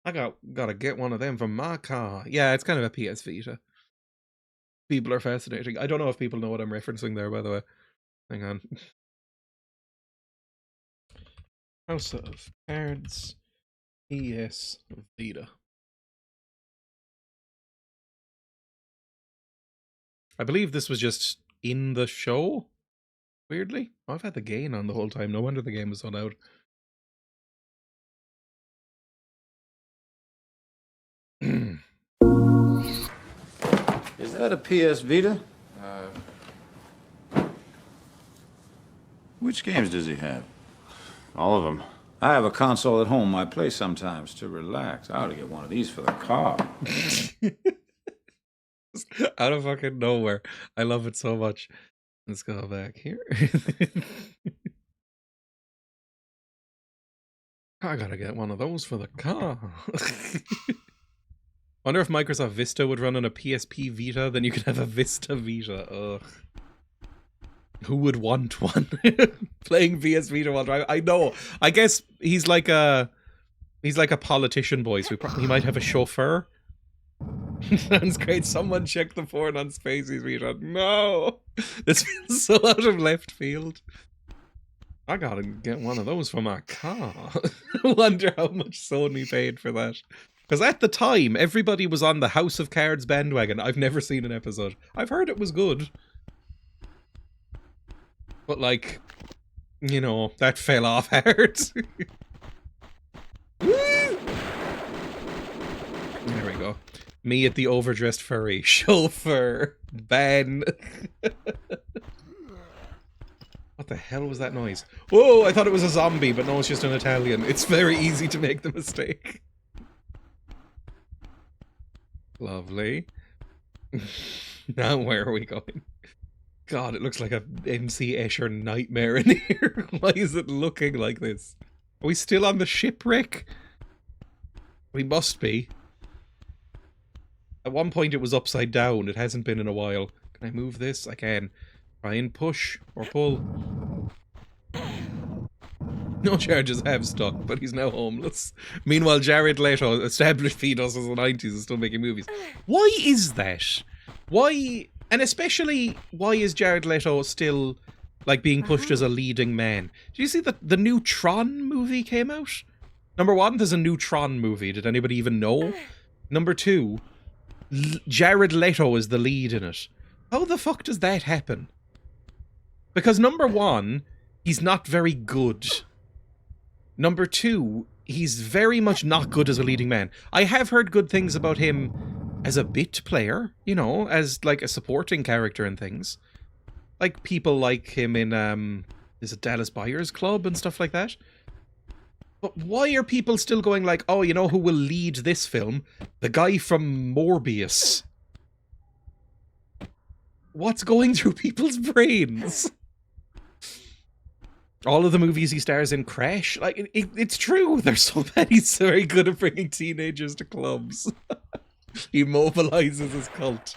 I gotta get one of them for my car. Yeah, it's kind of a PS Vita. People are fascinating. I don't know if people know what I'm referencing there, by the way. Hang on. House of Cards PS Vita. I believe this was just in the show. Weirdly. I've had the gain on the whole time. No wonder the game was so loud. Is that a PS Vita? Which games does he have? All of them. I have a console at home I play sometimes to relax. I ought to get one of these for the car. Out of fucking nowhere. I love it so much. Let's go back here. I gotta get one of those for the car. Wonder if Microsoft Vista would run on a PSP Vita, then you could have a Vista Vita. Ugh. Who would want one? Playing PS Vita while driving. I know. I guess he's like a politician boy, so he might have a chauffeur. Sounds great. Someone check the porn on Spacey's Vita. No! This feels so out of left field. I gotta get one of those for my car. I wonder how much Sony paid for that. Because at the time, everybody was on the House of Cards bandwagon. I've never seen an episode. I've heard it was good. But like, you know, that fell off hard. There we go. Me at the overdressed furry. Chauffeur. Ben. What the hell was that noise? Whoa, I thought it was a zombie, but no, it's just an Italian. It's very easy to make the mistake. Lovely. Now where are we going? God, it looks like a MC Escher nightmare in here. Why is it looking like this? Are we still on the shipwreck? We must be. At one point it was upside down. It hasn't been in a while. Can I move this? I can. Try and push or pull. No charges have stuck, but he's now homeless. Meanwhile, Jared Leto, established fetus in the 90s, is still making movies. Why is that? Why... And especially, why is Jared Leto still, like, being pushed as a leading man? Did you see that the new Tron movie came out? Number one, there's a new Tron movie. Did anybody even know? Number two, Jared Leto is the lead in it. How the fuck does that happen? Because number one, he's not very good. Number two, he's very much not good as a leading man. I have heard good things about him as a bit player, you know, as like a supporting character and things. Like people like him in, is it Dallas Buyers Club and stuff like that? But why are people still going like, oh, you know who will lead this film? The guy from Morbius. What's going through people's brains? All of the movies he stars in crash. Like, it's true. There's so many very good at bringing teenagers to clubs. He mobilizes his cult.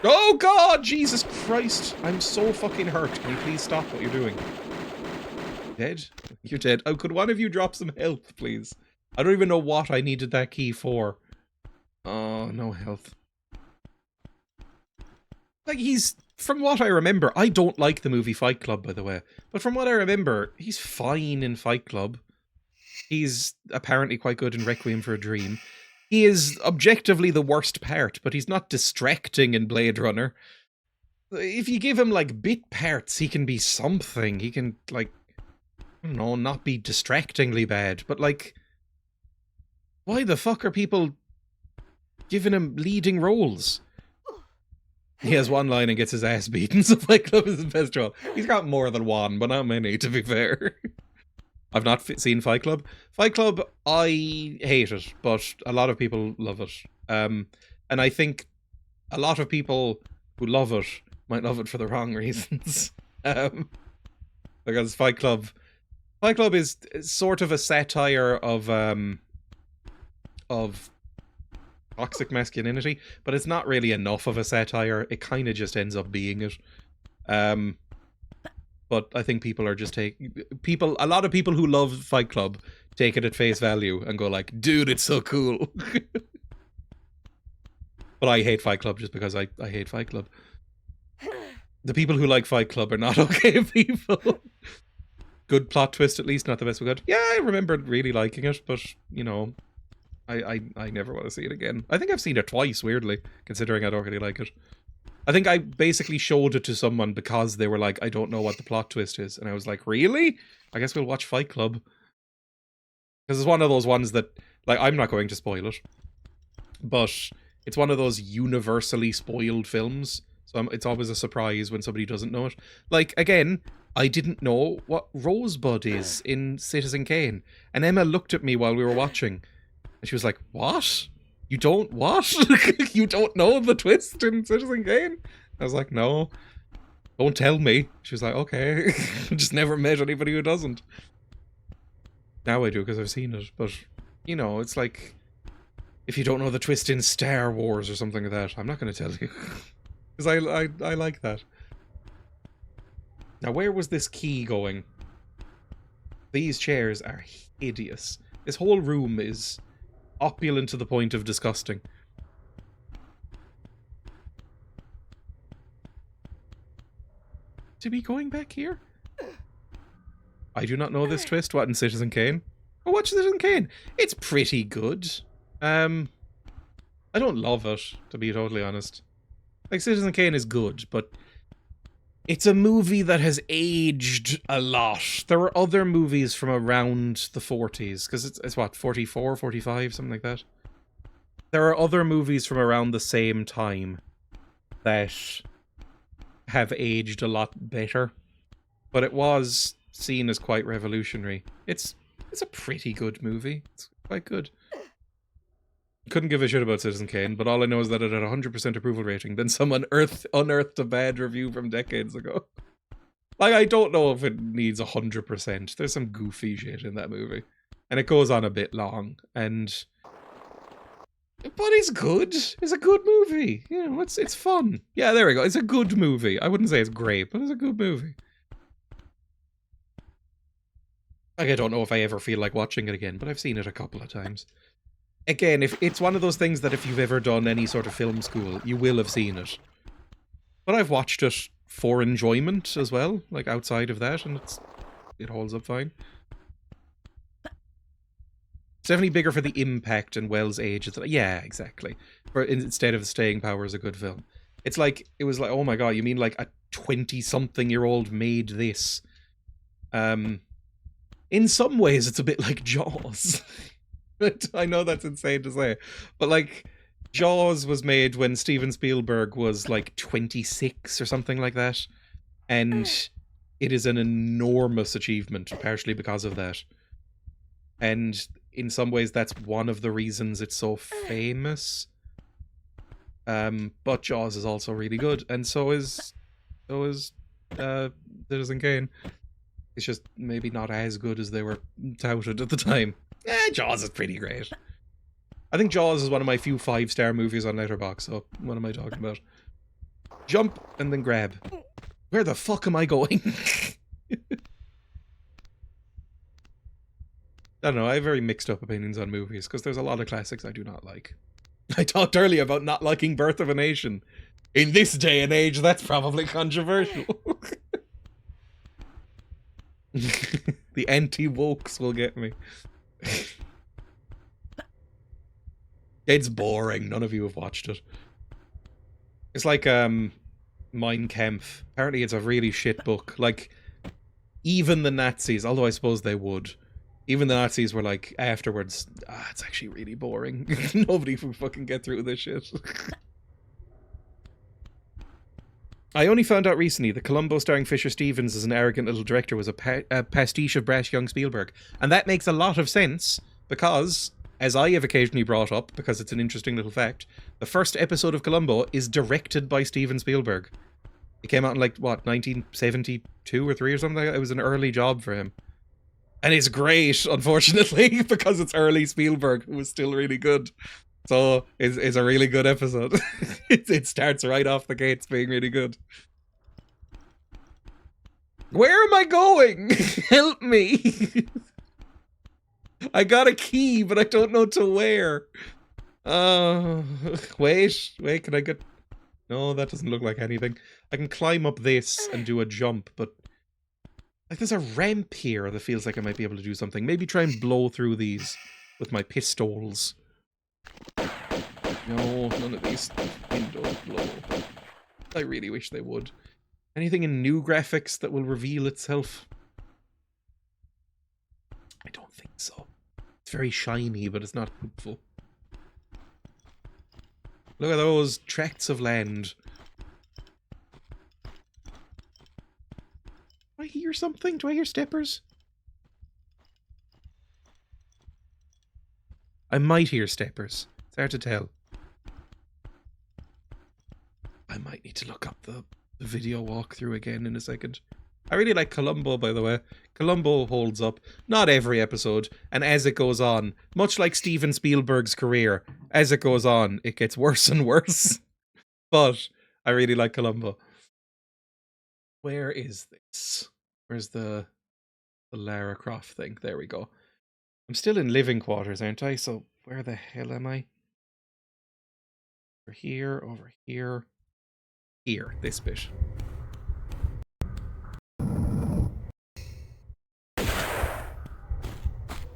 Oh God, Jesus Christ. I'm so fucking hurt. Can you please stop what you're doing? Dead? You're dead. Oh, could one of you drop some health, please? I don't even know what I needed that key for. Oh, no health. Like, he's... From what I remember, I don't like the movie Fight Club, by the way. But from what I remember, he's fine in Fight Club. He's apparently quite good in Requiem for a Dream. He is objectively the worst part, but he's not distracting in Blade Runner. If you give him, like, bit parts, he can be something. He can, like, I don't know, not be distractingly bad. But, like, why the fuck are people giving him leading roles? He has one line and gets his ass beaten, so Fight Club is his best role. He's got more than one, but not many, to be fair. I've not seen Fight Club. Fight Club, I hate it, but a lot of people love it. And I think a lot of people who love it might love it for the wrong reasons. Because Fight Club is sort of a satire of toxic masculinity, but it's not really enough of a satire. It kind of just ends up being it. But I think people are just a lot of people who love Fight Club take it at face value and go like, dude, it's so cool. But I hate Fight Club just because I hate Fight Club. The people who like Fight Club are not okay people. Good plot twist, at least, not the best we got. Yeah, I remember really liking it, but, you know, I never want to see it again. I think I've seen it twice, weirdly, considering I don't really like it. I think I basically showed it to someone because they were like, I don't know what the plot twist is. And I was like, really? I guess we'll watch Fight Club. Because it's one of those ones that, like, I'm not going to spoil it. But it's one of those universally spoiled films. So it's always a surprise when somebody doesn't know it. Like, again, I didn't know what Rosebud is in Citizen Kane. And Emma looked at me while we were watching. And she was like, what? You don't what? You don't know the twist in Citizen Kane? I was like, no. Don't tell me. She was like, okay. Just never met anybody who doesn't. Now I do because I've seen it. But, you know, it's like, if you don't know the twist in Star Wars or something like that, I'm not going to tell you. Because I like that. Now, where was this key going? These chairs are hideous. This whole room is opulent to the point of disgusting. To be going back here? I do not know this twist. What, in Citizen Kane? Oh, watch Citizen Kane. It's pretty good. I don't love it, to be totally honest. Like, Citizen Kane is good, but it's a movie that has aged a lot. There were other movies from around the 40s, because it's what, 44, 45, something like that? There are other movies from around the same time that have aged a lot better, but it was seen as quite revolutionary. It's a pretty good movie. It's quite good. Couldn't give a shit about Citizen Kane, but all I know is that it had a 100% approval rating. Then someone unearthed a bad review from decades ago. Like, I don't know if it needs 100%. There's some goofy shit in that movie. And it goes on a bit long. But it's good. It's a good movie. You know, it's fun. Yeah, there we go. It's a good movie. I wouldn't say it's great, but it's a good movie. Like, I don't know if I ever feel like watching it again, but I've seen it a couple of times. Again, if it's one of those things that if you've ever done any sort of film school, you will have seen it. But I've watched it for enjoyment as well, like outside of that, and it holds up fine. It's definitely bigger for the impact and Wells' age. Yeah, exactly. Instead of staying power as a good film. It's like, it was like, oh my god, you mean like a 20-something-year-old made this? In some ways, it's a bit like Jaws. I know that's insane to say, but like, Jaws was made when Steven Spielberg was like 26 or something like that, and it is an enormous achievement, partially because of that. And in some ways, that's one of the reasons it's so famous. But Jaws is also really good, and so is Citizen Kane. It's just maybe not as good as they were touted at the time. Jaws is pretty great. I think Jaws is one of my few 5-star movies on Letterboxd, so what am I talking about? Jump and then grab. Where the fuck am I going? I don't know, I have very mixed up opinions on movies, because there's a lot of classics I do not like. I talked earlier about not liking Birth of a Nation. In this day and age, that's probably controversial. The anti-wokes will get me. It's boring. None of you have watched it. It's like Mein Kampf. Apparently it's a really shit book. Like, even the Nazis, although I suppose they would, even the Nazis were like, afterwards, it's actually really boring. Nobody can fucking get through this shit. I only found out recently that Columbo starring Fisher Stevens as an arrogant little director was a pastiche of brash young Spielberg. And that makes a lot of sense, because, as I have occasionally brought up, because it's an interesting little fact, the first episode of Columbo is directed by Steven Spielberg. It came out in, like, what, 1972 or 3 or something like that? It was an early job for him. And it's great, unfortunately, because it's early Spielberg, who was still really good. So, it's a really good episode. It starts right off the gates being really good. Where am I going? Help me! I got a key, but I don't know to where. Wait, can I get... No, that doesn't look like anything. I can climb up this and do a jump, but... Like, there's a ramp here that feels like I might be able to do something. Maybe try and blow through these with my pistols. No, none of these windows blow. I really wish they would. Anything in new graphics that will reveal itself? I don't think so. It's very shiny, but it's not helpful. Look at those tracts of land. Do I hear something? Do I hear steppers? I might hear steppers. It's hard to tell. I might need to look up the video walkthrough again in a second. I really like Columbo, by the way. Columbo holds up. Not every episode, and as it goes on, much like Steven Spielberg's career, as it goes on, it gets worse and worse. But I really like Columbo. Where is this? Where's the Lara Croft thing? There we go. I'm still in living quarters, aren't I? So where the hell am I? Over here, over here. Here, this bit.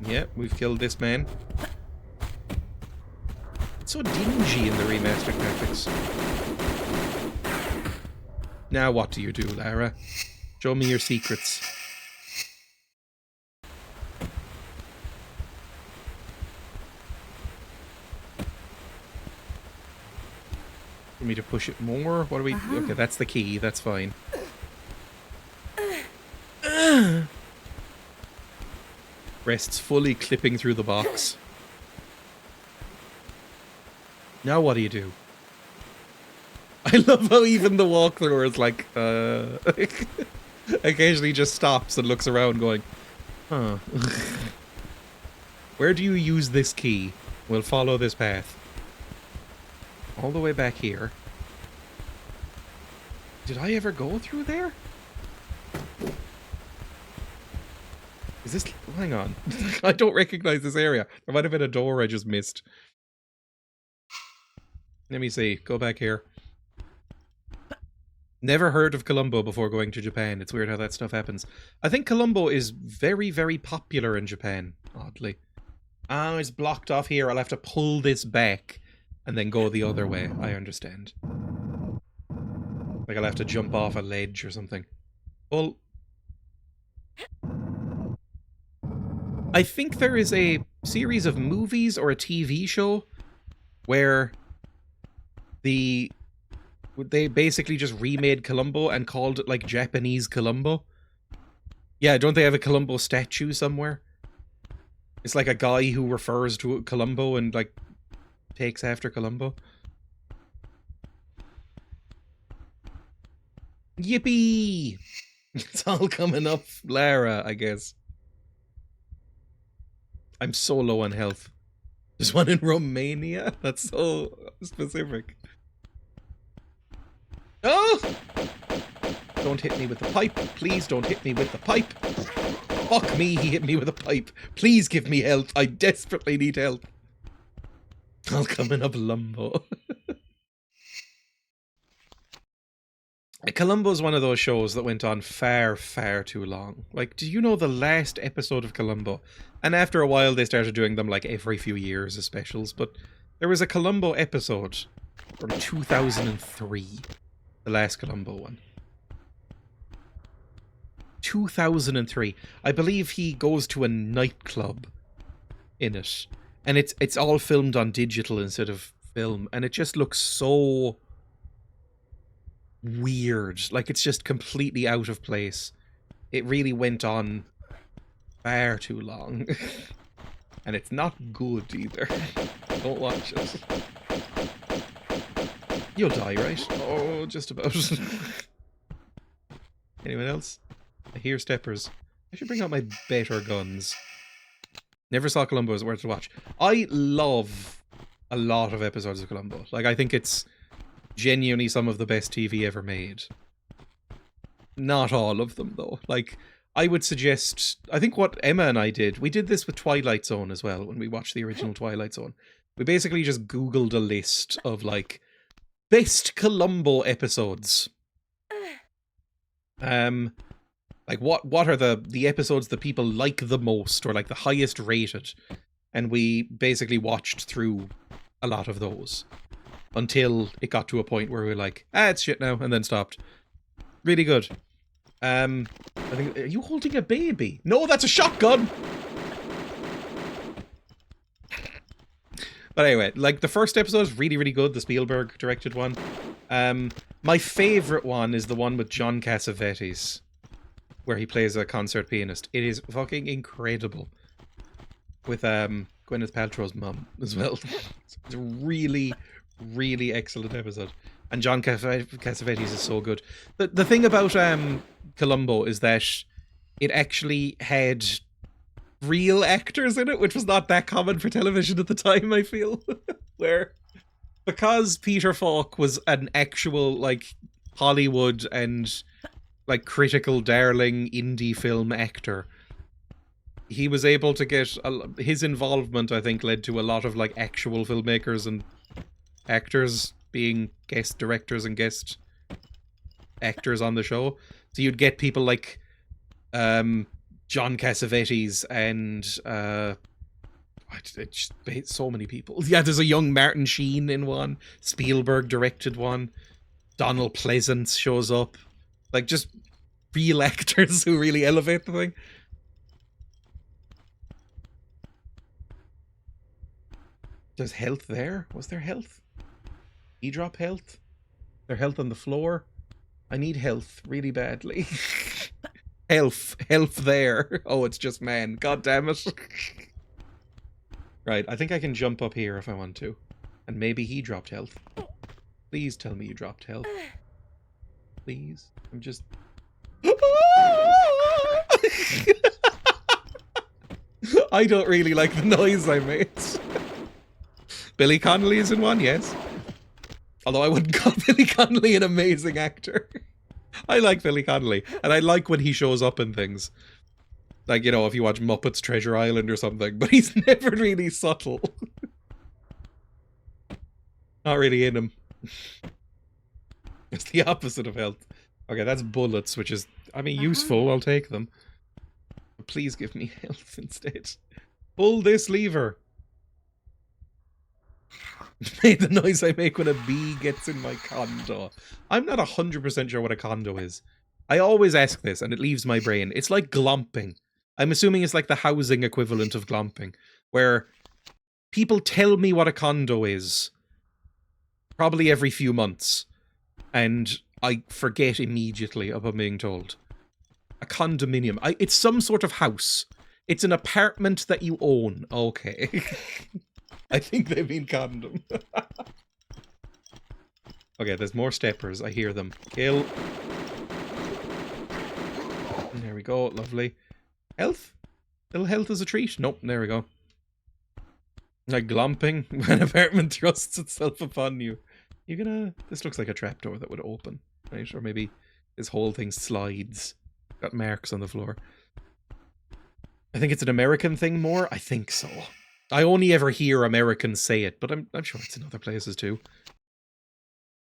Yep, we've killed this man. It's so dingy in the remastered graphics. Now what do you do, Lara? Show me your secrets. Want me to push it more? What do we... Okay, that's the key. That's fine. Rests fully clipping through the box. Now what do you do? I love how even the walkthrough is like, occasionally just stops and looks around going, huh. Where do you use this key? We'll follow this path. All the way back here. Did I ever go through there? Is this... Hang on. I don't recognize this area. There might have been a door I just missed. Let me see. Go back here. Never heard of Columbo before going to Japan. It's weird how that stuff happens. I think Columbo is very, very popular in Japan, oddly. Ah, it's blocked off here. I'll have to pull this back and then go the other way. I understand. Like I'll have to jump off a ledge or something. Well, I think there is a series of movies or a TV show where they basically just remade Columbo and called it like Japanese Columbo. Yeah, don't they have a Columbo statue somewhere? It's like a guy who refers to Columbo and like takes after Columbo. Yippee! It's all coming up, Lara, I guess. I'm so low on health. There's one in Romania? That's so specific. Oh! Don't hit me with the pipe. Please don't hit me with the pipe. Fuck me, he hit me with a pipe. Please give me help. I desperately need help. All coming up, Lumbo. Columbo's one of those shows that went on far, far too long. Like, do you know the last episode of Columbo? And after a while, they started doing them like every few years as specials. But there was a Columbo episode from 2003. The last Columbo one. 2003. I believe he goes to a nightclub in it. And it's all filmed on digital instead of film. And it just looks so weird. Like, it's just completely out of place. It really went on far too long. And it's not good either. Don't watch it. You'll die, right? Oh, just about. Anyone else? I hear steppers. I should bring out my better guns. Never saw Columbo, is worth to watch. I love a lot of episodes of Columbo. Like, I think it's genuinely some of the best TV ever made. Not all of them, though. Like, I would suggest... I think what Emma and I did, we did this with Twilight Zone as well, when we watched the original Twilight Zone. We basically just Googled a list of, like, best Columbo episodes. Like, what are the episodes that people like the most, or, like, the highest rated? And we basically watched through a lot of those. Until it got to a point where we were like, it's shit now, and then stopped. Really good. I think, are you holding a baby? No, that's a shotgun! But anyway, like, the first episode is really, really good, the Spielberg directed one. My favourite one is the one with John Cassavetes, where he plays a concert pianist. It is fucking incredible. With Gwyneth Paltrow's mum as well. It's a really, really excellent episode. And John Cassavetes is so good. The thing about Columbo is that it actually had real actors in it, which was not that common for television at the time, I feel. Where, because Peter Falk was an actual, like, Hollywood and, like, critical darling indie film actor, he was able to get... his involvement, I think, led to a lot of, like, actual filmmakers and actors being guest directors and guest actors on the show. So you'd get people like John Cassavetes and so many people. Yeah, there's a young Martin Sheen in one. Spielberg directed one. Donald Pleasance shows up. Like, just real actors who really elevate the thing. There's health there? Was there health? He drop health? Their health on the floor? I need health really badly. Health there. Oh, it's just man. God damn it. Right, I think I can jump up here if I want to. And maybe he dropped health. Please tell me you dropped health. Please. I'm just... I don't really like the noise I made. Billy Connolly is in one, yes. Although I wouldn't call Billy Connolly an amazing actor. I like Billy Connolly, and I like when he shows up in things. Like, you know, if you watch Muppets Treasure Island or something, but he's never really subtle. Not really in him. It's the opposite of health. Okay, that's bullets, which is, I mean, useful, I'll take them. But please give me health instead. Pull this lever. Made the noise I make when a bee gets in my condo. I'm not 100% sure what a condo is. I always ask this, and it leaves my brain. It's like glomping. I'm assuming it's like the housing equivalent of glomping, where people tell me what a condo is, probably every few months, and I forget immediately upon being told. A condominium. It's some sort of house. It's an apartment that you own. Okay. I think they mean condom. Okay, there's more steppers. I hear them. Kill. There we go. Lovely. Health? Little health is a treat. Nope, there we go. Like glomping when an apartment thrusts itself upon you. You gonna... This looks like a trapdoor that would open, right? Or maybe this whole thing slides. Got marks on the floor. I think it's an American thing more. I think so. I only ever hear Americans say it, but I'm sure it's in other places too.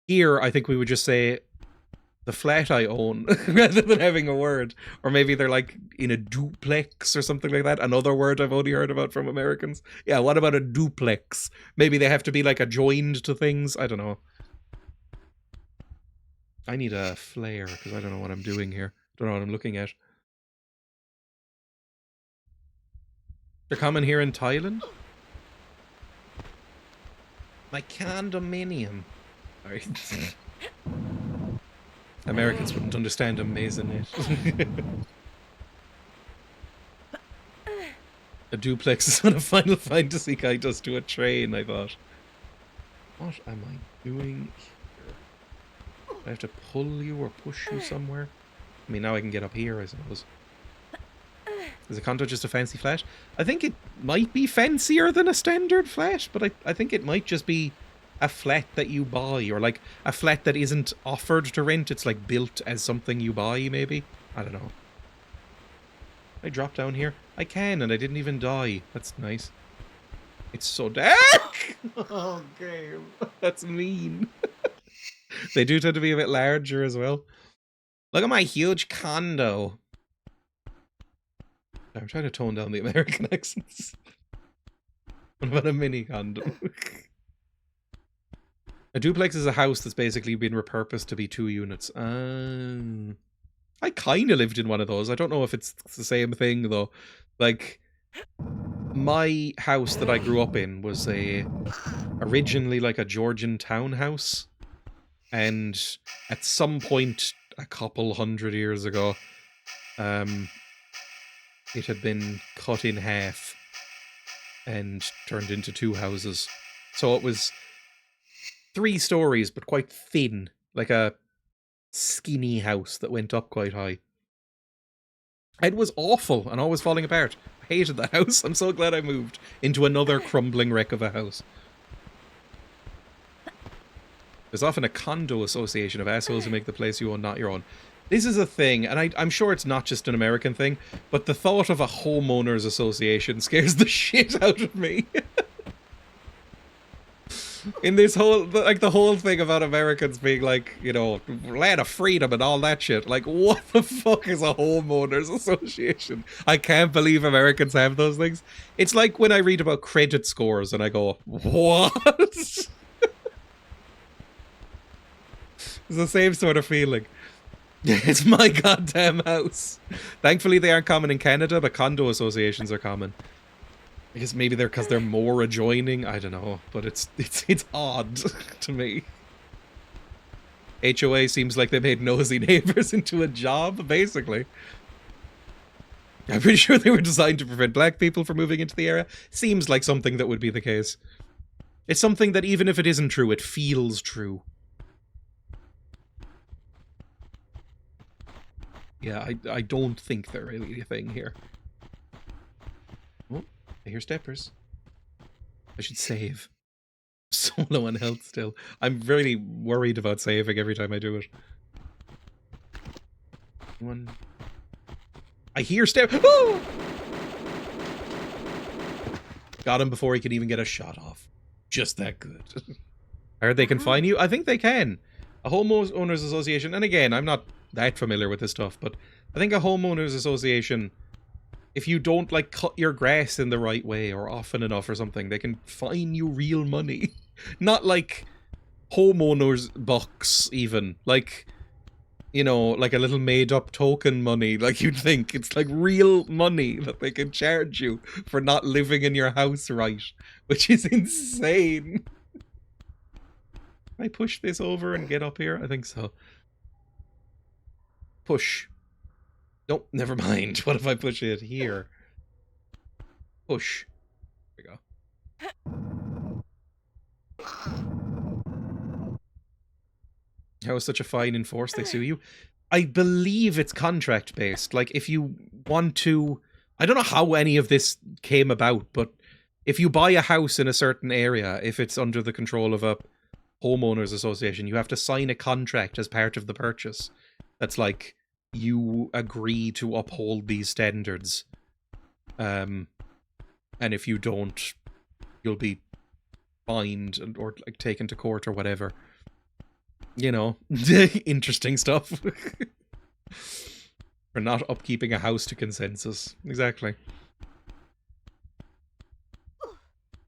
Here, I think we would just say, the flat I own, rather than having a word. Or maybe they're like in a duplex or something like that. Another word I've only heard about from Americans. Yeah, what about a duplex? Maybe they have to be like adjoined to things. I don't know. I need a flare because I don't know what I'm doing here. Don't know what I'm looking at. They're common here in Thailand? My condominium. Sorry. Americans wouldn't understand a maisonette. A duplex is what a Final Fantasy guy does to a train, I thought. What am I doing here? Do I have to pull you or push you somewhere? I mean, now I can get up here, I suppose. Is a condo just a fancy flat? I think it might be fancier than a standard flat, but I think it might just be a flat that you buy, or like a flat that isn't offered to rent. It's like built as something you buy, maybe? I don't know. Can I drop down here? I can, and I didn't even die. That's nice. It's so dark! Oh, game. That's mean. They do tend to be a bit larger as well. Look at my huge condo. I'm trying to tone down the American accents. What about a mini condo? A duplex is a house that's basically been repurposed to be 2 units. I kind of lived in one of those. I don't know if it's the same thing, though. Like, my house that I grew up in was originally like a Georgian townhouse. And at some point, a couple hundred years ago, it had been cut in half and turned into 2 houses. So it was 3 stories, but quite thin, like a skinny house that went up quite high. It was awful and always falling apart. I hated that house. I'm so glad I moved into another crumbling wreck of a house. There's often a condo association of assholes who make the place you own not your own. This is a thing, and I'm sure it's not just an American thing, but the thought of a homeowners association scares the shit out of me. In this whole, like, the whole thing about Americans being like, you know, land of freedom and all that shit. Like, what the fuck is a homeowners association? I can't believe Americans have those things. It's like when I read about credit scores and I go, what? It's the same sort of feeling. It's my goddamn house. Thankfully they aren't common in Canada, but condo associations are common. I guess maybe because they're more adjoining. I don't know, but it's odd to me. HOA seems like they made nosy neighbors into a job, basically. I'm pretty sure they were designed to prevent black people from moving into the area. Seems like something that would be the case. It's something that even if it isn't true, it feels true. Yeah, I don't think they're really a thing here. Oh, I hear steppers. I should save. So low on health still. I'm really worried about saving every time I do it. One. I hear steppers. Oh! Got him before he could even get a shot off. Just that good. I heard they can fine you. I think they can. A homeowners association, and again, I'm not that familiar with this stuff, but I think a homeowners association, if you don't, like, cut your grass in the right way or often enough or something, they can fine you real money. Not like homeowners bucks, even. Like, you know, like a little made-up token money, like you'd think. It's like real money that they can charge you for not living in your house right, which is insane. Can I push this over and get up here? I think so. Push. Nope, never mind. What if I push it here? Push. There we go. How is such a fine in force they sue you? I believe it's contract based. Like if you want to, I don't know how any of this came about, but if you buy a house in a certain area, if it's under the control of a homeowners association, you have to sign a contract as part of the purchase. That's like, you agree to uphold these standards. And if you don't, you'll be fined or like taken to court or whatever. You know, interesting stuff. For not upkeeping a house to consensus. Exactly.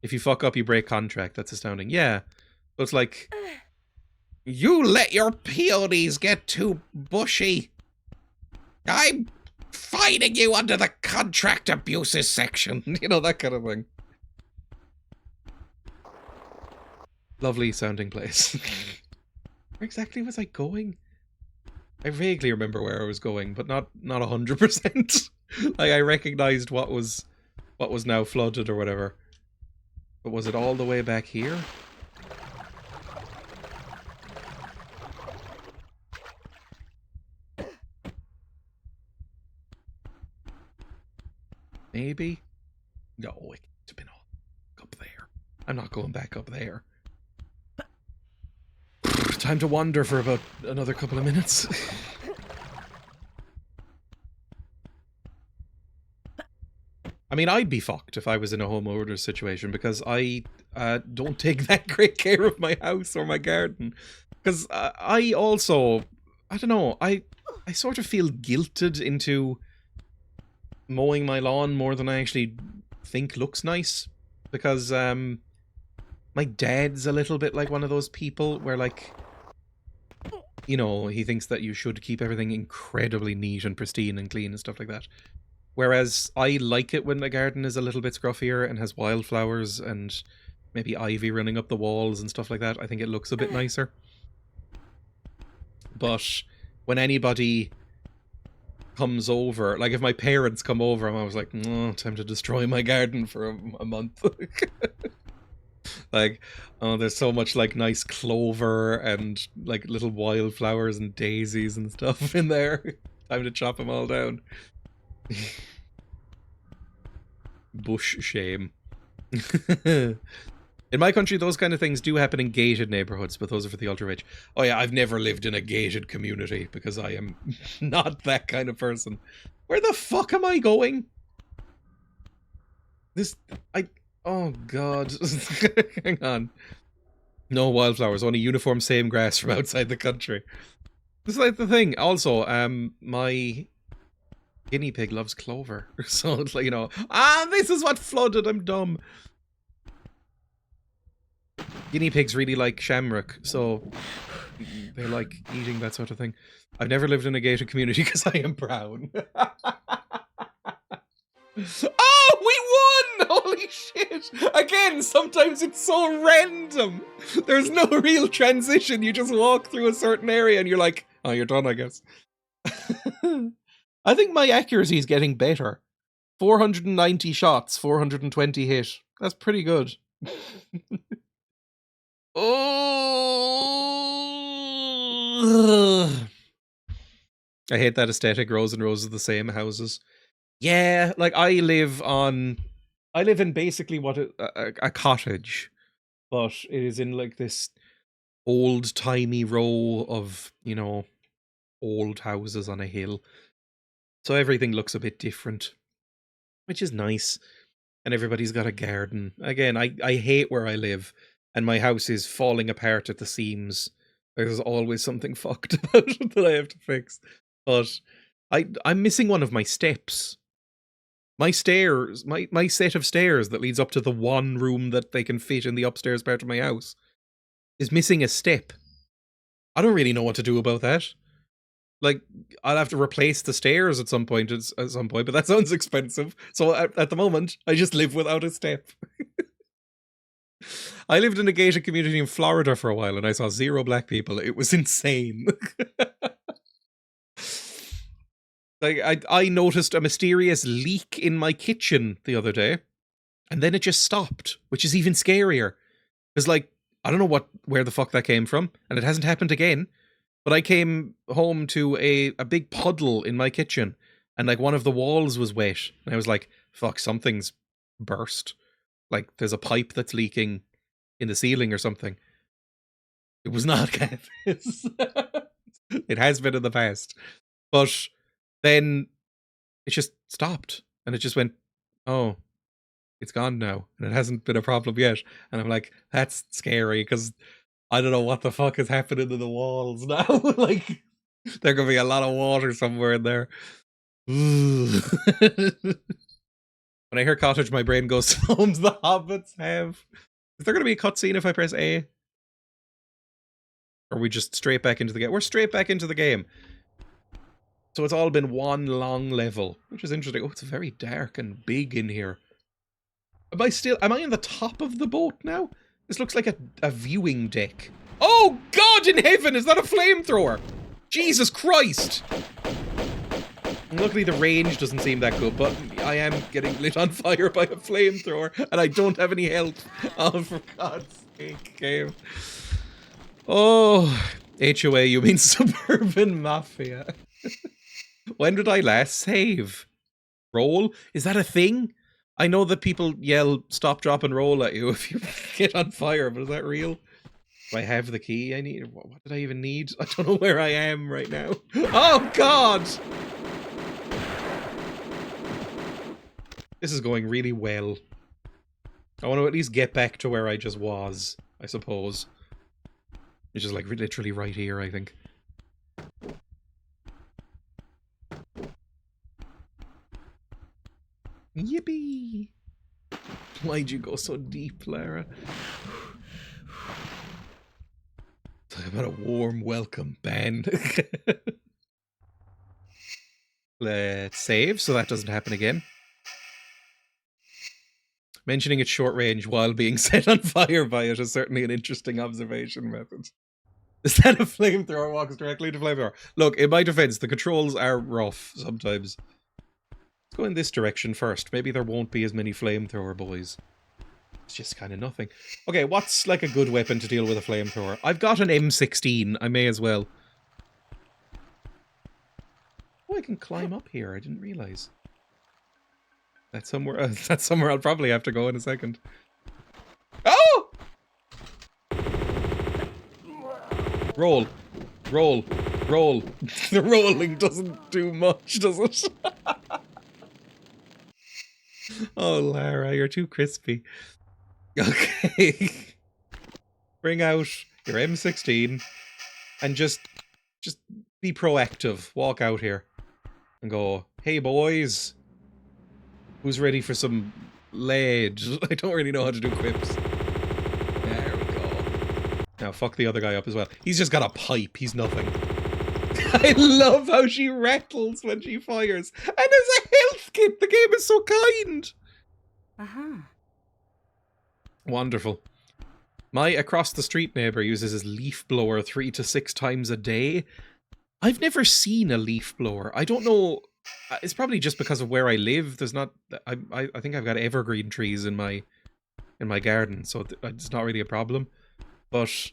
If you fuck up, you break contract. That's astounding. Yeah. So it's like, you let your peonies get too bushy. I'm fining you under the contract abuses section. You know, that kind of thing. Lovely sounding place. Where exactly was I going? I vaguely remember where I was going, but not 100%. Like I recognized what was now flooded or whatever. But was it all the way back here? Maybe? No, it could have been all up there. I'm not going back up there. Time to wander for about another couple of minutes. I mean, I'd be fucked if I was in a homeowner situation because I don't take that great care of my house or my garden. Because I also, I don't know, I sort of feel guilted into mowing my lawn more than I actually think looks nice. Because my dad's a little bit like one of those people where, like, you know, he thinks that you should keep everything incredibly neat and pristine and clean and stuff like that. Whereas I like it when the garden is a little bit scruffier and has wildflowers and maybe ivy running up the walls and stuff like that. I think it looks a bit nicer. But when anybody comes over, like if my parents come over, I'm always like, oh, time to destroy my garden for a month. Like, oh, there's so much like nice clover and like little wildflowers and daisies and stuff in there. Time to chop them all down. Bush shame. In my country, those kind of things do happen in gated neighborhoods, but those are for the ultra-rich. Oh yeah, I've never lived in a gated community because I am not that kind of person. Where the fuck am I going? Oh god. Hang on. No wildflowers, only uniform same grass from outside the country. This is like the thing. Also, my guinea pig loves clover. So it's like, you know, this is what flooded, I'm dumb. Guinea pigs really like shamrock, so they like eating that sort of thing. I've never lived in a gated community because I am brown. Oh, we won! Holy shit! Again, sometimes it's so random. There's no real transition. You just walk through a certain area and you're like, oh, you're done, I guess. I think my accuracy is getting better. 490 shots, 420 hit. That's pretty good. Oh, I hate that aesthetic, rows and rows of the same houses. Yeah, like I live in basically what a cottage, but it is in like this old-timey row of, you know, old houses on a hill. So everything looks a bit different, which is nice. And everybody's got a garden. Again, I hate where I live, and my house is falling apart at the seams. There's always something fucked about it that I have to fix. But I'm missing one of my steps. My stairs, my set of stairs that leads up to the one room that they can fit in the upstairs part of my house is missing a step. I don't really know what to do about that. Like, I'll have to replace the stairs at some point, but that sounds expensive. So at the moment, I just live without a step. I lived in a gated community in Florida for a while and I saw 0 black people. It was insane. Like, I noticed a mysterious leak in my kitchen the other day. And then it just stopped, which is even scarier. Because, like, I don't know where the fuck that came from, and it hasn't happened again. But I came home to a big puddle in my kitchen, and, like, one of the walls was wet. And I was like, fuck, something's burst. Like, there's a pipe that's leaking in the ceiling or something. It was not Canvas. It has been in the past. But then it just stopped, and it just went, oh, it's gone now, and it hasn't been a problem yet. And I'm like, that's scary, because I don't know what the fuck is happening to the walls now. Like, there could be a lot of water somewhere in there. When I hear cottage, my brain goes to the homes the hobbits have. Is there going to be a cutscene if I press A? Or are we just straight back into the game? We're straight back into the game. So it's all been one long level, which is interesting. Oh, it's very dark and big in here. Am I on the top of the boat now? This looks like a viewing deck. Oh God in heaven, is that a flamethrower? Jesus Christ! And luckily the range doesn't seem that good, but I am getting lit on fire by a flamethrower, and I don't have any health. Oh, for God's sake, game. Oh, HOA, you mean Suburban Mafia. When did I last save? Roll? Is that a thing? I know that people yell stop, drop, and roll at you if you get on fire, but is that real? Do I have the key I need? What did I even need? I don't know where I am right now. Oh, God! This is going really well. I want to at least get back to where I just was, I suppose. It's just like literally right here, I think. Yippee! Why'd you go so deep, Lara? Talk about a warm welcome, Ben. Let's save so that doesn't happen again. Mentioning its short range while being set on fire by it is certainly an interesting observation method. Is that a flamethrower walks directly to flamethrower? Look, in my defense, the controls are rough sometimes. Let's go in this direction first. Maybe there won't be as many flamethrower boys. It's just kind of nothing. Okay, what's like a good weapon to deal with a flamethrower? I've got an M16. I may as well. Oh, I can climb up here. I didn't realize. That's somewhere. That's somewhere I'll probably have to go in a second. Oh! Roll, roll, roll. The rolling doesn't do much, does it? Oh, Lara, you're too crispy. Okay. Bring out your M16 and just be proactive. Walk out here and go, hey boys, who's ready for some lead? I don't really know how to do quips. There we go. Now fuck the other guy up as well. He's just got a pipe. He's nothing. I love how she rattles when she fires. And there's a health kit. The game is so kind. Wonderful. My across the street neighbor uses his leaf blower 3 to 6 times a day. I've never seen a leaf blower. I don't know. It's probably just because of where I live. There's not. I think I've got evergreen trees in my garden, so it's not really a problem. But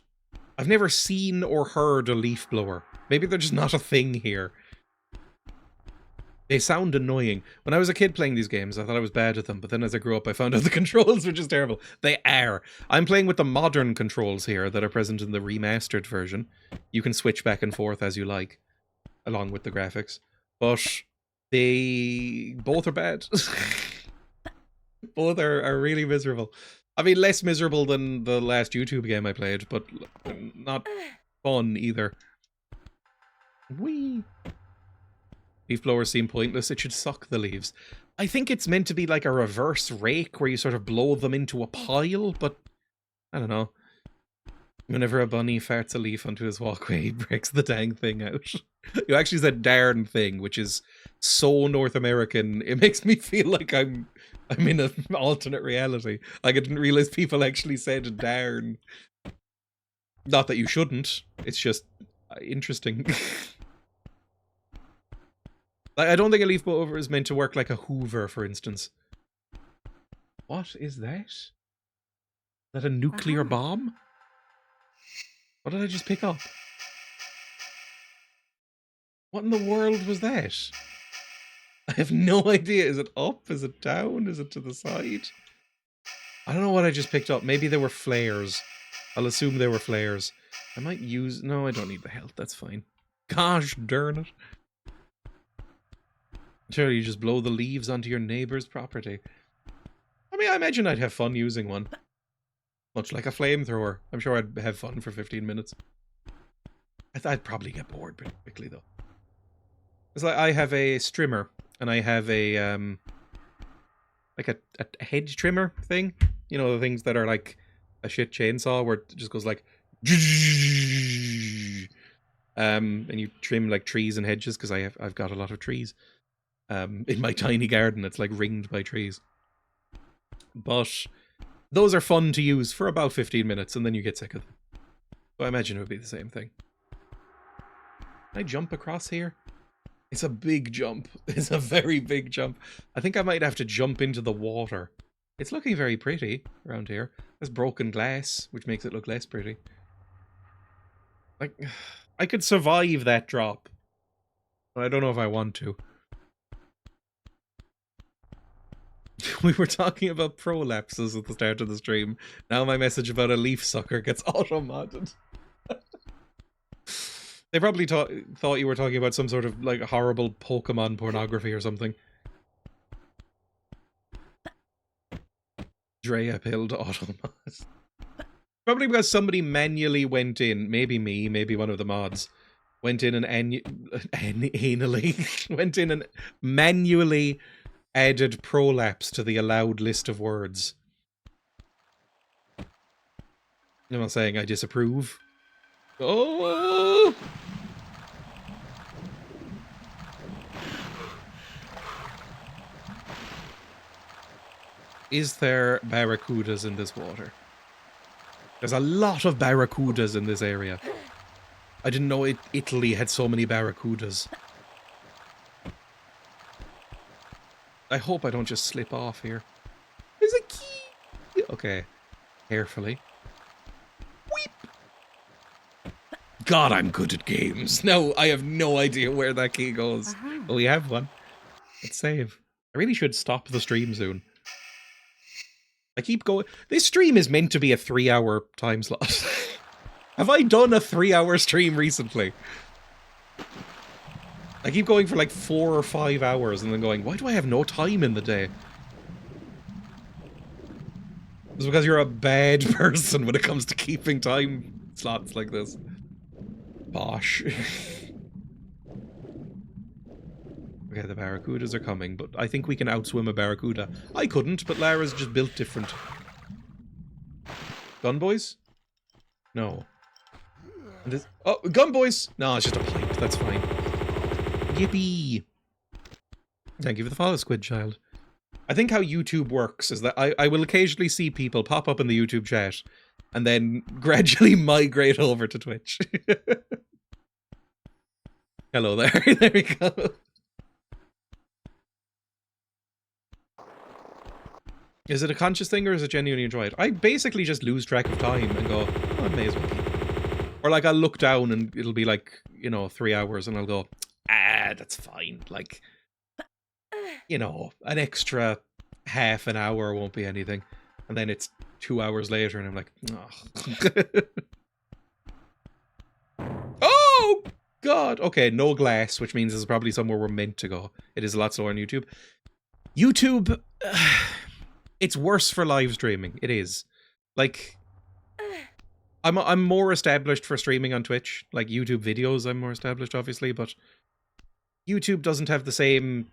I've never seen or heard a leaf blower. Maybe they're just not a thing here. They sound annoying. When I was a kid playing these games, I thought I was bad at them, but then as I grew up, I found out the controls were just terrible. They are. I'm playing with the modern controls here that are present in the remastered version. You can switch back and forth as you like, along with the graphics. But they both are bad. Both are really miserable. I mean, less miserable than the last YouTube game I played, but not fun either. Whee! Leaf blowers seem pointless. It should suck the leaves. I think it's meant to be like a reverse rake where you sort of blow them into a pile, but I don't know. Whenever a bunny farts a leaf onto his walkway, he breaks the dang thing out. You actually said darn thing, which is so North American. It makes me feel like I'm in an alternate reality. Like I didn't realize people actually said darn. Not that you shouldn't. It's just interesting. Like, I don't think a leaf blower is meant to work like a Hoover, for instance. What is that? Is that a nuclear bomb? What did I just pick up? What in the world was that? I have no idea. Is it up? Is it down? Is it to the side? I don't know what I just picked up. Maybe they were flares. I'll assume they were flares. I might use... No, I don't need the health. That's fine. Gosh darn it. Sure, you just blow the leaves onto your neighbor's property. I mean, I imagine I'd have fun using one. Much like a flamethrower. I'm sure I'd have fun for 15 minutes. I'd probably get bored pretty quickly, though. It's like I have a strimmer, and I have a, like a hedge trimmer thing. You know, the things that are like a shit chainsaw where it just goes like... and you trim like trees and hedges, because I've got a lot of trees. In my tiny garden, it's like ringed by trees. But those are fun to use for about 15 minutes, and then you get sick of them. So I imagine it would be the same thing. Can I jump across here? It's a big jump. It's a very big jump. I think I might have to jump into the water. It's looking very pretty around here. There's broken glass, which makes it look less pretty. Like, I could survive that drop. But I don't know if I want to. We were talking about prolapses at the start of the stream. Now my message about a leaf sucker gets auto-modded. They probably thought you were talking about some sort of, like, horrible Pokemon pornography or something. Dreya pilled auto-mod. Probably because somebody manually went in, maybe me, maybe one of the mods, went in and anally, went in and manually added prolapse to the allowed list of words. I'm not saying I disapprove. Oh! Is there barracudas in this water? There's a lot of barracudas in this area. I didn't know Italy had so many barracudas. I hope I don't just slip off here. There's a key! Okay. Carefully. Weep! God, I'm good at games. No, I have no idea where that key goes. Oh, we have one. Let's save. I really should stop the stream soon. I keep going. This stream is meant to be a 3-hour time slot. Have I done a 3-hour stream recently? I keep going for like 4 or 5 hours and then going, why do I have no time in the day? It's because you're a bad person when it comes to keeping time slots like this. Bosh. Okay, the barracudas are coming, but I think we can outswim a barracuda. I couldn't, but Lara's just built different. Gun boys? No. And this, oh, gun boys! No, it's just a pipe, that's fine. Yippee! Thank you for the follow, Squid Child. I think how YouTube works is that I will occasionally see people pop up in the YouTube chat and then gradually migrate over to Twitch. Hello there, there we go. Is it a conscious thing or is it genuinely enjoy it? I basically just lose track of time and go, oh, I may as well keep it. Or like I'll look down and it'll be like, you know, 3 hours and I'll go, ah, that's fine. Like, you know, an extra half an hour won't be anything. And then it's 2 hours later and I'm like, oh. Oh, God. Okay, no glass, which means this is probably somewhere we're meant to go. It is a lot slower on YouTube. YouTube... it's worse for live streaming. It is. Like, I'm more established for streaming on Twitch. Like, YouTube videos, I'm more established, obviously, but YouTube doesn't have the same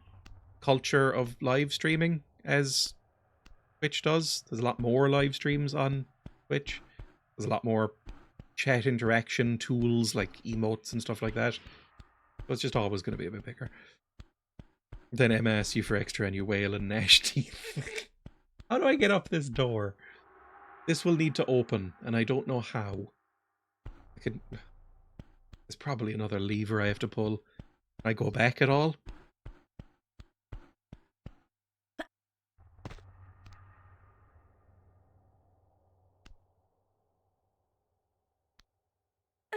culture of live streaming as Twitch does. There's a lot more live streams on Twitch. There's a lot more chat interaction tools, like emotes and stuff like that. So it's just always going to be a bit bigger. Then Emma asks you for extra and you wail and gnash teeth. How do I get up this door? This will need to open, and I don't know how. I could... There's probably another lever I have to pull. Can I go back at all?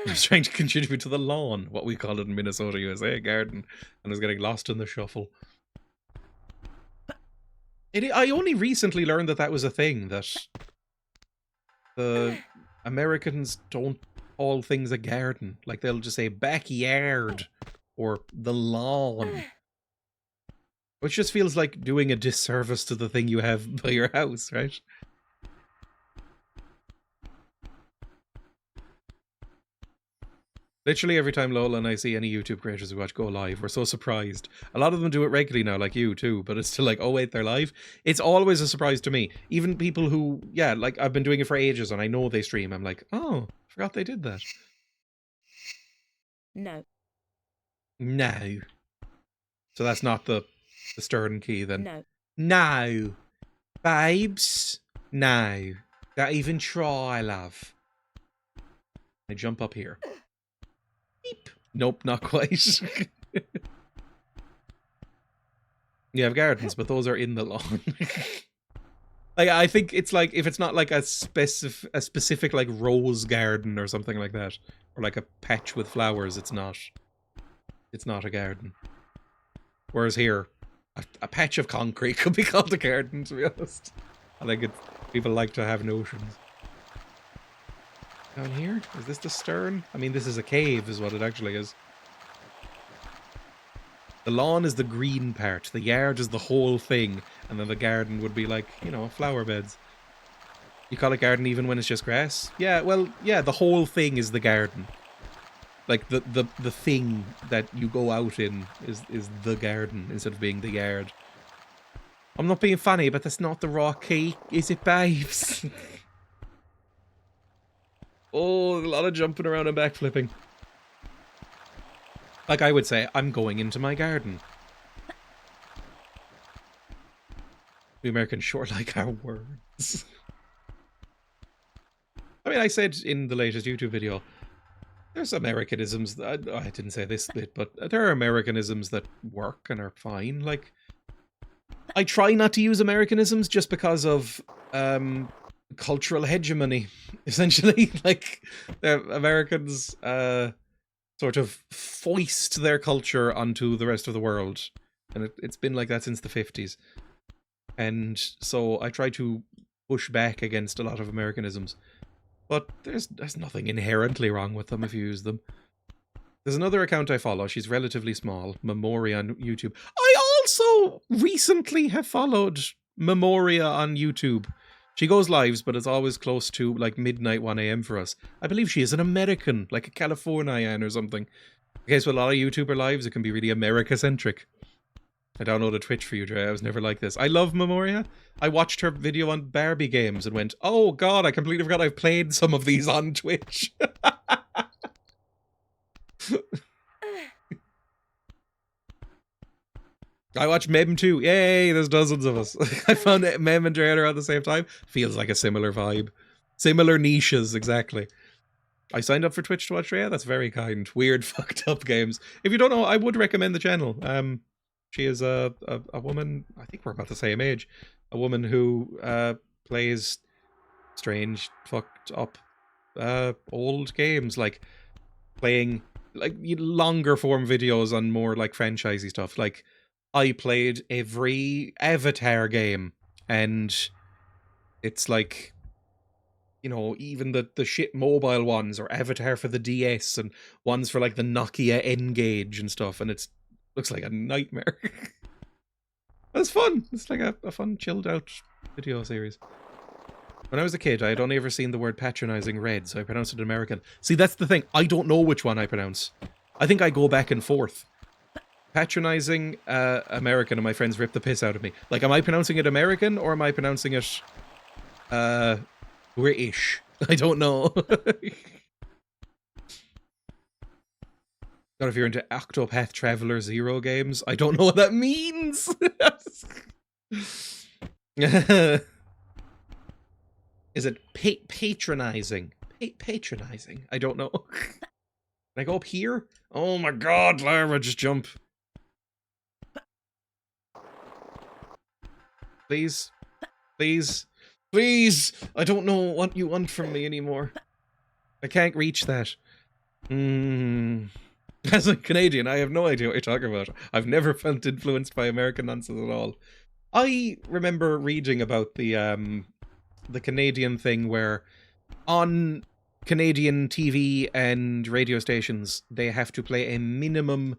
I was trying to contribute to the lawn, what we call it in Minnesota, USA, garden, and I was getting lost in the shuffle. I only recently learned that that was a thing, that the Americans don't call things a garden. Like, they'll just say backyard or the lawn. Which just feels like doing a disservice to the thing you have by your house, right? Literally every time Lola and I see any YouTube creators who watch go live, we're so surprised. A lot of them do it regularly now, like you too, but it's still like, oh wait, they're live? It's always a surprise to me. Even people who, yeah, like I've been doing it for ages and I know they stream, I'm like, oh, forgot they did that. No. No. So that's not the stern key then? No. No. Babes. No. Don't even try, love. I jump up here. Beep. Nope, not quite. You have gardens, but those are in the lawn. Like, I think it's like, if it's not like a specific like rose garden or something like that, or like a patch with flowers, it's not a garden. Whereas here, a patch of concrete could be called a garden, to be honest. I think people like to have notions. Down here? Is this the stern? I mean, this is a cave, is what it actually is. The lawn is the green part. The yard is the whole thing. And then the garden would be like, you know, flower beds. You call it garden even when it's just grass? Yeah, well, yeah, the whole thing is the garden. Like, the thing that you go out in is the garden instead of being the yard. I'm not being funny, but that's not the raw key, is it, babes? Oh, a lot of jumping around and backflipping. Like I would say, I'm going into my garden. The Americans sure like our words. I mean, I said in the latest YouTube video, there's Americanisms that, I didn't say this bit, but there are Americanisms that work and are fine. Like, I try not to use Americanisms just because of cultural hegemony, essentially. Like, Americans sort of foist their culture onto the rest of the world, and it's been like that since the 50s. And so I try to push back against a lot of Americanisms, but there's nothing inherently wrong with them if you use them. There's another account I follow. She's relatively small, Memoria on YouTube. I also recently have followed Memoria on YouTube. She goes lives, but it's always close to like midnight, 1 a.m. for us. I believe she is an American, like a Californian or something. Okay, so a lot of YouTuber lives, it can be really America-centric. I downloaded Twitch for you, Dreya. I was never like this. I love Memoria. I watched her video on Barbie games and went, oh god, I completely forgot I've played some of these on Twitch. I watched Mem too. Yay, there's dozens of us. I found Mem and Dreya at the same time. Feels like a similar vibe. Similar niches, exactly. I signed up for Twitch to watch Dreya. That's very kind. Weird, fucked up games. If you don't know, I would recommend the channel. She is a woman, I think we're about the same age, a woman who plays strange, fucked up, old games, like playing like longer form videos on more like franchisey stuff. Like, I played every Avatar game, and it's like, you know, even the shit mobile ones, or Avatar for the DS, and ones for like the Nokia N-Gage and stuff, and it's looks like a nightmare. But it's fun. It's like a fun, chilled out video series. When I was a kid, I had only ever seen the word patronizing read, so I pronounced it American. See, that's the thing. I don't know which one I pronounce. I think I go back and forth. Patronizing American, and my friends rip the piss out of me. Like, am I pronouncing it American, or am I pronouncing it British? I don't know. Not if you're into Octopath Traveler Zero games. I don't know what that means. Is it patronizing? Patronizing? I don't know. Can I go up here? Oh my god, Lara, just jump. Please. Please. Please! I don't know what you want from me anymore. I can't reach that. As a Canadian, I have no idea what you're talking about. I've never felt influenced by American nonsense at all. I remember reading about the Canadian thing where on Canadian TV and radio stations, they have to play a minimum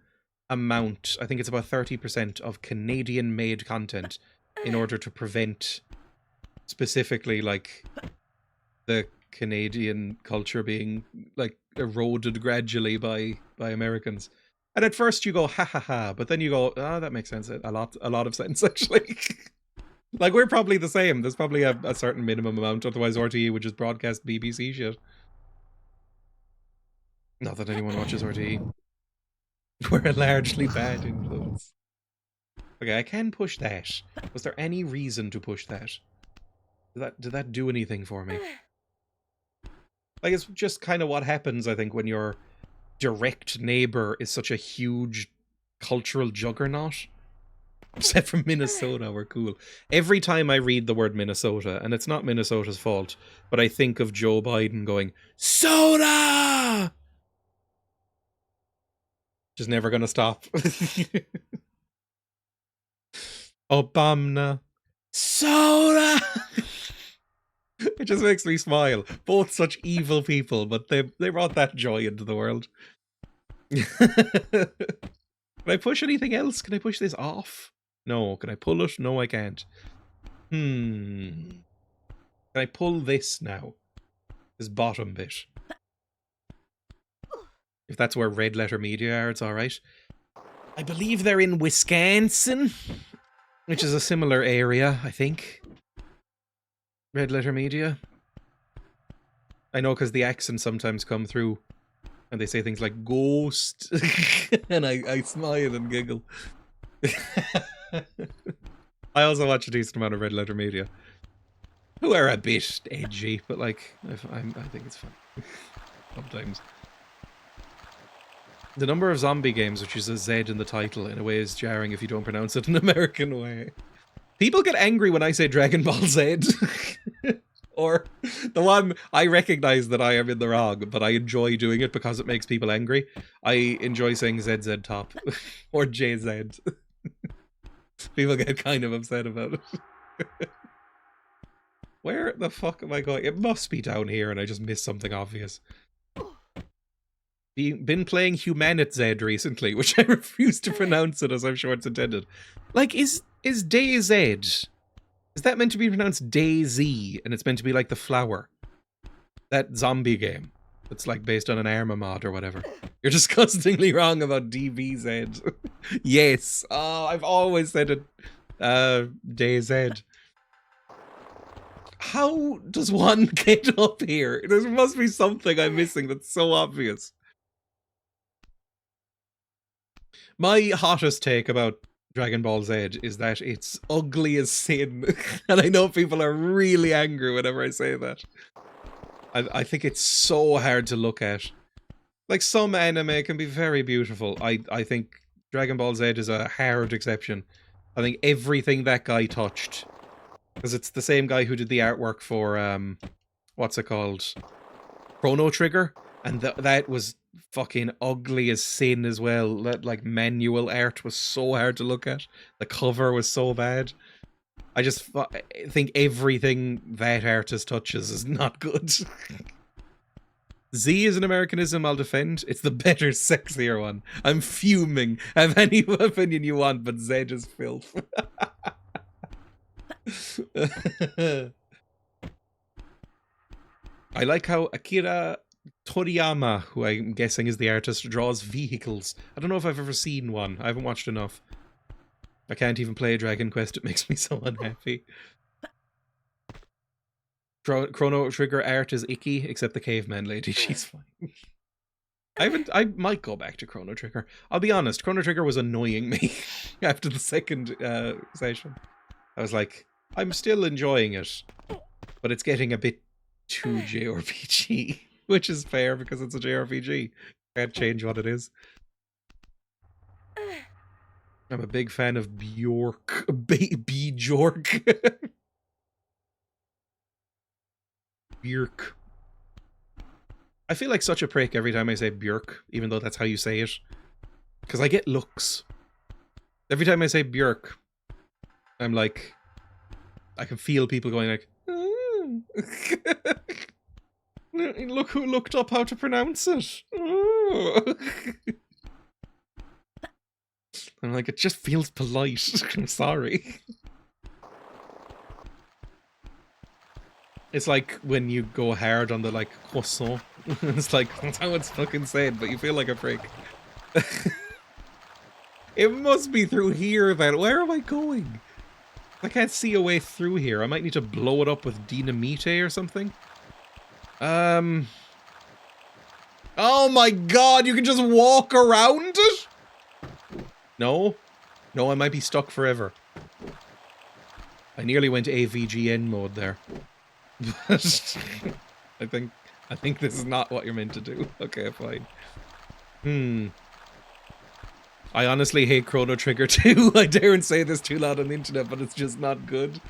amount, I think it's about 30% of Canadian-made content in order to prevent specifically, like, the Canadian culture being, like, eroded gradually by Americans. And at first you go, ha ha ha, but then you go, oh, that makes sense. A lot of sense, actually. Like, we're probably the same. There's probably a certain minimum amount, otherwise RTE would just broadcast BBC shit. Not that anyone watches RTE. We're a largely bad influence. Okay, I can push that. Was there any reason to push that? Did that do anything for me? Like, it's just kind of what happens, I think, when your direct neighbor is such a huge cultural juggernaut. Except for Minnesota, we're cool. Every time I read the word Minnesota, and it's not Minnesota's fault, but I think of Joe Biden going, soda! Just never gonna stop. Obama. Soda! It just makes me smile. Both such evil people, but they brought that joy into the world. Can I push anything else? Can I push this off? No. Can I pull it? No, I can't. Can I pull this now? This bottom bit. If that's where Red Letter Media are, it's alright. I believe they're in Wisconsin, which is a similar area, I think. Red Letter Media. I know because the accents sometimes come through and they say things like ghost. And I smile and giggle. I also watch a decent amount of Red Letter Media, who are a bit edgy, but like, I think it's fun. Sometimes. The number of zombie games, which is a Z in the title, in a way is jarring if you don't pronounce it an American way. People get angry when I say Dragon Ball Z. Or the one, I recognize that I am in the wrong, but I enjoy doing it because it makes people angry. I enjoy saying ZZ Top or JZ. People get kind of upset about it. Where the fuck am I going? It must be down here and I just missed something obvious. Been playing Humanit Z recently, which I refuse to pronounce it as I'm sure it's intended. Like, is DayZ? Is that meant to be pronounced DayZ and it's meant to be like the flower? That zombie game that's like based on an Arma mod or whatever. You're disgustingly wrong about DBZ. Yes. Oh, I've always said it. DayZ. How does one get up here? There must be something I'm missing that's so obvious. My hottest take about Dragon Ball Z is that it's ugly as sin. And I know people are really angry whenever I say that. I think it's so hard to look at. Like, some anime can be very beautiful. I think Dragon Ball Z is a hard exception. I think everything that guy touched, because it's the same guy who did the artwork for, what's it called? Chrono Trigger? And that was fucking ugly as sin as well. That, like, manual art was so hard to look at. The cover was so bad. I just think everything that artist touches is not good. Z is an Americanism I'll defend. It's the better, sexier one. I'm fuming. Have any opinion you want, but Z is filth. I like how Akira Toriyama, who I'm guessing is the artist, draws vehicles. I don't know if I've ever seen one. I haven't watched enough. I can't even play Dragon Quest. It makes me so unhappy. Chrono Trigger art is icky, except the caveman lady. She's fine. I might go back to Chrono Trigger. I'll be honest, Chrono Trigger was annoying me after the second session. I was like, I'm still enjoying it, but it's getting a bit too JRPG, which is fair because it's a JRPG. Can't change what it is. I'm a big fan of Bjork. Bjork. Bjork. I feel like such a prick every time I say Björk, even though that's how you say it. Because I get looks. Every time I say Björk, I'm like... I can feel people going like... Look who looked up how to pronounce it. I'm like, it just feels polite. I'm sorry. It's like when you go hard on the, like, croissant. It's like, that's how it's fucking said, but you feel like a prick. It must be through here then. Where am I going? I can't see a way through here. I might need to blow it up with dynamite or something. Oh my god, you can just walk around it? No? No, I might be stuck forever. I nearly went AVGN mode there. I think this is not what you're meant to do. Okay, fine. I honestly hate Chrono Trigger too. I daren't say this too loud on the internet, but it's just not good.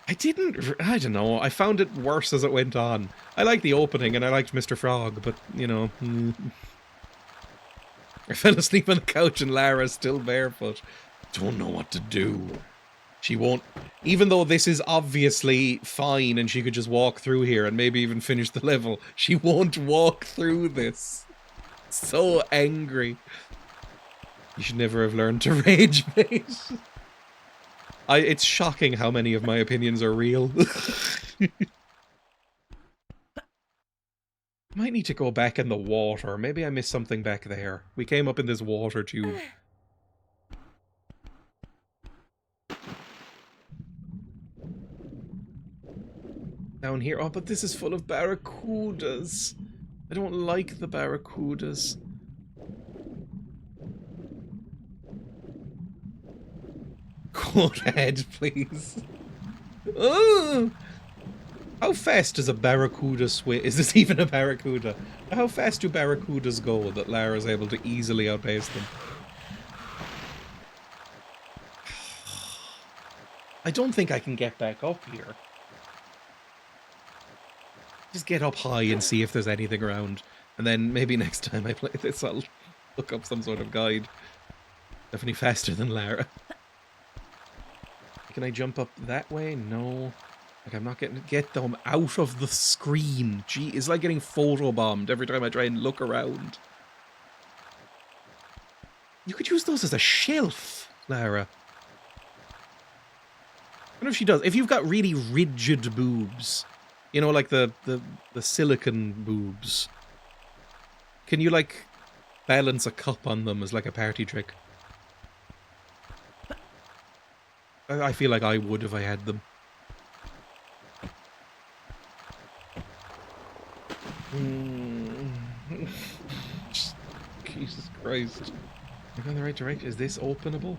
I don't know. I found it worse as it went on. I liked the opening and I liked Mr. Frog, but, you know. I fell asleep on the couch and Lara's still barefoot. Don't know what to do. She won't... Even though this is obviously fine and she could just walk through here and maybe even finish the level, she won't walk through this. So angry. You should never have learned to rage bait. It's shocking how many of my opinions are real. Might need to go back in the water. Maybe I missed something back there. We came up in this water tube. Down here. Oh, but this is full of barracudas. I don't like the barracudas. Go ahead, please. Oh! How fast does a barracuda swim? Is this even a barracuda? How fast do barracudas go that Lara's able to easily outpace them? I don't think I can get back up here. Just get up high and see if there's anything around. And then maybe next time I play this I'll look up some sort of guide. Definitely faster than Lara. Can I jump up that way? No. Like, I'm not getting to get them out of the screen. Gee, it's like getting photobombed every time I try and look around. You could use those as a shelf, Lara. I wonder if she does. If you've got really rigid boobs, you know, like the silicone boobs, can you, like, balance a cup on them as, like, a party trick? I feel like I would if I had them. Jesus Christ. Am I going the right direction? Is this openable?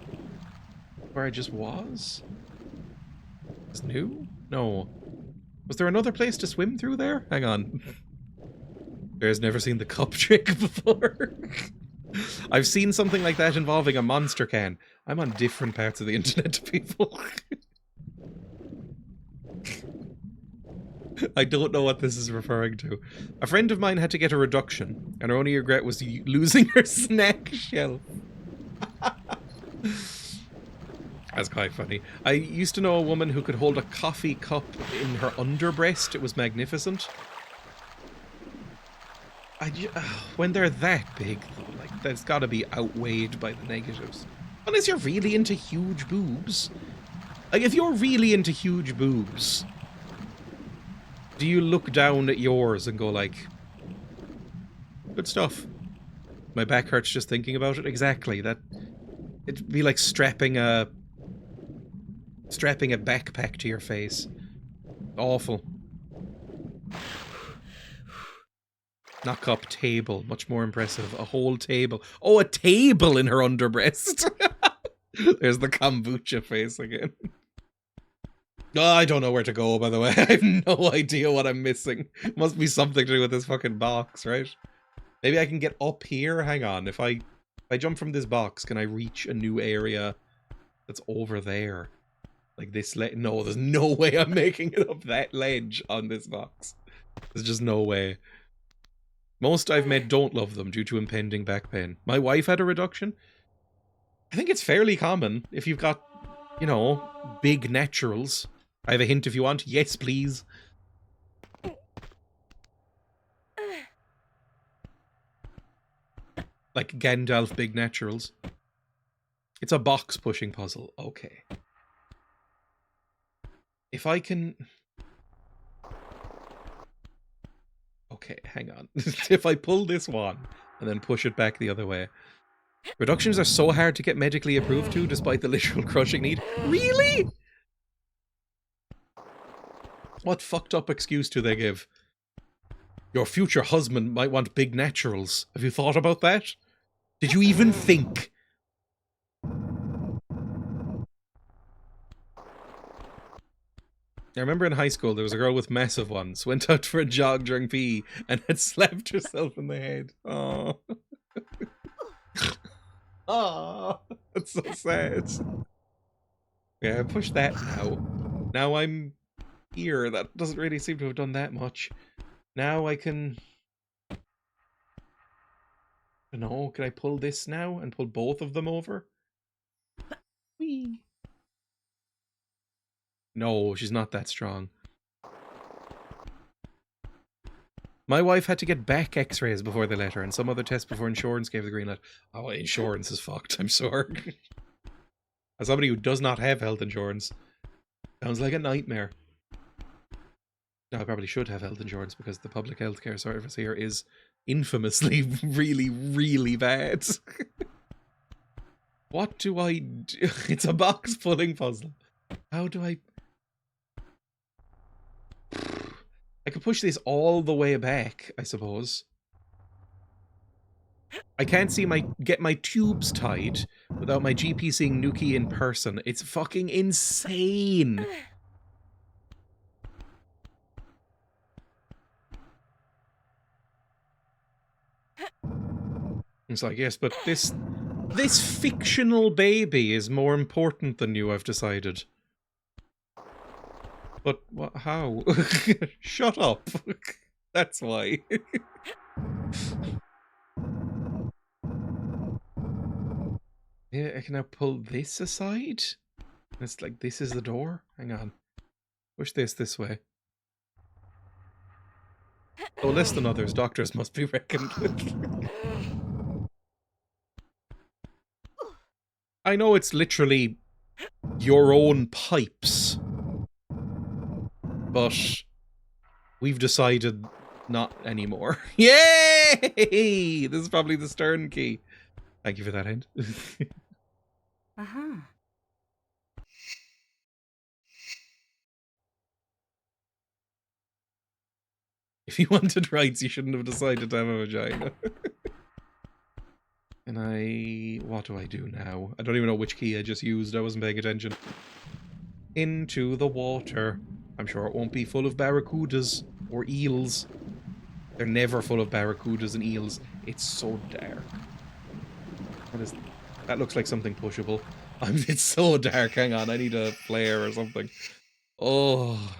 Where I just was? Is new? No. Was there another place to swim through there? Hang on. Bear's never seen the cup trick before. I've seen something like that involving a monster can. I'm on different parts of the internet, people. I don't know what this is referring to. A friend of mine had to get a reduction, and her only regret was losing her snack shelf. That's quite funny. I used to know a woman who could hold a coffee cup in her underbreast. It was magnificent. When they're that big, though, like, that's got to be outweighed by the negatives. Unless you're really into huge boobs. Like, if you're really into huge boobs, do you look down at yours and go like, good stuff? My back hurts just thinking about it. Exactly. That it'd be like strapping a backpack to your face. Awful. Not cup, table. Much more impressive. A whole table. Oh, a table in her underbreast. There's the kombucha face again. Oh, I don't know where to go, by the way. I have no idea what I'm missing. Must be something to do with this fucking box, right? Maybe I can get up here? Hang on. If I jump from this box, can I reach a new area that's over there? Like this no, there's no way I'm making it up that ledge on this box. There's just no way. Most I've met don't love them due to impending back pain. My wife had a reduction. I think it's fairly common if you've got, you know, big naturals. I have a hint if you want. Yes, please. Like Gandalf big naturals. It's a box pushing puzzle. Okay. If I can... Okay, hang on. If I pull this one and then push it back the other way. Reductions are so hard to get medically approved to, despite the literal crushing need. Really? What fucked up excuse do they give? Your future husband might want big naturals. Have you thought about that? Did you even think? I remember in high school there was a girl with massive ones, went out for a jog during PE and had slapped herself in the head. Oh. Oh, that's so sad. Yeah, push that now. Now I'm here. That doesn't really seem to have done that much. Now I can... I don't know, can I pull this now and pull both of them over? Whee! No, she's not that strong. My wife had to get back x-rays before they let her, and some other tests before insurance gave the green light. Oh, insurance is fucked, I'm sorry. As somebody who does not have health insurance, sounds like a nightmare. Now, I probably should have health insurance because the public healthcare service here is infamously really, really bad. What do I do? It's a box pulling puzzle. How do I... I could push this all the way back, I suppose. I can't see get my tubes tied without my GP seeing Nuki in person. It's fucking insane. It's like, yes, but this fictional baby is more important than you, I've decided. But what? How? Shut up. That's why. Yeah, I can now pull this aside. It's like, this is the door. Hang on. Push this way. Oh, less than others. Doctors must be reckoned with. I know it's literally your own pipes. But we've decided not anymore. Yay! This is probably the stern key. Thank you for that hint. Uh-huh. If you wanted rights, you shouldn't have decided to have a vagina. And what do I do now? I don't even know which key I just used. I wasn't paying attention. Into the water. I'm sure it won't be full of barracudas or eels. They're never full of barracudas and eels. It's so dark. What is... That looks like something pushable. It's so dark. Hang on, I need a flare or something. Oh.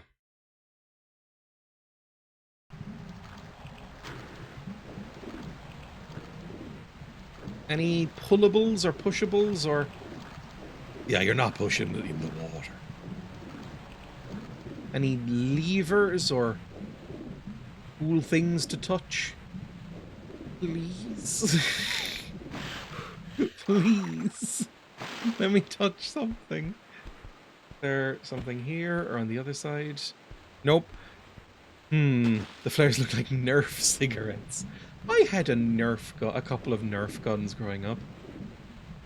Any pullables or pushables or... Yeah, you're not pushing it in the water. Any levers or cool things to touch? Please. Please. Let me touch something. Is there something here or on the other side? Nope. The flares look like Nerf cigarettes. I had a couple of Nerf guns growing up.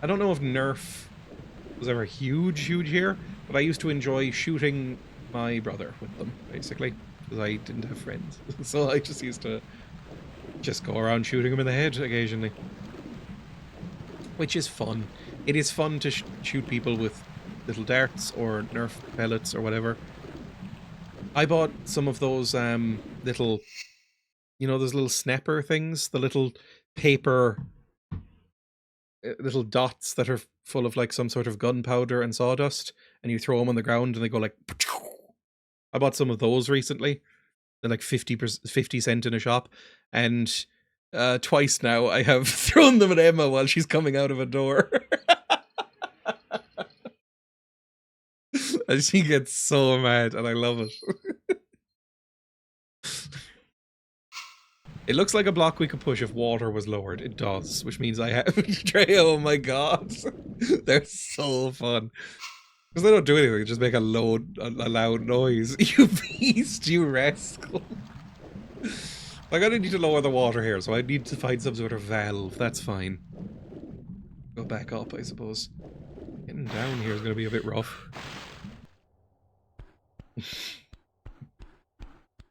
I don't know if Nerf was ever huge here, but I used to enjoy shooting my brother with them, basically, because I didn't have friends. So I just used to go around shooting him in the head occasionally. Which is fun. It is fun to shoot people with little darts or Nerf pellets or whatever. I bought some of those little, you know, those little snapper things, the little paper little dots that are full of like some sort of gunpowder and sawdust, and you throw them on the ground and they go like... I bought some of those recently. They're like 50 cent in a shop, and Twice now I have thrown them at Emma while she's coming out of a door. And she gets so mad, and I love it. It looks like a block we could push if water was lowered. It does, which means I have Dreya. Oh my god. They're so fun. Because they don't do anything, they just make a loud noise. You beast, you rascal. I'm gonna need to lower the water here, so I need to find some sort of valve. That's fine. Go back up, I suppose. Getting down here is gonna be a bit rough.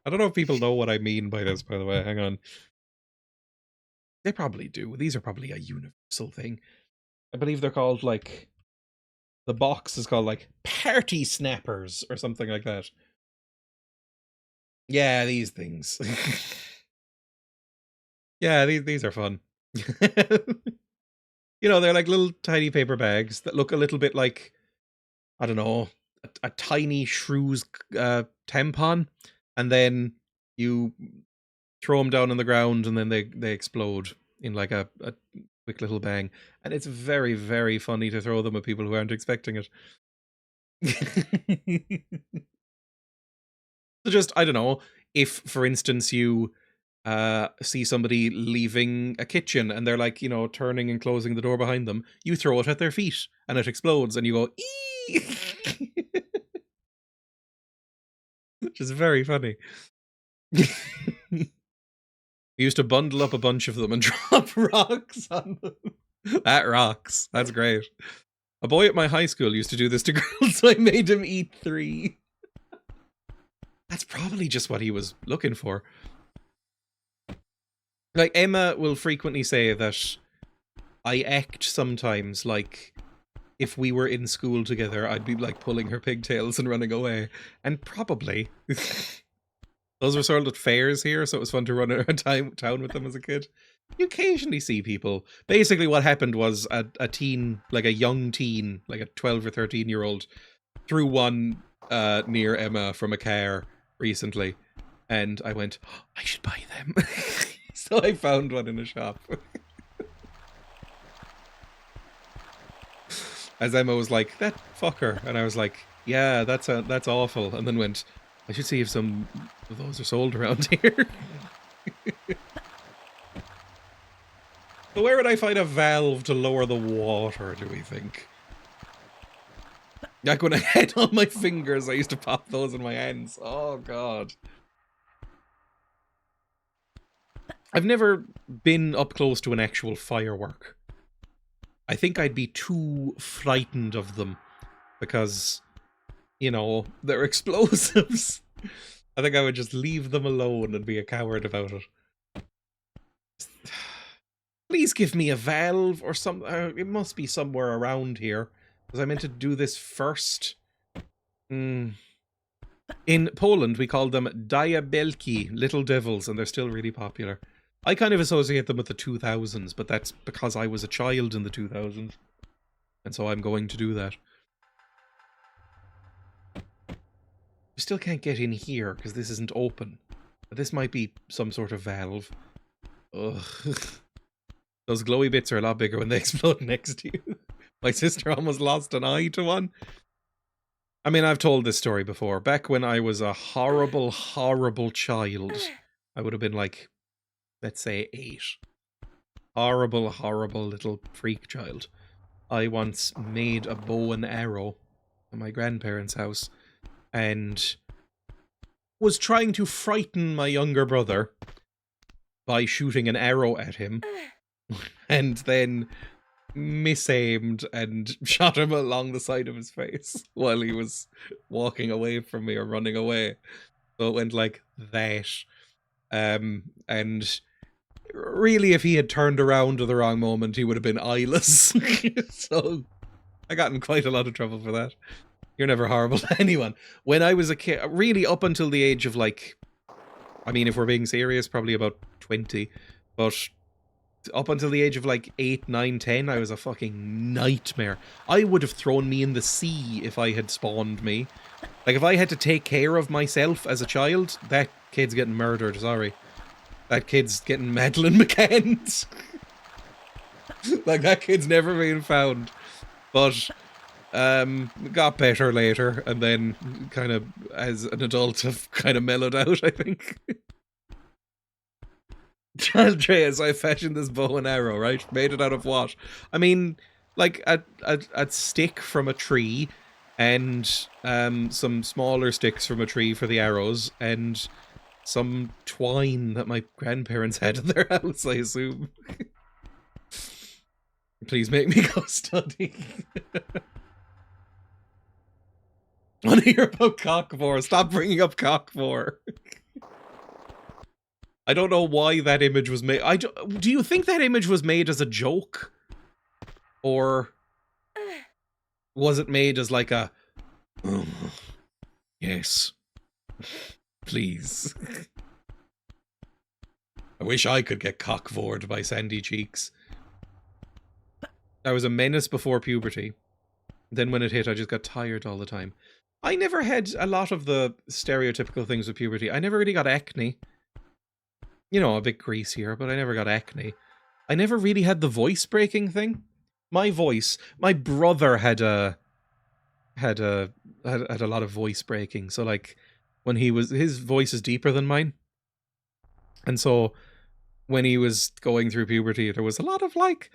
I don't know if people know what I mean by this, by the way. Hang on. They probably do. These are probably a universal thing. I believe they're called, like... The box is called, like, party snappers or something like that. Yeah, these things. Yeah, these are fun. You know, they're like little tiny paper bags that look a little bit like, I don't know, a tiny Shrew's tampon, and then you throw them down on the ground and then they explode in like a quick little bang. And it's very, very funny to throw them at people who aren't expecting it. So just, I don't know, if, for instance, you see somebody leaving a kitchen and they're like, you know, turning and closing the door behind them, you throw it at their feet and it explodes and you go, ee! Which is very funny. We used to bundle up a bunch of them and drop rocks on them. That rocks. That's great. A boy at my high school used to do this to girls, so I made him eat 3. That's probably just what he was looking for. Like, Emma will frequently say that I act sometimes like if we were in school together, I'd be like pulling her pigtails and running away. And probably. Those were sort of fairs here, so it was fun to run around town with them as a kid. You occasionally see people. Basically what happened was a teen, like a young teen, like a 12 or 13-year-old, threw one near Emma from a car recently. And I went, oh, I should buy them. So I found one in a shop. As Emma was like, that fucker. And I was like, yeah, that's awful. And then went, I should see if some of those are sold around here. So where would I find a valve to lower the water, do we think? Like when I had on my fingers, I used to pop those in my hands. Oh, God. I've never been up close to an actual firework. I think I'd be too frightened of them because, you know, they're explosives. I think I would just leave them alone and be a coward about it. Please give me a valve or something. It must be somewhere around here because I meant to do this first. In Poland, we call them diabelki, little devils, and they're still really popular. I kind of associate them with the 2000s, but that's because I was a child in the 2000s. And so I'm going to do that. We still can't get in here because this isn't open. But this might be some sort of valve. Ugh. Those glowy bits are a lot bigger when they explode next to you. My sister almost lost an eye to one. I mean, I've told this story before. Back when I was a horrible, horrible child, I would have been like, let's say 8. Horrible, horrible little freak child. I once made a bow and arrow at my grandparents' house and was trying to frighten my younger brother by shooting an arrow at him and then misaimed and shot him along the side of his face while he was walking away from me or running away. So it went like that. And really, if he had turned around at the wrong moment, he would have been eyeless. So I got in quite a lot of trouble for that. You're never horrible to anyone. When I was a kid, really up until the age of like, I mean, if we're being serious, probably about 20. But up until the age of like 8, 9, 10, I was a fucking nightmare. I would have thrown me in the sea if I had spawned me. Like, if I had to take care of myself as a child, that kid's getting murdered, sorry. That kid's getting Madeleine McCanned. Like, that kid's never been found. But, got better later, and then kind of, as an adult, have kind of mellowed out, I think. Dreya, so I fashioned this bow and arrow, right? Made it out of what? I mean, like, a stick from a tree, and some smaller sticks from a tree for the arrows, and some twine that my grandparents had in their house, I assume. Please make me go study. I want to hear about Cockmore. Stop bringing up Cockmore. I don't know why that image was made. Do you think that image was made as a joke? Or was it made as like a... Oh, yes. Please. I wish I could get cockvored by Sandy Cheeks. I was a menace before puberty. Then when it hit, I just got tired all the time. I never had a lot of the stereotypical things with puberty. I never really got acne. You know, a bit greasier, but I never got acne. I never really had the voice breaking thing. My voice, my brother had a lot of voice breaking. So like when his voice is deeper than mine. And so when he was going through puberty, there was a lot of like,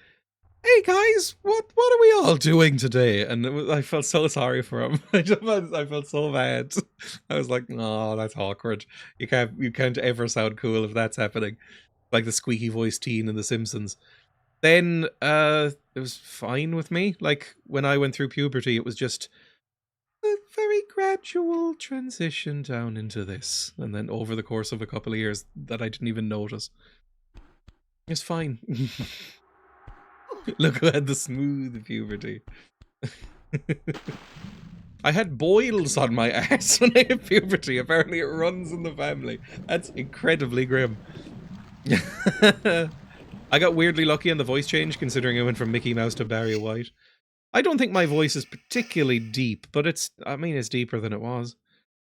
hey guys, what are we all doing today? And I felt so sorry for him. I felt so bad. I was like, no, that's awkward. You can't ever sound cool if that's happening. Like the squeaky voiced teen in The Simpsons. Then it was fine with me. Like when I went through puberty, it was just a very gradual transition down into this. And then over the course of a couple of years that I didn't even notice. It's fine. Look who had the smooth puberty. I had boils on my ass when I had puberty. Apparently it runs in the family. That's incredibly grim. I got weirdly lucky on the voice change, considering I went from Mickey Mouse to Barry White. I don't think my voice is particularly deep, but it's deeper than it was.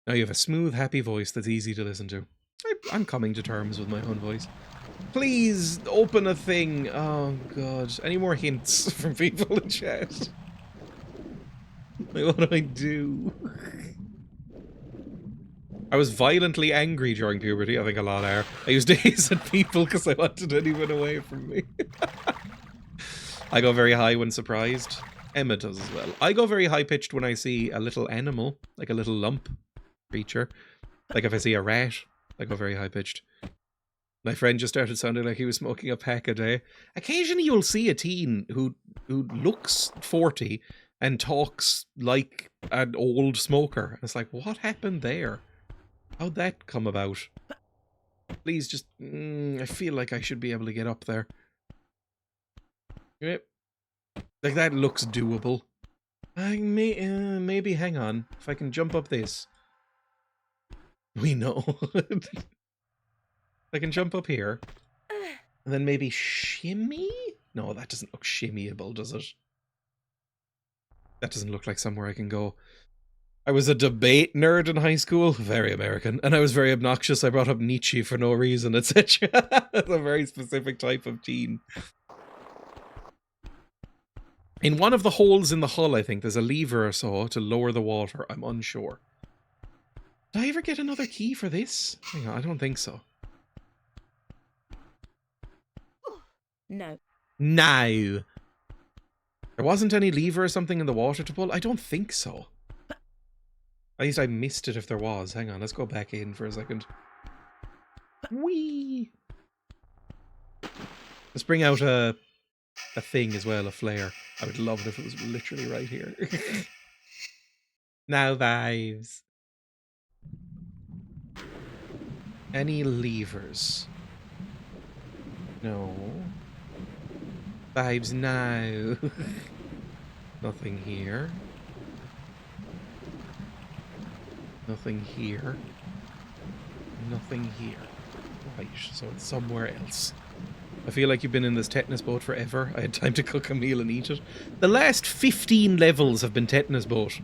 Now you have a smooth, happy voice that's easy to listen to. I'm coming to terms with my own voice. Please, open a thing. Oh, God. Any more hints from people in chat? Like, what do I do? I was violently angry during puberty. I think a lot are. I used to hiss at people because I wanted anyone away from me. I go very high when surprised. Emma does as well. I go very high-pitched when I see a little animal, like a little lump creature. Like if I see a rat, I go very high-pitched. My friend just started sounding like he was smoking a pack a day. Occasionally you'll see a teen who looks 40 and talks like an old smoker. And it's like, what happened there? How'd that come about? Please just... I feel like I should be able to get up there. Yep. Like, that looks doable. Maybe, hang on. If I can jump up this. We know. I can jump up here. And then maybe shimmy? No, that doesn't look shimmyable, does it? That doesn't look like somewhere I can go. I was a debate nerd in high school. Very American. And I was very obnoxious. I brought up Nietzsche for no reason, etc. That's a very specific type of teen. In one of the holes in the hull, I think, there's a lever or so to lower the water. I'm unsure. Did I ever get another key for this? Hang on, I don't think so. No. No. There wasn't any lever or something in the water to pull? I don't think so. At least I missed it if there was. Hang on, let's go back in for a second. Whee! Let's bring out a thing as well, a flare. I would love it if it was literally right here. Now vibes. Any levers? No. Vibes now. Nothing here. Nothing here. Nothing here. Right, so it's somewhere else. I feel like you've been in this tetanus boat forever. I had time to cook a meal and eat it. The last 15 levels have been tetanus boat.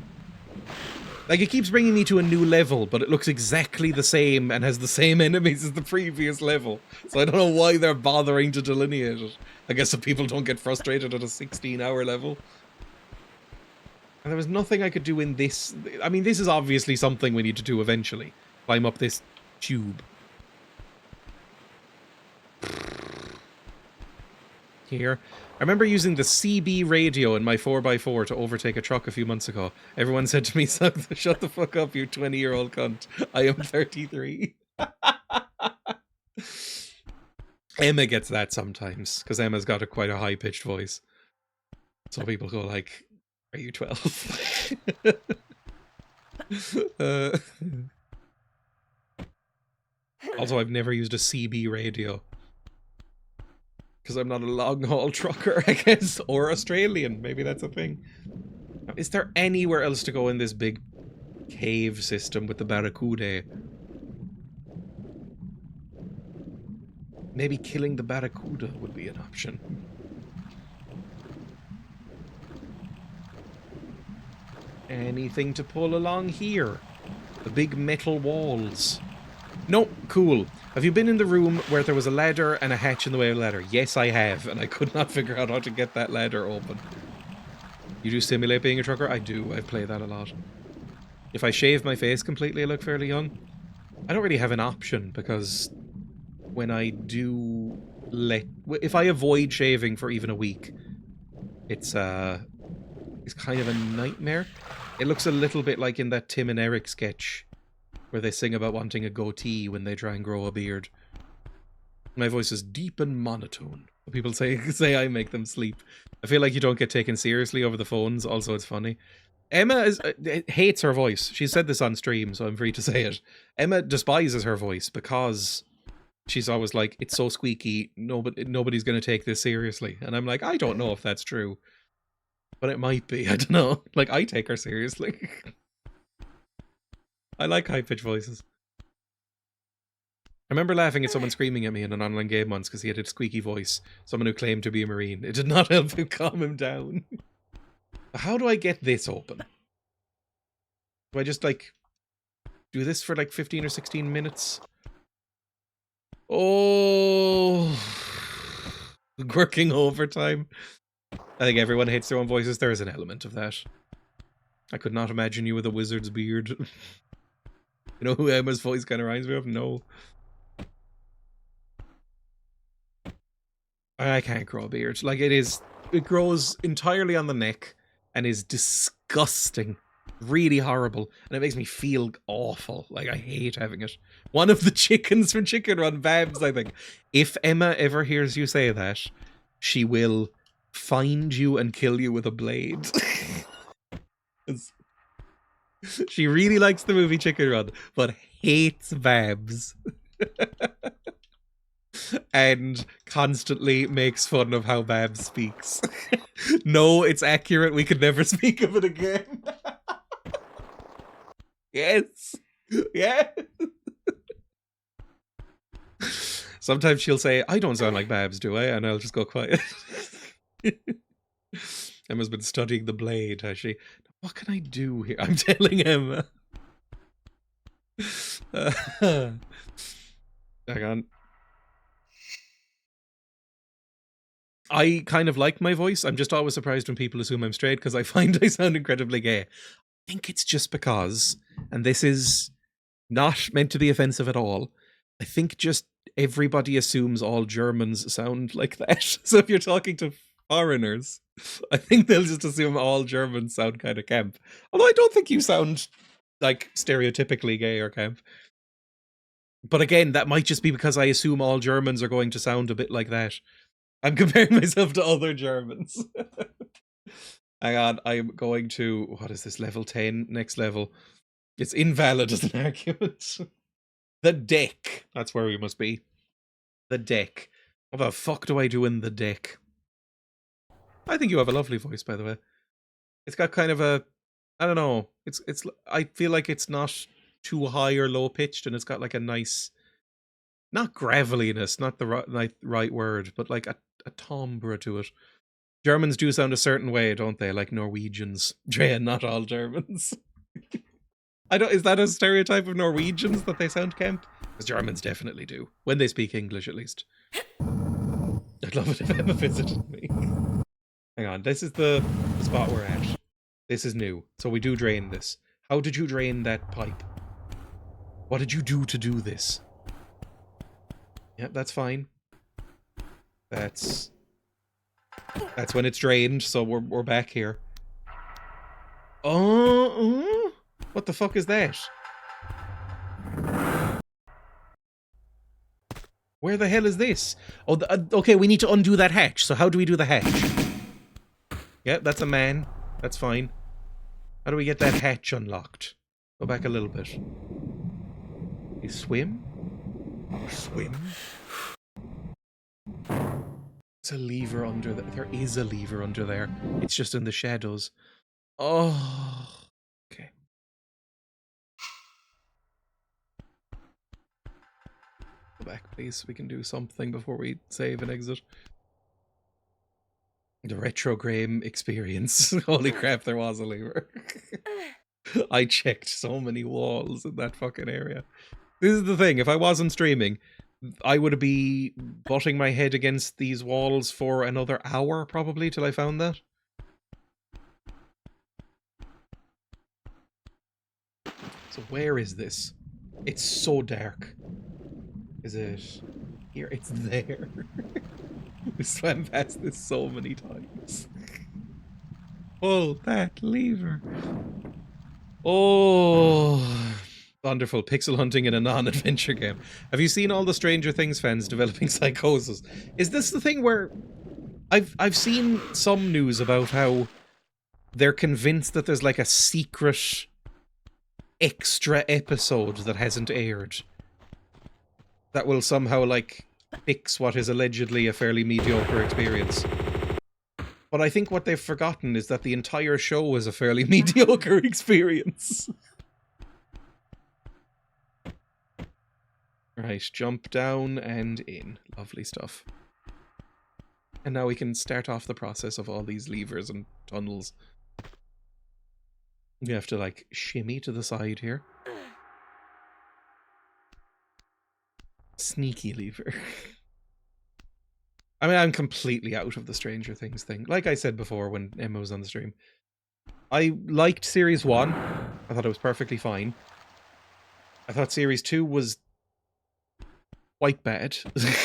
Like, it keeps bringing me to a new level, but it looks exactly the same and has the same enemies as the previous level. So I don't know why they're bothering to delineate it. I guess so people don't get frustrated at a 16-hour level. And there was nothing I could do in this. I mean, this is obviously something we need to do eventually. Climb up this tube. Here. I remember using the CB radio in my 4x4 to overtake a truck a few months ago. Everyone said to me, shut the fuck up, you 20-year-old cunt. I am 33. Emma gets that sometimes, because Emma's got quite a high-pitched voice. So people go like, are you 12? Also, I've never used a CB radio. Because I'm not a long-haul trucker, I guess. Or Australian. Maybe that's a thing. Is there anywhere else to go in this big cave system with the barracuda? Maybe killing the barracuda would be an option. Anything to pull along here? The big metal walls. No, cool. Have you been in the room where there was a ladder and a hatch in the way of the ladder? Yes, I have, and I could not figure out how to get that ladder open. You do simulate being a trucker? I do. I play that a lot. If I shave my face completely, I look fairly young. I don't really have an option, because when I do if I avoid shaving for even a week, it's kind of a nightmare. It looks a little bit like in that Tim and Eric sketch where they sing about wanting a goatee when they try and grow a beard. My voice is deep and monotone. People say I make them sleep. I feel like you don't get taken seriously over the phones. Also, it's funny. Emma hates her voice. She said this on stream, so I'm free to say it. Emma despises her voice because she's always like, it's so squeaky, nobody's going to take this seriously. And I'm like, I don't know if that's true. But it might be. I don't know. Like, I take her seriously. I like high-pitched voices. I remember laughing at someone screaming at me in an online game once because he had a squeaky voice. Someone who claimed to be a Marine. It did not help him calm him down. How do I get this open? Do I just, like, do this for, like, 15 or 16 minutes? Oh... Working overtime. I think everyone hates their own voices. There is an element of that. I could not imagine you with a wizard's beard. You know who Emma's voice kind of reminds me of? No. I can't grow a beard. Like, it grows entirely on the neck and is disgusting. Really horrible. And it makes me feel awful. Like, I hate having it. One of the chickens from Chicken Run, Babs, I think. If Emma ever hears you say that, she will find you and kill you with a blade. She really likes the movie Chicken Run, but hates Babs. And constantly makes fun of how Babs speaks. No, it's accurate. We could never speak of it again. Yes. Yeah. Sometimes she'll say, I don't sound like Babs, do I? And I'll just go quiet. Emma's been studying the blade, has she? What can I do here? I'm telling Emma. Hang on. I kind of like my voice. I'm just always surprised when people assume I'm straight because I find I sound incredibly gay. I think it's just because, and this is not meant to be offensive at all, I think just everybody assumes all Germans sound like that. So if you're talking to foreigners, I think they'll just assume all Germans sound kind of camp. Although I don't think you sound like stereotypically gay or camp. But again, that might just be because I assume all Germans are going to sound a bit like that. I'm comparing myself to other Germans. Hang on, I'm going to, what is this, level 10? Next level. It's invalid as an argument. The deck. That's where we must be. The deck. What the fuck do I do in the deck? I think you have a lovely voice, by the way. It's got kind of a, I don't know. It's. I feel like it's not too high or low pitched, and it's got like a nice, not graveliness, not the right word, but like a timbre to it. Germans do sound a certain way, don't they? Like Norwegians. Dreya, not all Germans. I don't. Is that a stereotype of Norwegians that they sound Kent? Because Germans definitely do when they speak English, at least. I'd love it if Emma visited me. Hang on, this is the spot we're at. This is new, so we do drain this. How did you drain that pipe? What did you do to do this? Yep, that's fine. That's when it's drained, so we're back here. Oh, what the fuck is that? Where the hell is this? Oh, okay, we need to undo that hatch. So how do we do the hatch? Yep, that's a man. That's fine. How do we get that hatch unlocked? Go back a little bit. You swim? Swim? There's a lever under there. There is a lever under there. It's just in the shadows. Oh. Okay. Go back, please. We can do something before we save and exit. The retro game experience. Holy crap, there was a lever. I checked so many walls in that fucking area. This is the thing, if I wasn't streaming, I would be butting my head against these walls for another hour, probably, till I found that. So where is this? It's so dark. Is it here? It's there. We swam past this so many times. Pull that lever. Oh, wonderful. Pixel hunting in a non-adventure game. Have you seen all the Stranger Things fans developing psychosis? Is this the thing where I've seen some news about how they're convinced that there's like a secret extra episode that hasn't aired that will somehow like fix what is allegedly a fairly mediocre experience. But I think what they've forgotten is that the entire show was a fairly mediocre experience. Right, jump down and in. Lovely stuff. And now we can start off the process of all these levers and tunnels. We have to, like, shimmy to the side here. Sneaky lever. I mean, I'm completely out of the Stranger Things thing. Like I said before when Emma was on the stream. I liked Series 1. I thought it was perfectly fine. I thought Series 2 was quite bad.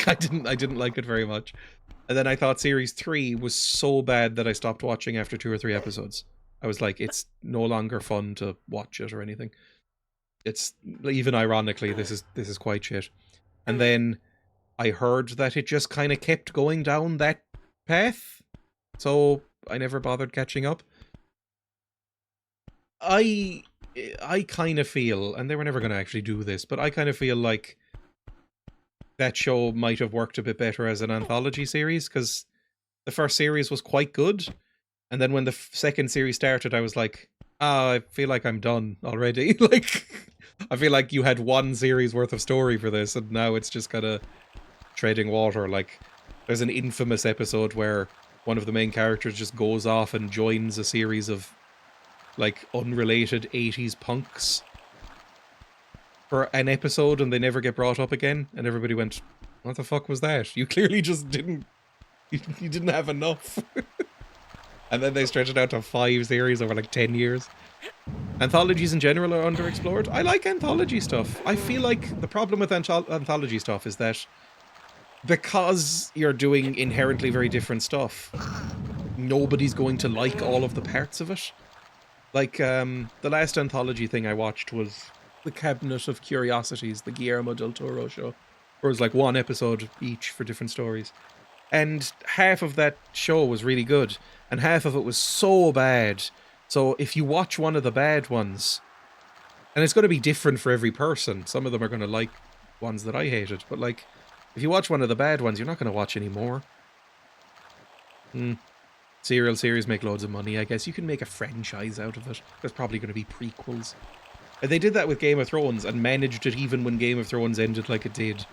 I didn't like it very much. And then I thought Series 3 was so bad that I stopped watching after 2 or 3 episodes. I was like, it's no longer fun to watch it or anything. It's, even ironically, this is quite shit. And then I heard that it just kind of kept going down that path, so I never bothered catching up. I kind of feel, and they were never going to actually do this, but I kind of feel like that show might have worked a bit better as an anthology series, because the first series was quite good, and then when the second series started, I was like, I feel like I'm done already. Like, I feel like you had one series worth of story for this, and now it's just kind of treading water. Like, there's an infamous episode where one of the main characters just goes off and joins a series of, like, unrelated 80s punks for an episode, and they never get brought up again, and everybody went, what the fuck was that? You clearly just didn't, you didn't have enough. And then they stretched it out to 5 series over like 10 years. Anthologies in general are underexplored. I like anthology stuff. I feel like the problem with anthology stuff is that because you're doing inherently very different stuff, nobody's going to like all of the parts of it. Like, the last anthology thing I watched was The Cabinet of Curiosities, the Guillermo del Toro show, where it was like 1 episode each for different stories. And half of that show was really good, and half of it was so bad. So if you watch one of the bad ones, and it's going to be different for every person, some of them are going to like ones that I hated, but like, if you watch one of the bad ones, you're not going to watch any more. Serial series make loads of money, I guess. You can make a franchise out of it. There's probably going to be prequels. And they did that with Game of Thrones, and managed it even when Game of Thrones ended like it did.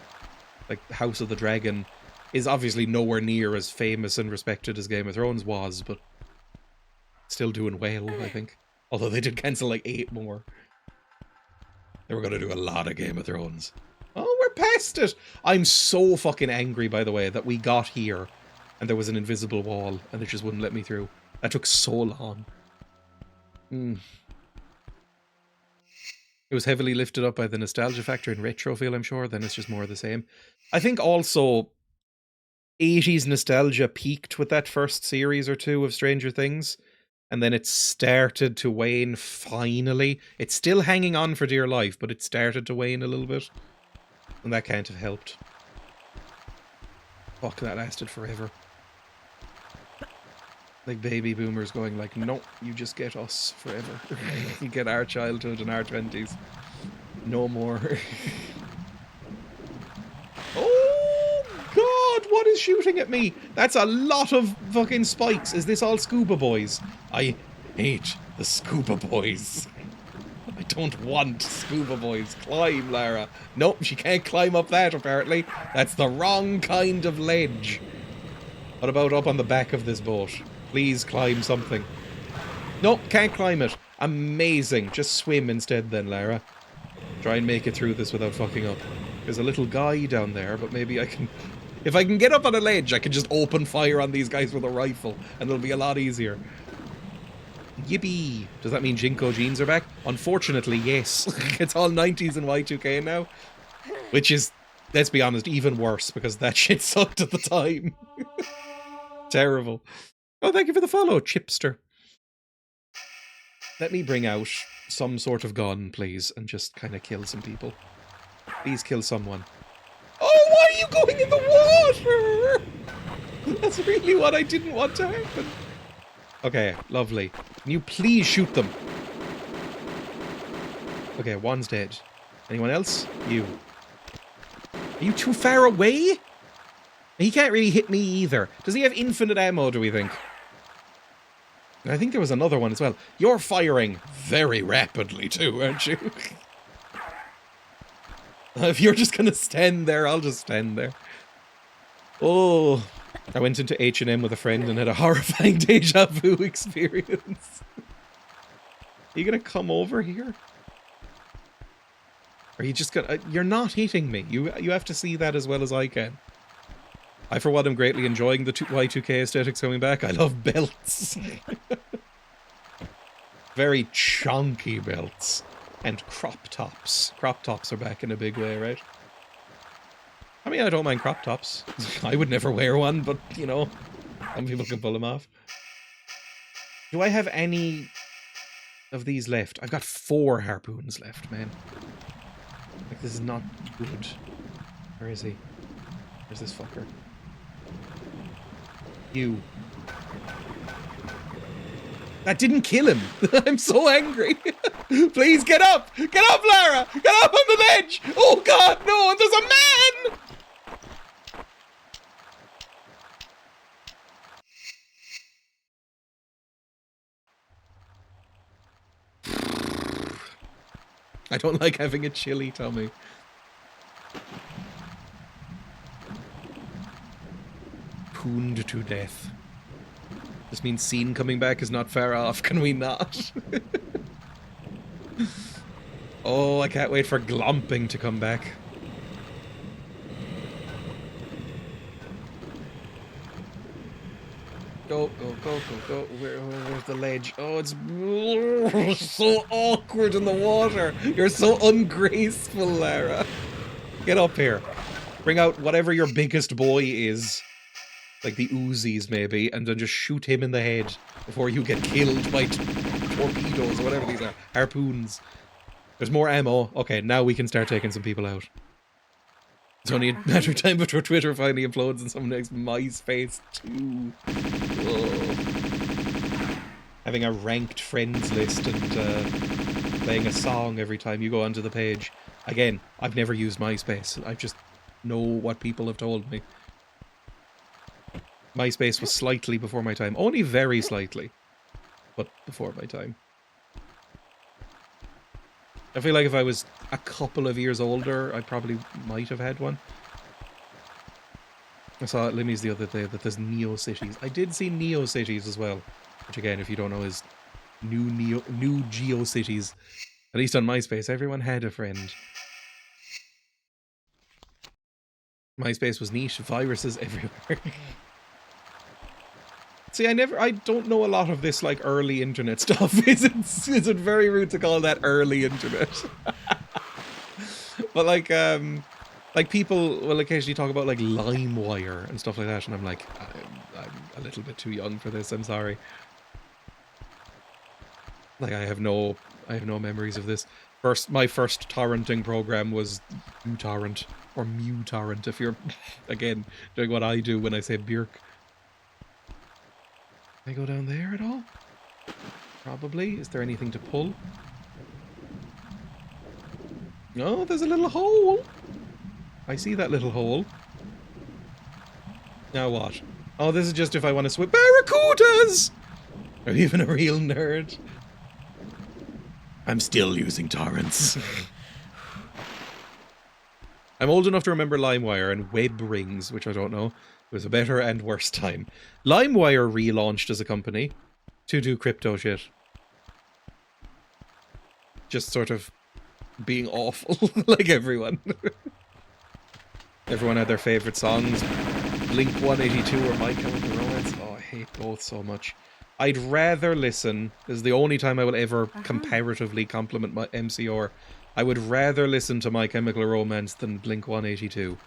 Like, House of the Dragon is obviously nowhere near as famous and respected as Game of Thrones was, but still doing well, I think. Although they did cancel like 8 more. They were going to do a lot of Game of Thrones. Oh, we're past it. I'm so fucking angry, by the way, that we got here and there was an invisible wall and it just wouldn't let me through. That took so long. It was heavily lifted up by the nostalgia factor and retro feel, I'm sure. Then it's just more of the same. I think also 80s nostalgia peaked with that first series or two of Stranger Things. And then it started to wane finally. It's still hanging on for dear life, but it started to wane a little bit. And that can't have helped. Fuck, that lasted forever. Like baby boomers going like, no, you just get us forever. You get our childhood and our 20s. No more. Oh god, what is shooting at me? That's a lot of fucking spikes. Is this all scuba boys? I hate the scuba boys. I don't want scuba boys. Climb, Lara. Nope, she can't climb up that apparently. That's the wrong kind of ledge. What about up on the back of this boat? Please climb something. Nope, can't climb it. Amazing. Just swim instead then, Lara. Try and make it through this without fucking up. There's a little guy down there, but maybe I can... If I can get up on a ledge, I can just open fire on these guys with a rifle, and it'll be a lot easier. Yippee! Does that mean Jinko jeans are back? Unfortunately, yes. It's all 90s and Y2K now. Which is, let's be honest, even worse, because that shit sucked at the time. Terrible. Oh, thank you for the follow, Chipster. Let me bring out some sort of gun, please, and just kind of kill some people. Please kill someone. Oh, why are you going in the water? That's really what I didn't want to happen. Okay, lovely. Can you please shoot them? Okay, one's dead. Anyone else? You. Are you too far away? He can't really hit me either. Does he have infinite ammo, do we think? I think there was another one as well. You're firing very rapidly too, aren't you? If you're just gonna stand there, I'll just stand there. Oh, I went into H&M with a friend and had a horrifying deja vu experience. Are you gonna come over here? Or are you just gonna... you're not hitting me. You have to see that as well as I can. I, for one, am greatly enjoying the Y2K aesthetics coming back. I love belts. Very chunky belts. And crop tops. Crop tops are back in a big way, right? I mean, I don't mind crop tops. I would never wear one, but, you know, some people can pull them off. Do I have any of these left? I've got 4 harpoons left, man. Like, this is not good. Where is he? Where's this fucker? You. That didn't kill him. I'm so angry. Please get up. Get up, Lara. Get up on the ledge. Oh, God, no. There's a man. I don't like having a chilly tummy. Pooned to death. This means Scene coming back is not far off, can we not? Oh, I can't wait for Glomping to come back. Go, go, go, go, go. Where's the ledge? Oh, it's so awkward in the water. You're so ungraceful, Lara. Get up here. Bring out whatever your biggest boy is. Like the Uzis, maybe, and then just shoot him in the head before you get killed by torpedoes or whatever these are. Harpoons. There's more ammo. Okay, now we can start taking some people out. It's only a matter of time before Twitter finally implodes and someone makes MySpace too. Whoa. Having a ranked friends list and playing a song every time you go onto the page. Again, I've never used MySpace. I just know what people have told me. MySpace was slightly before my time. Only very slightly. But before my time. I feel like if I was a couple of years older, I probably might have had one. I saw at Limmy's the other day that there's NeoCities. I did see NeoCities as well. Which again, if you don't know, is new GeoCities. At least on MySpace, everyone had a friend. MySpace was niche, viruses everywhere. See, I don't know a lot of this, like, early internet stuff. Is it very rude to call that early internet? But, like, people will occasionally talk about, like, LimeWire and stuff like that, and I'm like, I'm a little bit too young for this, I'm sorry. Like, I have no memories of this. My first torrenting program was uTorrent, or MuTorrent, if you're, again, doing what I do when I say Björk. Can I go down there at all? Probably. Is there anything to pull? No, there's a little hole. I see that little hole. Now what? Oh, this is just if I want to swim. Barracudas! Are you even a real nerd? I'm still using torrents. I'm old enough to remember LimeWire and web rings, which I don't know. It was a better and worse time. LimeWire relaunched as a company to do crypto shit. Just sort of being awful, like everyone. Everyone had their favourite songs. Blink 182 or My Chemical Romance. Oh, I hate both so much. I'd rather listen, this is the only time I will ever comparatively compliment my MCR. I would rather listen to My Chemical Romance than Blink 182.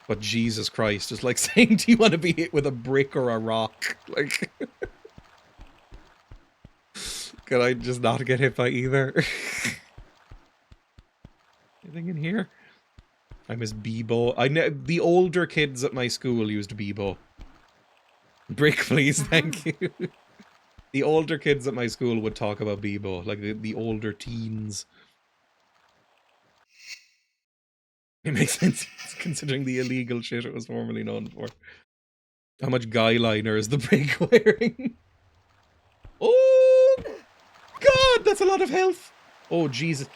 But Jesus Christ, it's like saying, do you want to be hit with a brick or a rock? Like, can I just not get hit by either? Anything in here? I miss Bebo. The older kids at my school used Bebo. Brick, please, thank you. The older kids at my school would talk about Bebo, like the older teens. It makes sense considering the illegal shit it was formerly known for. How much guy liner is the brick wearing? Oh, God, that's a lot of health. Oh, Jesus.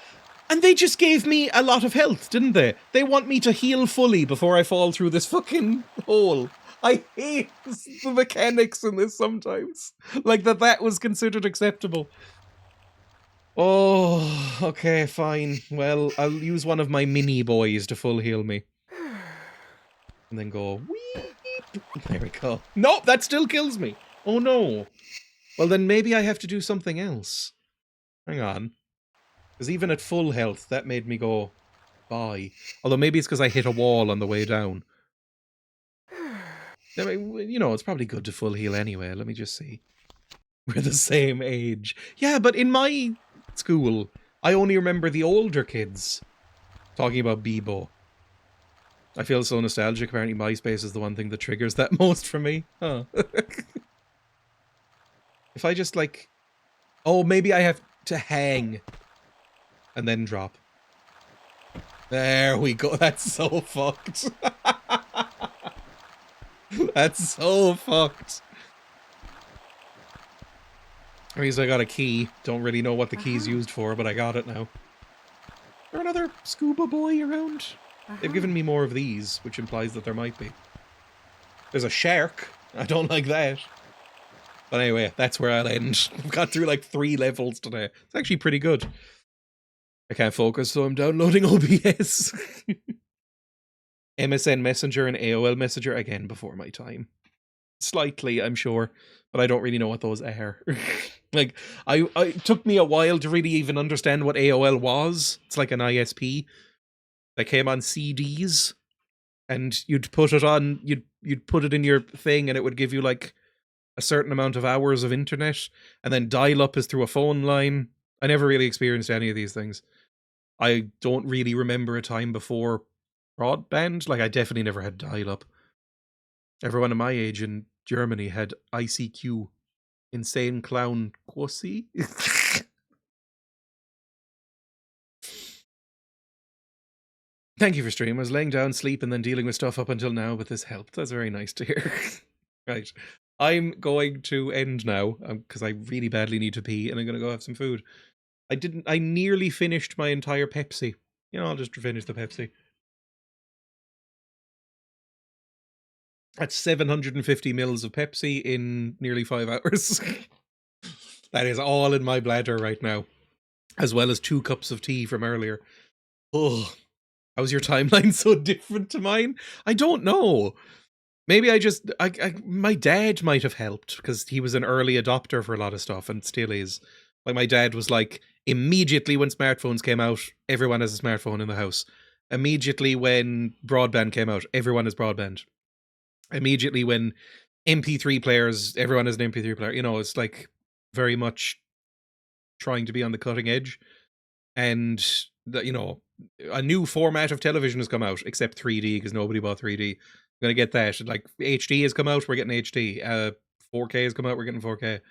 And they just gave me a lot of health, didn't they? They want me to heal fully before I fall through this fucking hole. I hate the mechanics in this sometimes. Like that was considered acceptable. Oh, okay, fine. Well, I'll use one of my mini boys to full heal me. And then go, weep. There we go. Nope, that still kills me. Oh no. Well, then maybe I have to do something else. Hang on. Because even at full health, that made me go, bye. Although maybe it's because I hit a wall on the way down. I mean, you know, it's probably good to full heal anyway. Let me just see. We're the same age. Yeah, but in my school, I only remember the older kids talking about Bebo. I feel so nostalgic. Apparently MySpace is the one thing that triggers that most for me. Huh. If I just, like... Oh, maybe I have to hang and then drop. There we go. That's so fucked. That's so fucked. At least I got a key. Don't really know what the key's used for, but I got it now. Is there another scuba boy around? They've given me more of these, which implies that there might be. There's a shark. I don't like that. But anyway, that's where I'll end. I've got through like 3 levels today. It's actually pretty good. I can't focus, so I'm downloading OBS. MSN Messenger and AOL Messenger, again, before my time. Slightly, I'm sure, but I don't really know what those are. Like, it took me a while to really even understand what AOL was. It's like an ISP that came on CDs, and you'd put it on, you'd put it in your thing, and it would give you like a certain amount of hours of internet, and then dial-up is through a phone line. I never really experienced any of these things. I don't really remember a time before broadband. Like, I definitely never had dial-up. Everyone of my age in Germany had ICQ. Insane Clown Quasi. Thank you for stream. I was laying down, sleep, and then dealing with stuff up until now, but this helped. That's very nice to hear. Right. I'm going to end now, because I really badly need to pee, and I'm going to go have some food. I nearly finished my entire Pepsi. You know, I'll just finish the Pepsi. That's 750 mils of Pepsi in nearly 5 hours. That is all in my bladder right now. as well as 2 cups of tea from earlier. Oh, how's your timeline so different to mine? I don't know. Maybe my dad might have helped because he was an early adopter for a lot of stuff and still is. Like, my dad was like, immediately when smartphones came out, everyone has a smartphone in the house. Immediately when broadband came out, everyone has broadband. Immediately when MP3 players, everyone has an MP3 player. You know, it's like very much trying to be on the cutting edge. And, you know, a new format of television has come out, except 3D, because nobody bought 3D. I'm going to get that. Like, HD has come out, we're getting HD. 4K has come out, we're getting 4K.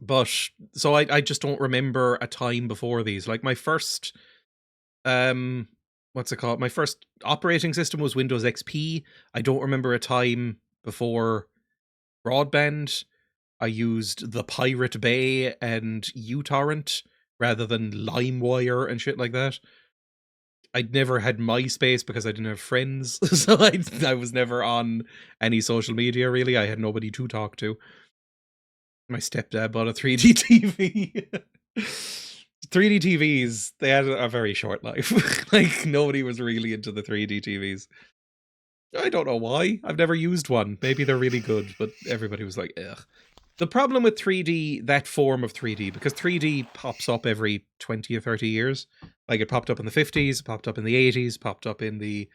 But, so I just don't remember a time before these. Like, my first, what's it called? My first operating system was Windows XP. I don't remember a time before broadband. I used the Pirate Bay and uTorrent rather than LimeWire and shit like that. I'd never had MySpace because I didn't have friends, so I was never on any social media, really. I had nobody to talk to. My stepdad bought a 3D TV. 3D TVs, they had a very short life. Like, nobody was really into the 3D TVs. I don't know why. I've never used one. Maybe they're really good, but everybody was like, ugh. The problem with 3D, that form of 3D, because 3D pops up every 20 or 30 years. Like, it popped up in the 50s, popped up in the 80s, popped up in the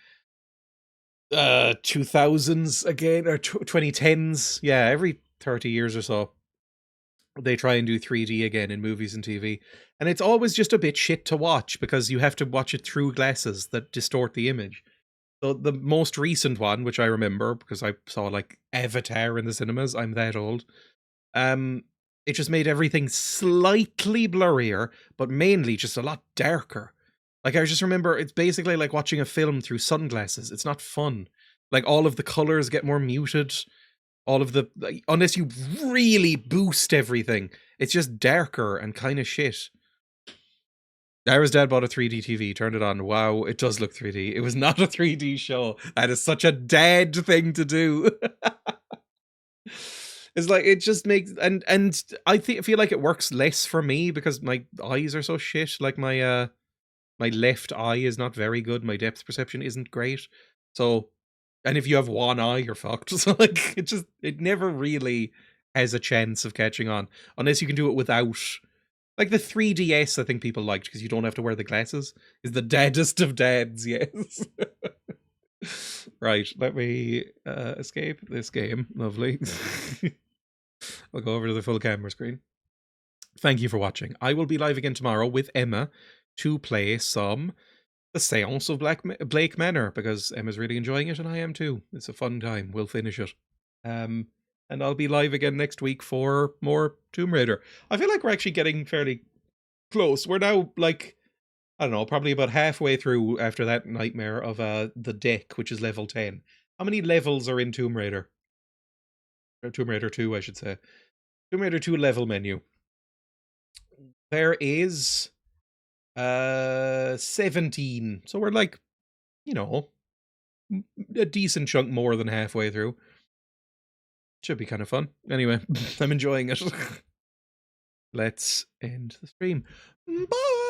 2000s again, or 2010s. Yeah, every 30 years or so, they try and do 3D again in movies and TV. And it's always just a bit shit to watch, because you have to watch it through glasses that distort the image. So the most recent one, which I remember, because I saw, like, Avatar in the cinemas, I'm that old, it just made everything slightly blurrier, but mainly just a lot darker. Like, I just remember it's basically like watching a film through sunglasses. It's not fun. Like, all of the colors get more muted. All of the, like, unless you really boost everything, it's just darker and kind of shit. Ira's dad bought a 3D TV, turned it on. Wow, it does look 3D. It was not a 3D show. That is such a dad thing to do. It's like, it just makes, and I feel like it works less for me because my eyes are so shit. Like, my left eye is not very good. My depth perception isn't great. So, and if you have one eye, you're fucked. So, like, it never really has a chance of catching on unless you can do it without. Like, the 3DS, I think people liked because you don't have to wear the glasses. Is the daddest of dads, yes. Right, let me escape this game. Lovely. I'll go over to the full camera screen. Thank you for watching. I will be live again tomorrow with Emma to play some The Seance of Blake Manor, because Emma's really enjoying it and I am too. It's a fun time. We'll finish it. And I'll be live again next week for more Tomb Raider. I feel like we're actually getting fairly close. We're now, like, I don't know, probably about halfway through after that nightmare of the deck, which is level 10. How many levels are in Tomb Raider? Or Tomb Raider 2, I should say. Tomb Raider 2 level menu. There is 17. So we're, like, you know, a decent chunk more than halfway through. Should be kind of fun. Anyway, I'm enjoying it. Let's end the stream. Bye!